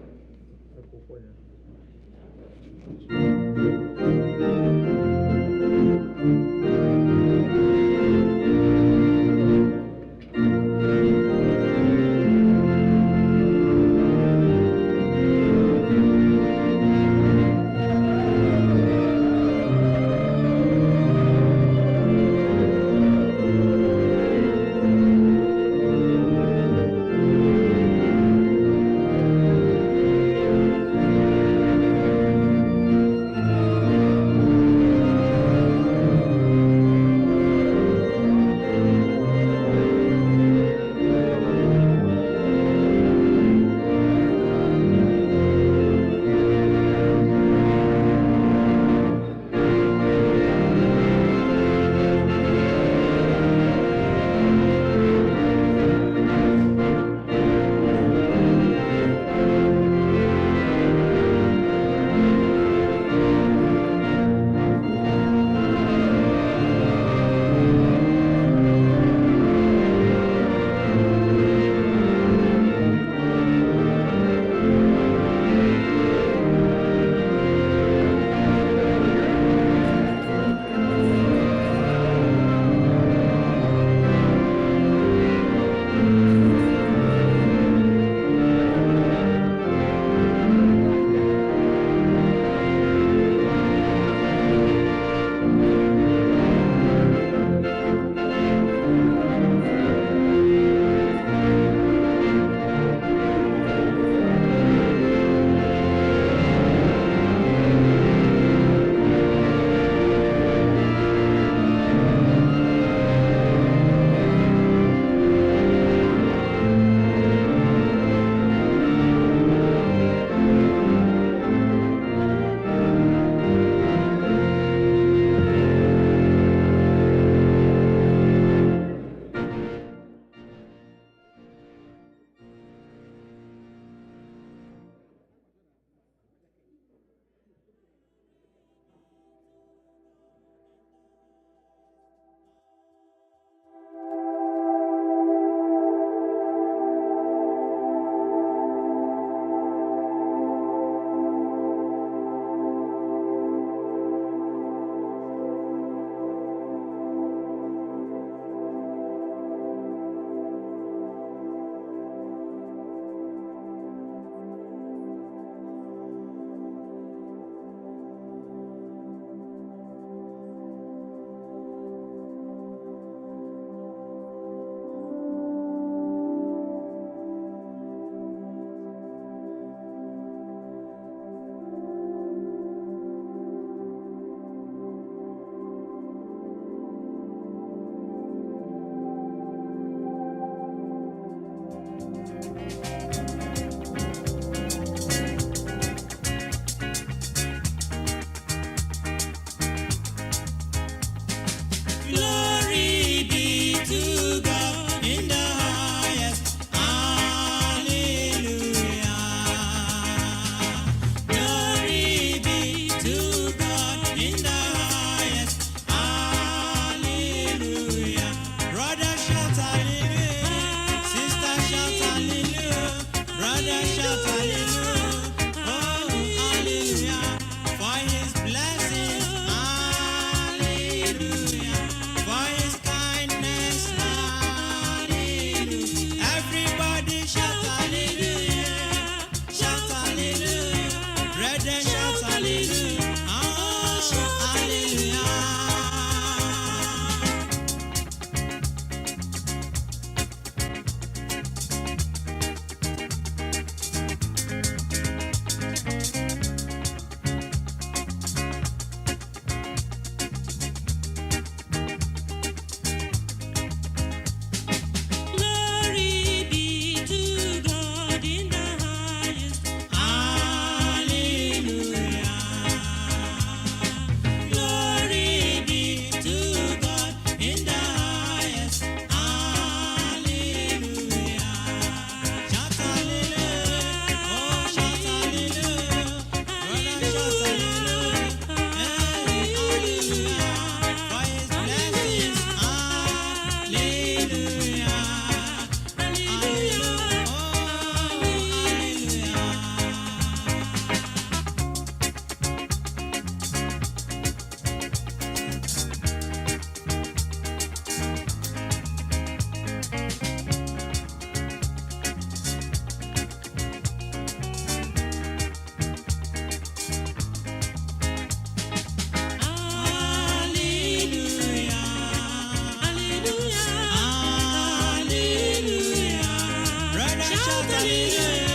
Hallelujah.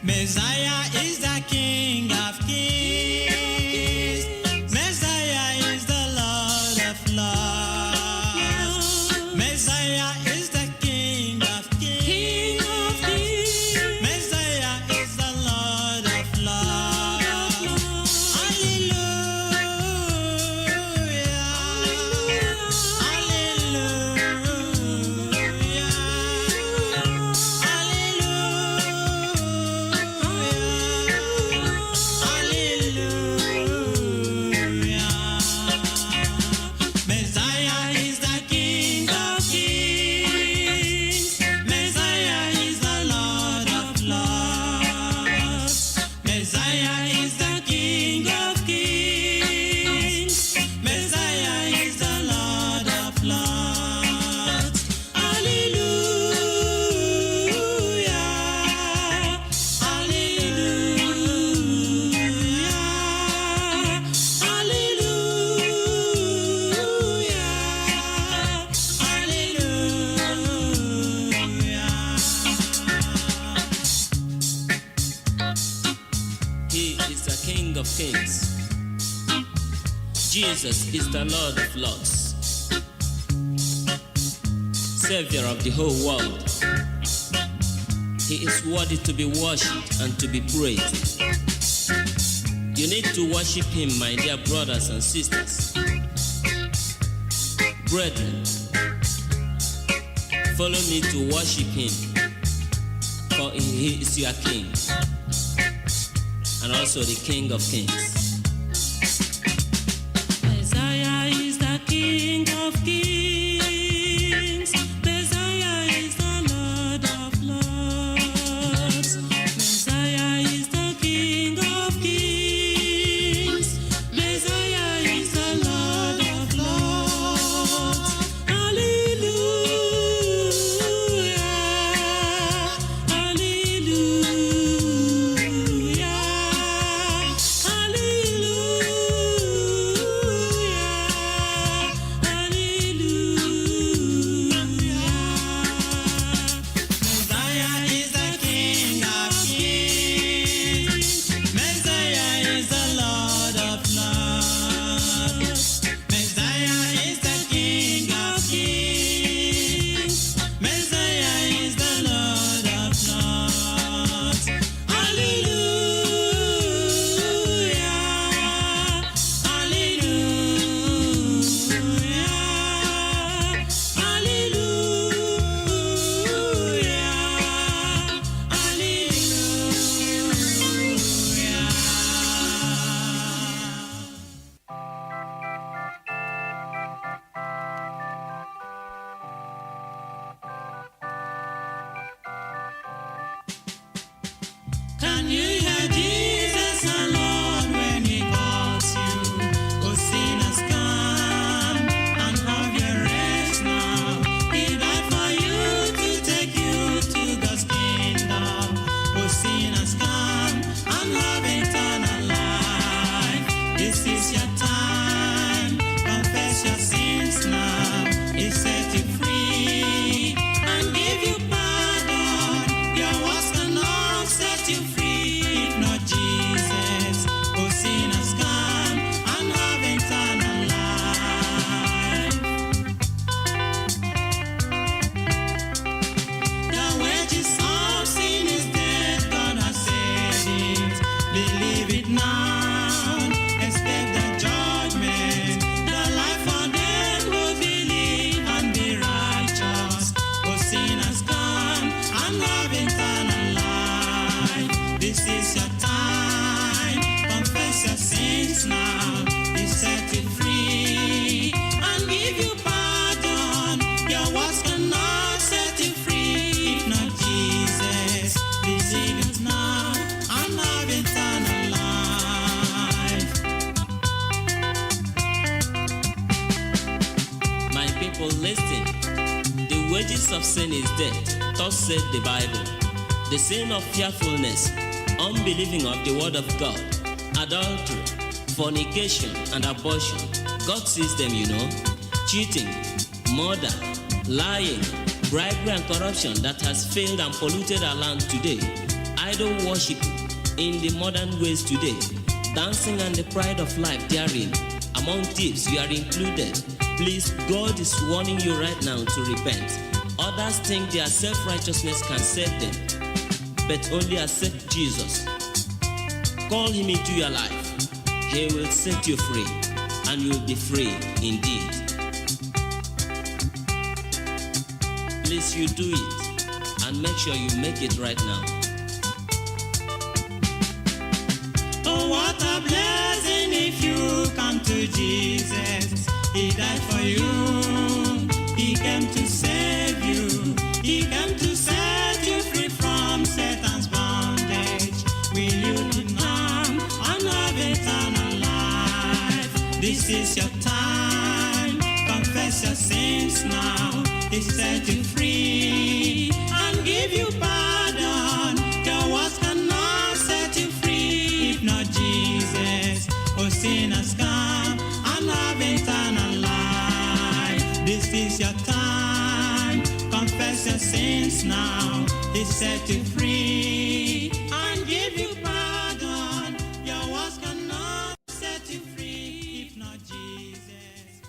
Messiah is the King of Kings. Messiah is the Lord of Lords. Messiah is the King of Kings. Messiah is the Lord of Lords. Hallelujah. Messiah is the King of Kings. Messiah is the Lord of Lords. Messiah is the King of Kings. Messiah is the Lord of Lords. Hallelujah. He is the King of Kings. Jesus is the Lord of Lords, Savior of the whole world. He is worthy to be worshipped and to be praised. You need to worship Him, my dear brothers and sisters. Brethren, follow me to worship Him, for He is your King and also the King of Kings. Messiah is the King of Kings. Messiah is the Lord of Lords. Messiah is the King of Kings. Messiah is the Lord of Lords. Hallelujah. Hallelujah. Messiah is the King of Kings. Messiah is the Lord of Lords. Messiah is the King of Kings. Messiah is the Lord of Lords. Hallelujah. Can you hear Jesus alone when He calls you? Oh, sinners, come and have your rest now. He died for you to take you to God's kingdom. Oh, sinners, come and have eternal life. This is your time. Confess your sins now. He set you free and give you pardon. Your works cannot set you free if not Jesus. Oh, sinners, come and have eternal life. The wages of sin is death. God has said it. Believe it now. Expect the judgment. The life for them who believe and be righteous. Oh, sinners, come and have eternal life. This is your time. Confess your sins now. He set you free and give you pardon. Your works cannot set you free if not Jesus. Receive it now and have eternal life. My people, listen. The wages of sin is death. Thus said the Bible. The sin of fearfulness, unbelieving of the word of God, adultery, fornication, and abortion. God sees them, you know. Cheating, murder, lying, bribery, and corruption that has failed and polluted our land today. idol worship in the modern ways today, dancing and the pride of life therein. Among thieves, you are included. Please, God is warning you right now to repent. Others think their self-righteousness can save them, but only accept Jesus. Call him into your life. He will set you free, and you will be free indeed. Please, you do it, and make sure you make it right now. Oh, what a blessing if you come to Jesus. He died for you. He came to save you. He came to set you free from Satan's bondage. Will you not come and have eternal life? This is your time. Confess your sins now. He set you free and give you pardon. Your words cannot set you free if not Jesus. Oh, sinners, come and have eternal life. This is your time. Confess your sins now. He set you free and give you pardon. Your words cannot set you free if not Jesus.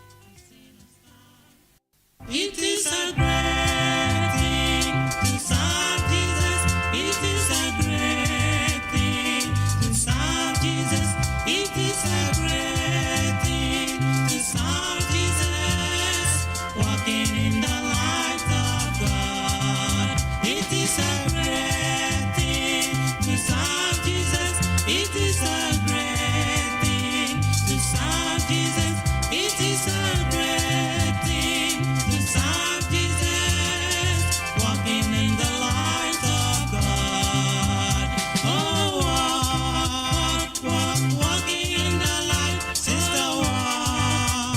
It is a great thing to serve Jesus. It is a great thing to serve Jesus. It is a great thing to serve Jesus. Walking in the light of God. It is a great thing to serve Jesus. It is a great thing to serve Jesus. It is a great thing to serve Jesus. Walking in the light of God. Oh, walk, walk, walking in the light. Sister, walk,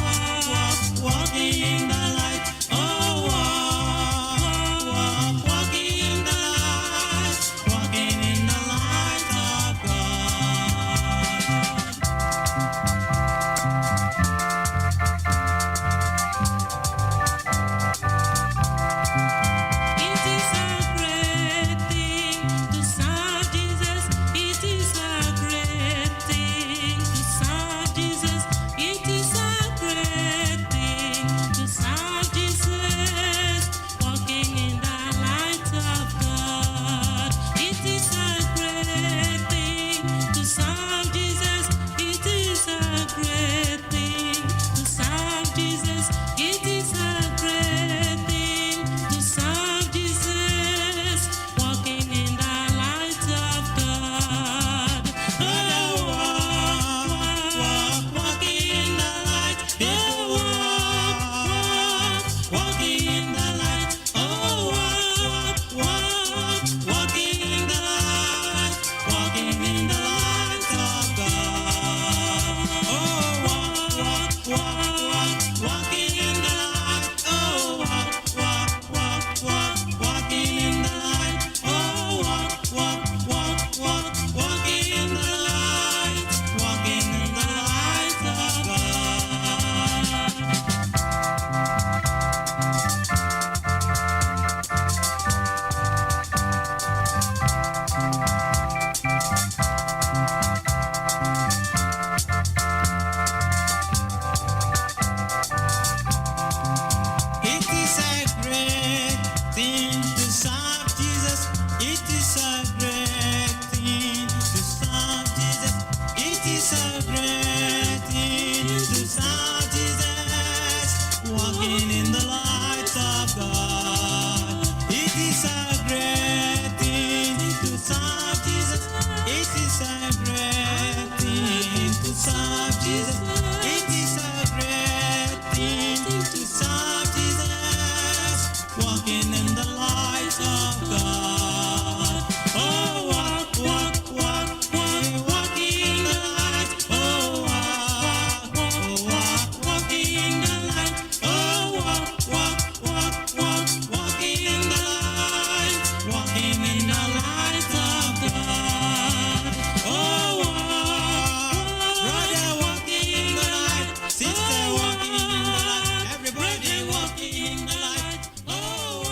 walking in the light. Oh, walk, walking in the light. Walking in the light of God. It is a great thing to serve Jesus. It is a great thing to serve Jesus. It is a great thing to serve Jesus. Walking in the light of God. It is a great thing to serve Jesus. It is a great thing to serve Jesus. It is a great thing to serve Jesus. Walking in the light of God. Oh, walk, walking in the light. Oh, walking in the light. Oh, walking in the light. Walking in the light of God. Oh, walking in the light. Oh, walking in the light. Oh, walking in the light. Walking in the light of God. It is a great thing to serve Jesus. It is a great thing to serve Jesus. It is a great thing to serve Jesus. Walking in the light of God. It is a great thing to serve Jesus. It is a great thing to serve Jesus. It is a great thing to serve Jesus. Walking in the light of God. Oh, walk, walking in the light. Oh, walking in the light. Oh, walking in the light. Walking in the light of God. Oh, brother, walking in the light. Sister, walking in the light. Everybody walking in the light. Oh,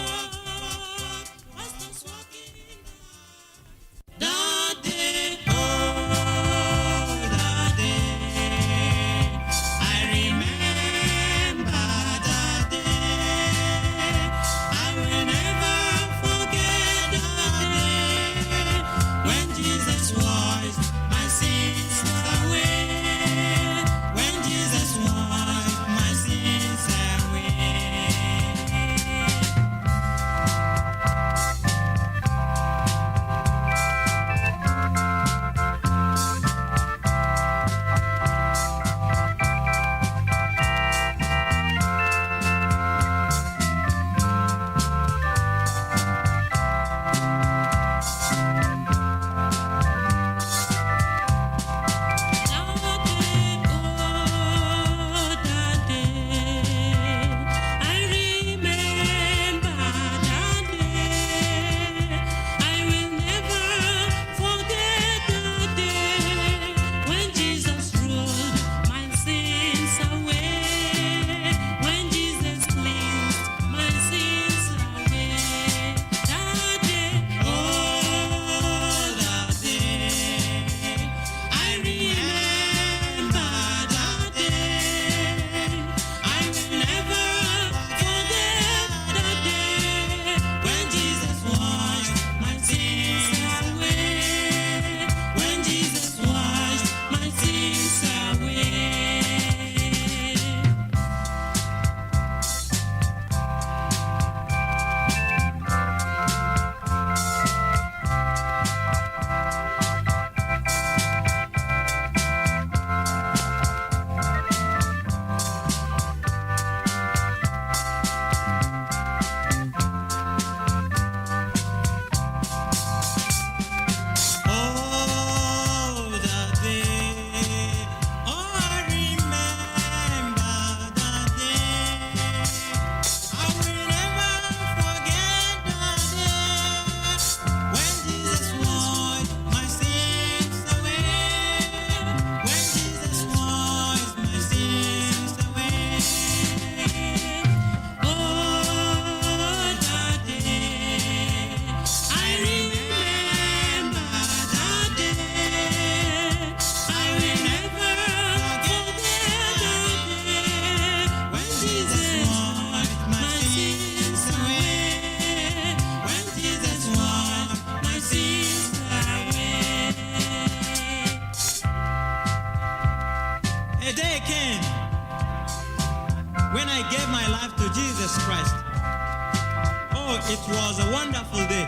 it was a wonderful day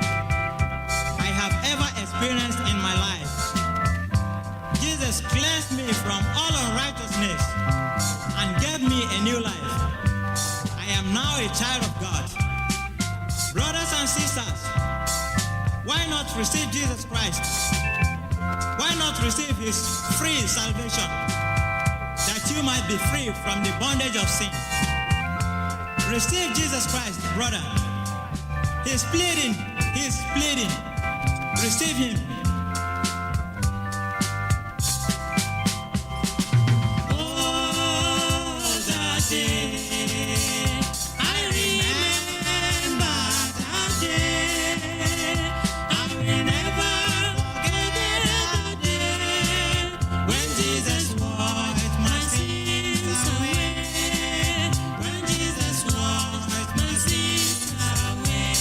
I have ever experienced in my life. Jesus cleansed me from all unrighteousness and gave me a new life. I am now a child of God. Brothers and sisters, why not receive Jesus Christ? Why not receive his free salvation, that you might be free from the bondage of sin? Receive Jesus Christ, brother. He's pleading. Receive him. Oh, that day, I remember that day. I will never forget that day when Jesus washed my sins away. When Jesus washed my sins away.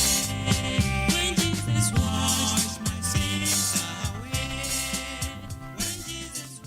When Jesus washed my sins away. When Jesus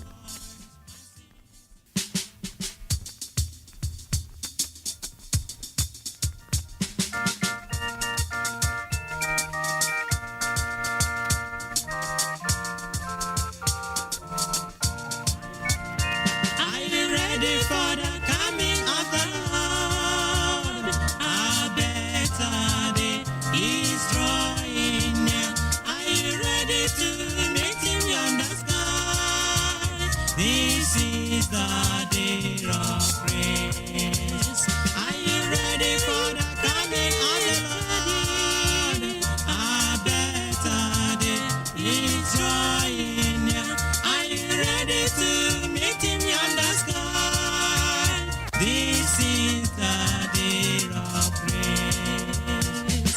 Are you ready for the coming of the Lord? A better day is drawing near. Are you ready to meet him yonder sky? This is the day of grace. Are you ready for the coming of the Lord? A better day is drawing near. Are you ready to meet him yonder sky? This is the day of grace.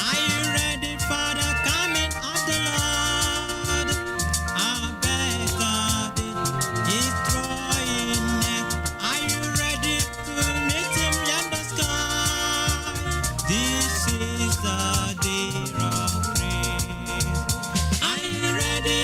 Are you ready for the coming of the Lord? A better day is drawing near. Are you ready to meet him yonder sky? This is the day of grace. Are you ready?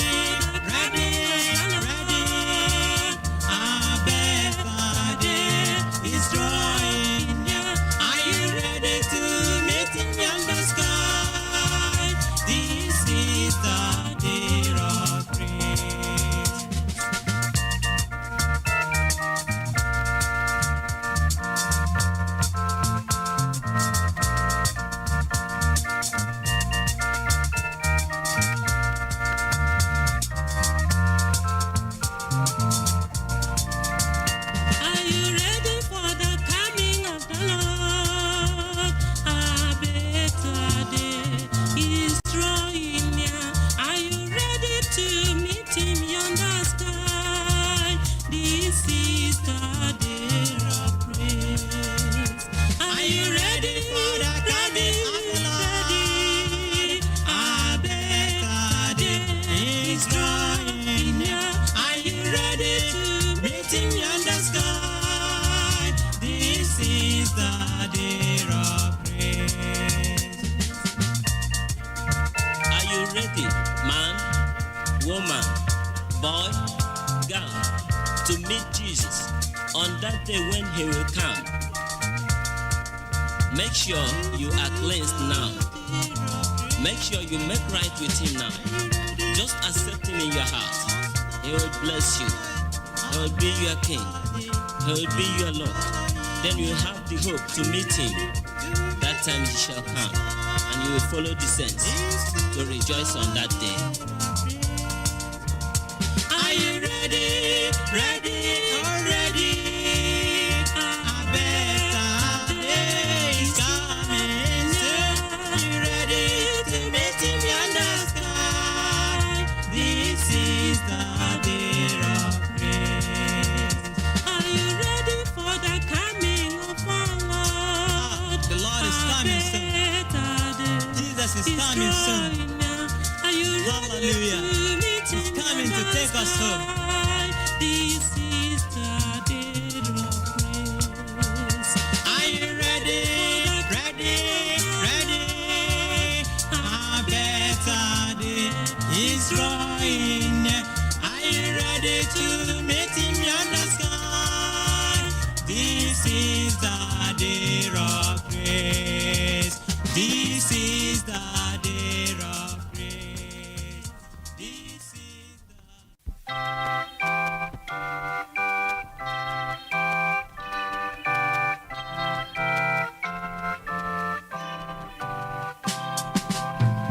A better day is drawing near. Are you ready to meet him yonder sky? This is the day of grace. Are you ready for the coming of the Lord? A better day is drawing near. Are you ready to meet him yonder sky? This is the day of grace. Are you ready for the coming of the Lord? A better day is drawing near. Are you ready to meet him yonder sky? This is the day of grace. Are you ready, man, woman, boy, girl, to meet Jesus on that day when he will come? Make sure you are cleansed now. Make sure you make right with him now. Just accept him in your heart. He will bless you. He will be your king. He will be your Lord. Then you have the hope to meet him. That time he shall come, and you will follow the saints to rejoice on that day. Are you ready? A better day is coming soon. Are you ready to meet him yonder sky? This is the day of grace. Are you ready for the coming of our Lord? The Lord is coming soon. Jesus is coming soon. Are you ready Hallelujah. to meet him He's coming to yonder take us home. sky? This is the day of grace. Are you ready? A better day is drawing near. Are you ready? ready to meet him in the sky. This is the day of grace. This is the day of grace. This is the...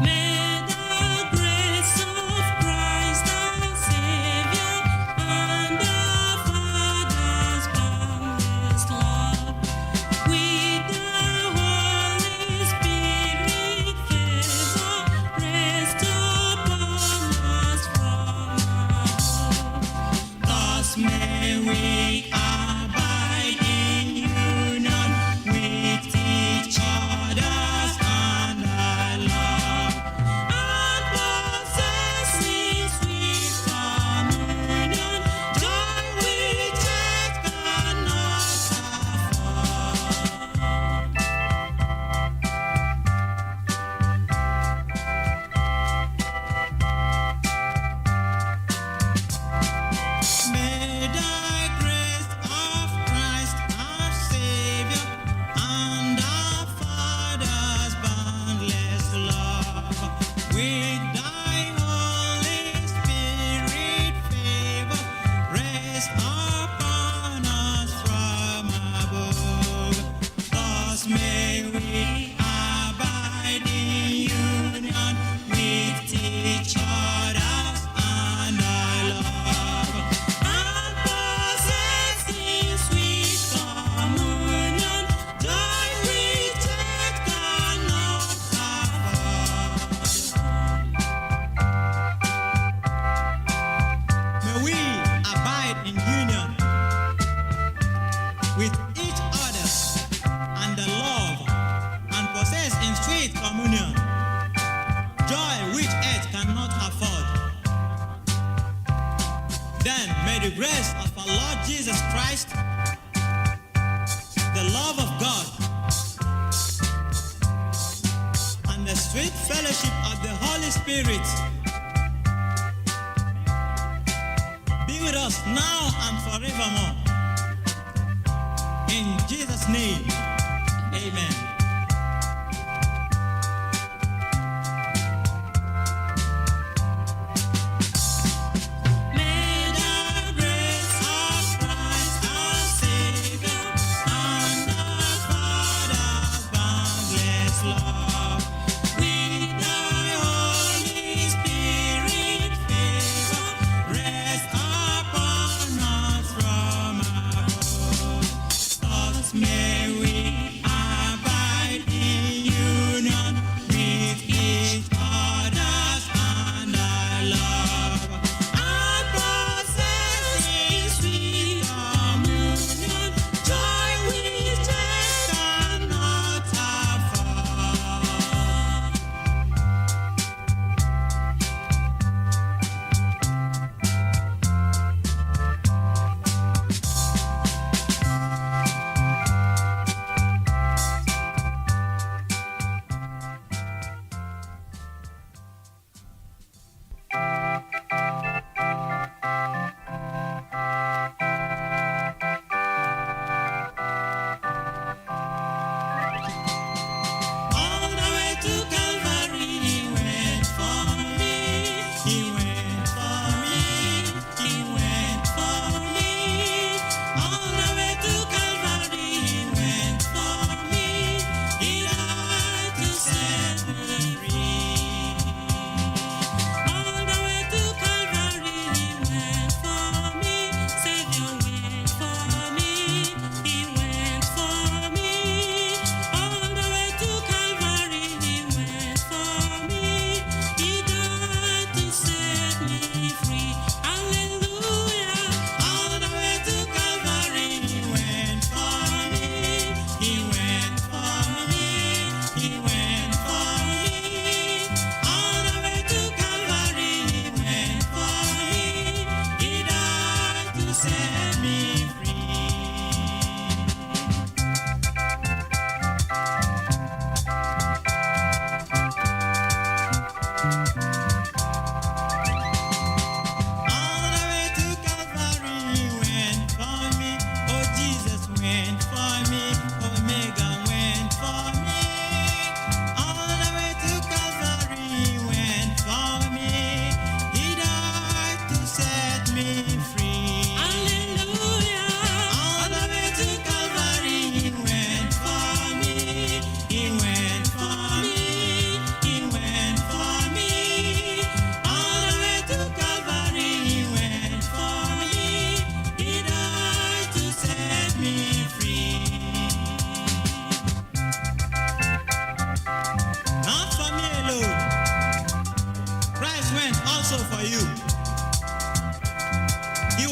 May the grace of Christ our Savior and our Father's boundless love, with the Holy Spirit favor, rest upon us from above. Thus may we abide in union with each other and our love, And possessing sweet communion, joy which earth cannot afford. May the grace of Christ our Savior and our Father's boundless love, with thy Holy Spirit favor, rest upon us from above. Thus may we abide in union with each other and our love, And possessing sweet communion, joy which earth cannot afford. may we abide in union with each other and the love, and possess in sweet communion joy which earth cannot afford. Then may the grace of our Lord Jesus Christ, the love of God, and the sweet fellowship of the Holy Spirit be with us now and forevermore. In Jesus' name, amen. May the grace of Christ our Savior and our Father's boundless love, with thy Holy Spirit favor, rest upon us from above. Thus may we abide in union with each other and our love, and possess in sweet communion joy which earth cannot afford. All the way to Calvary, he went for me. He went for me. He went for me. All the way to Calvary, he went for me. He died to set me free. All the way to Calvary, he went for me. Savior went for me. He went for me. All the way to Calvary, he went for me. He died to set me free. Hallelujah. All the way to Calvary, he went for me. He went for me. He went for me. All the way to Calvary, he went for me. He died to set me free. All the way to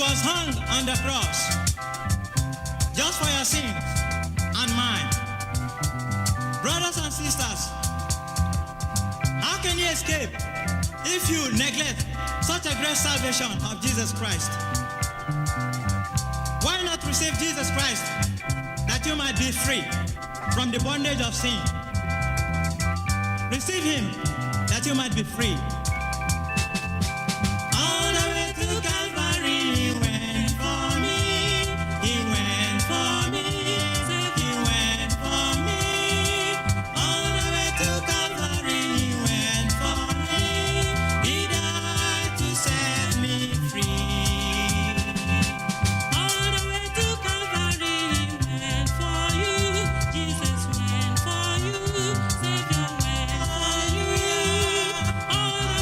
was hung on the cross just for your sins and mine. Brothers and sisters, how can you escape if you neglect such a great salvation of Jesus Christ? Why not receive Jesus Christ that you might be free from the bondage of sin? Receive him that you might be free. All the way to Calvary he went for me. He went for me. He went for me. All the way to Calvary he went for me. He died to set me free. All the way to Calvary, he went for you. Jesus went for you. Savior went for you. All the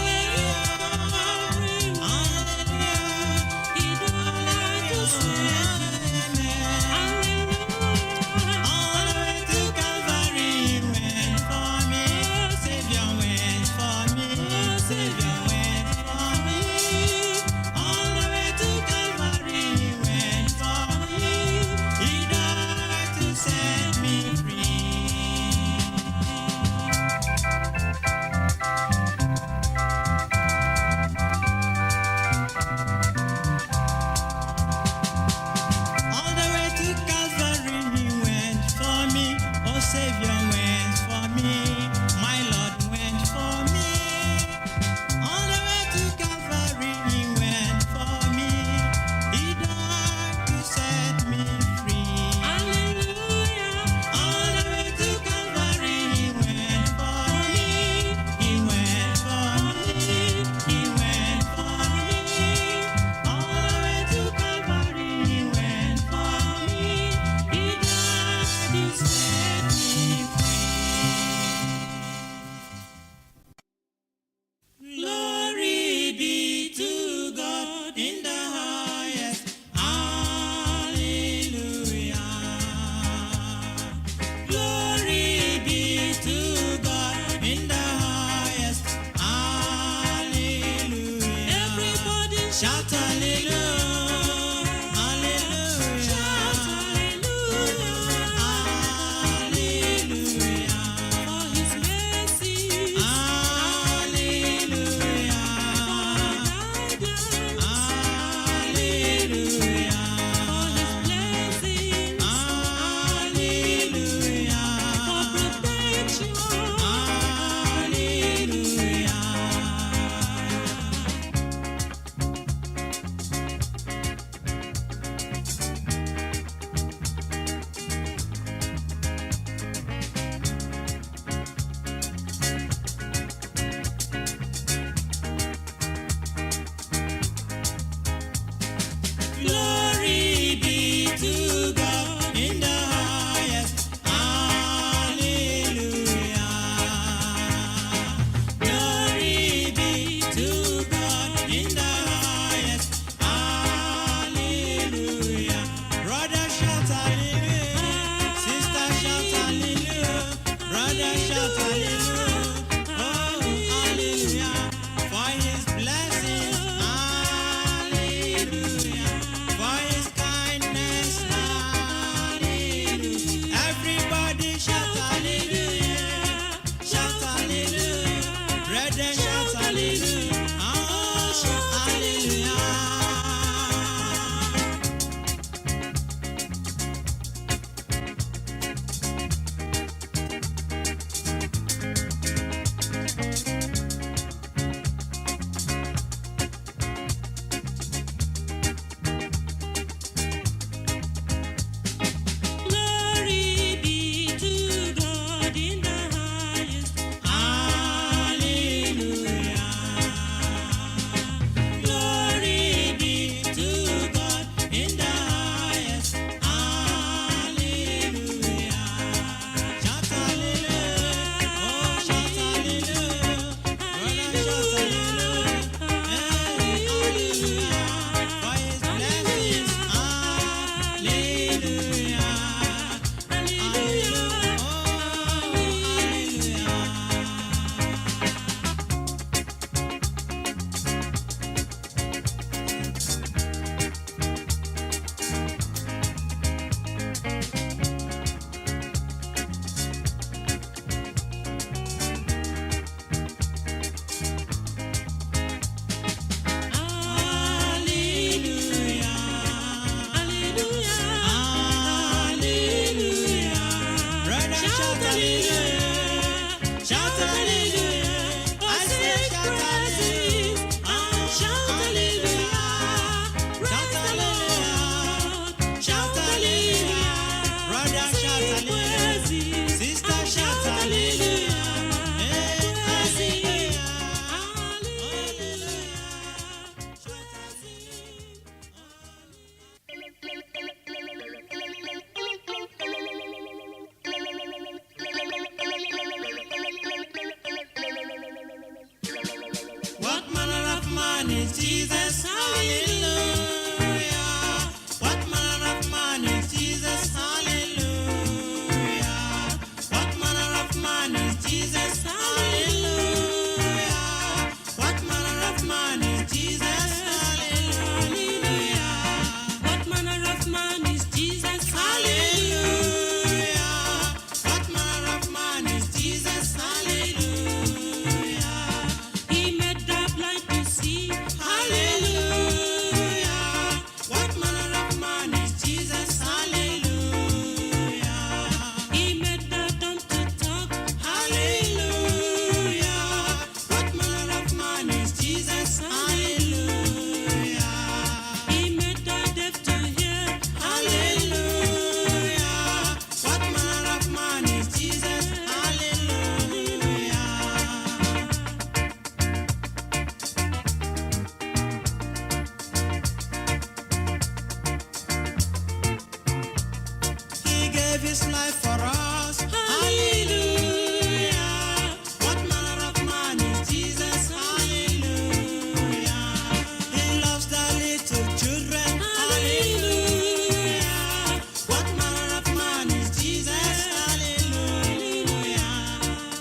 his life for us. Hallelujah. What manner of man is Jesus? Hallelujah. He loves the little children. Hallelujah. What manner of man is Jesus? Hallelujah.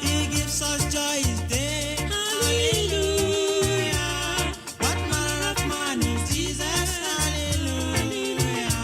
He gives us joy each day. Hallelujah. What manner of man is Jesus? Hallelujah.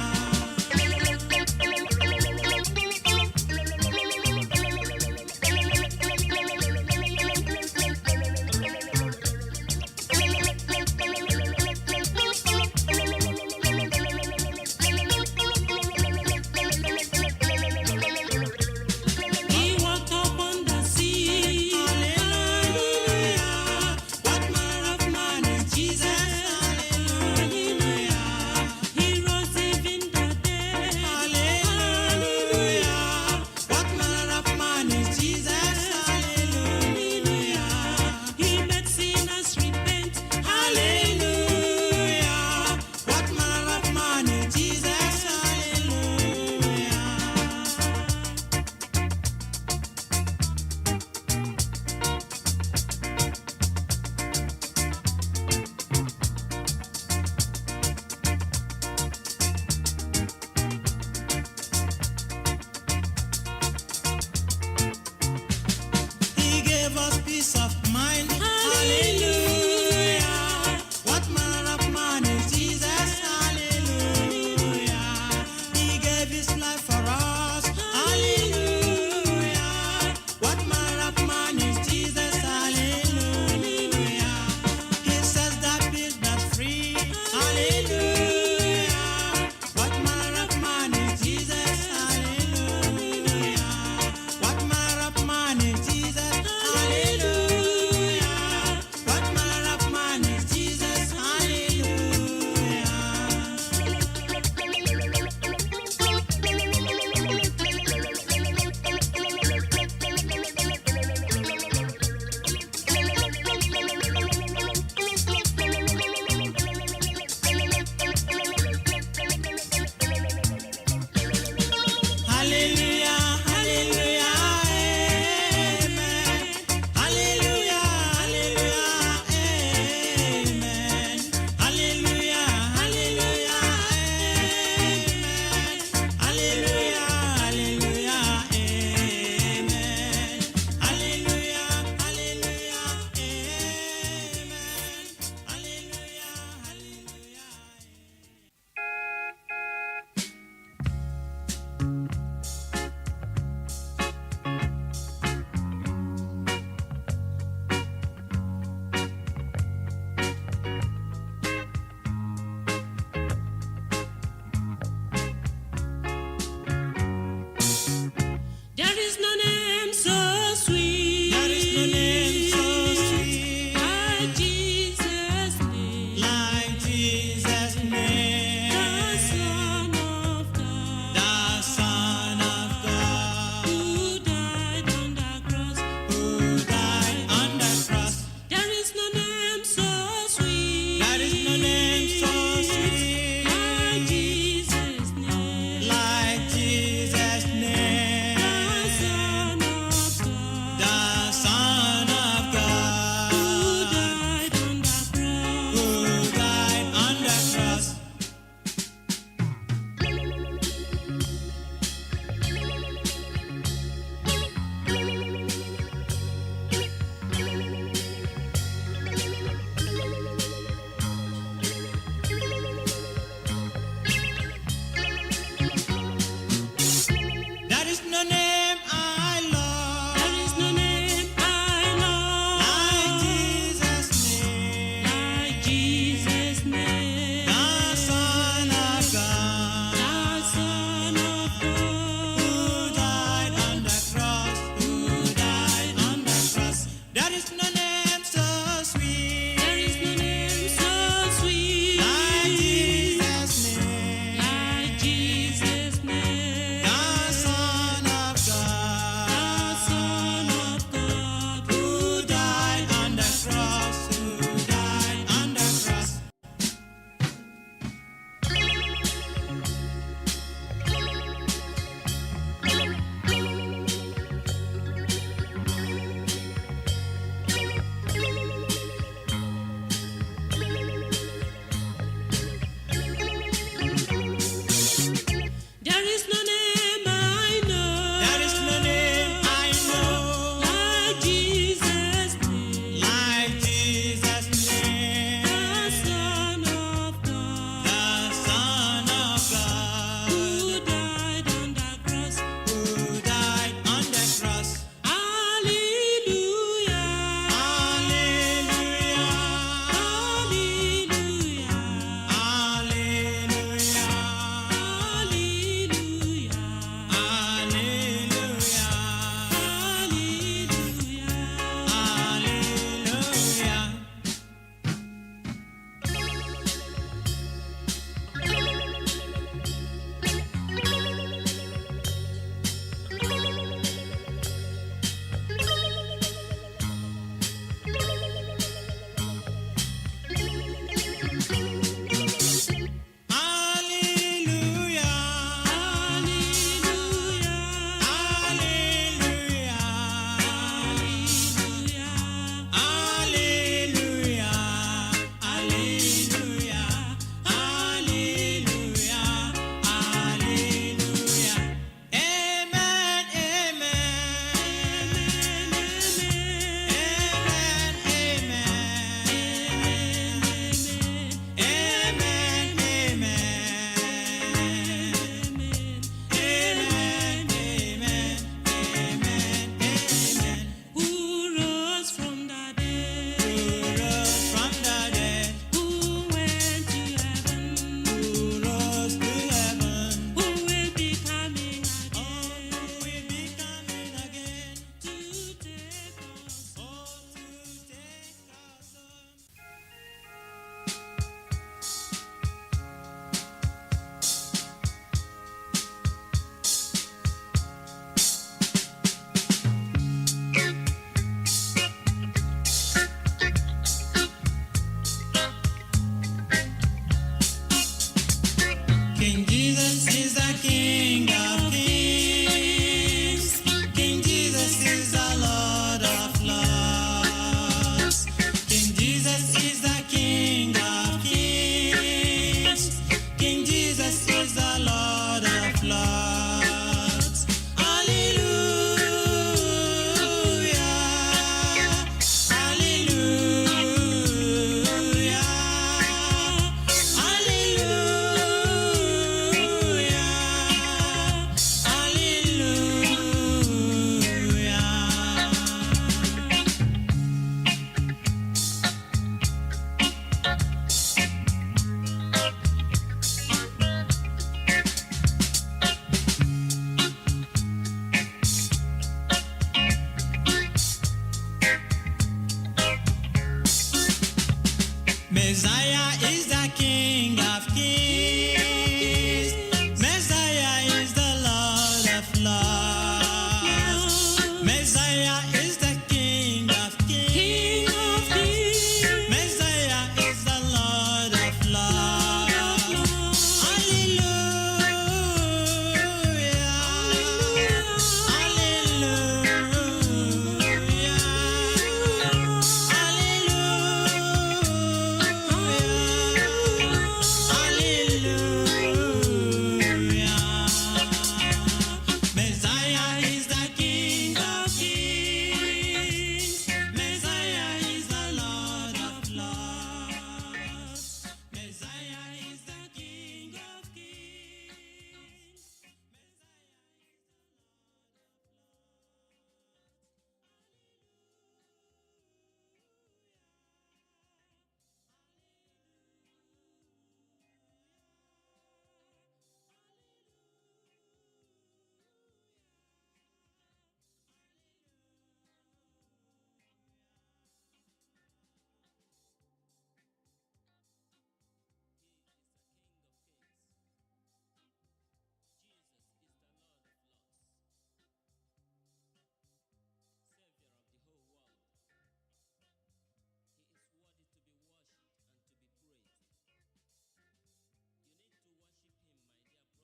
King Jesus is the King.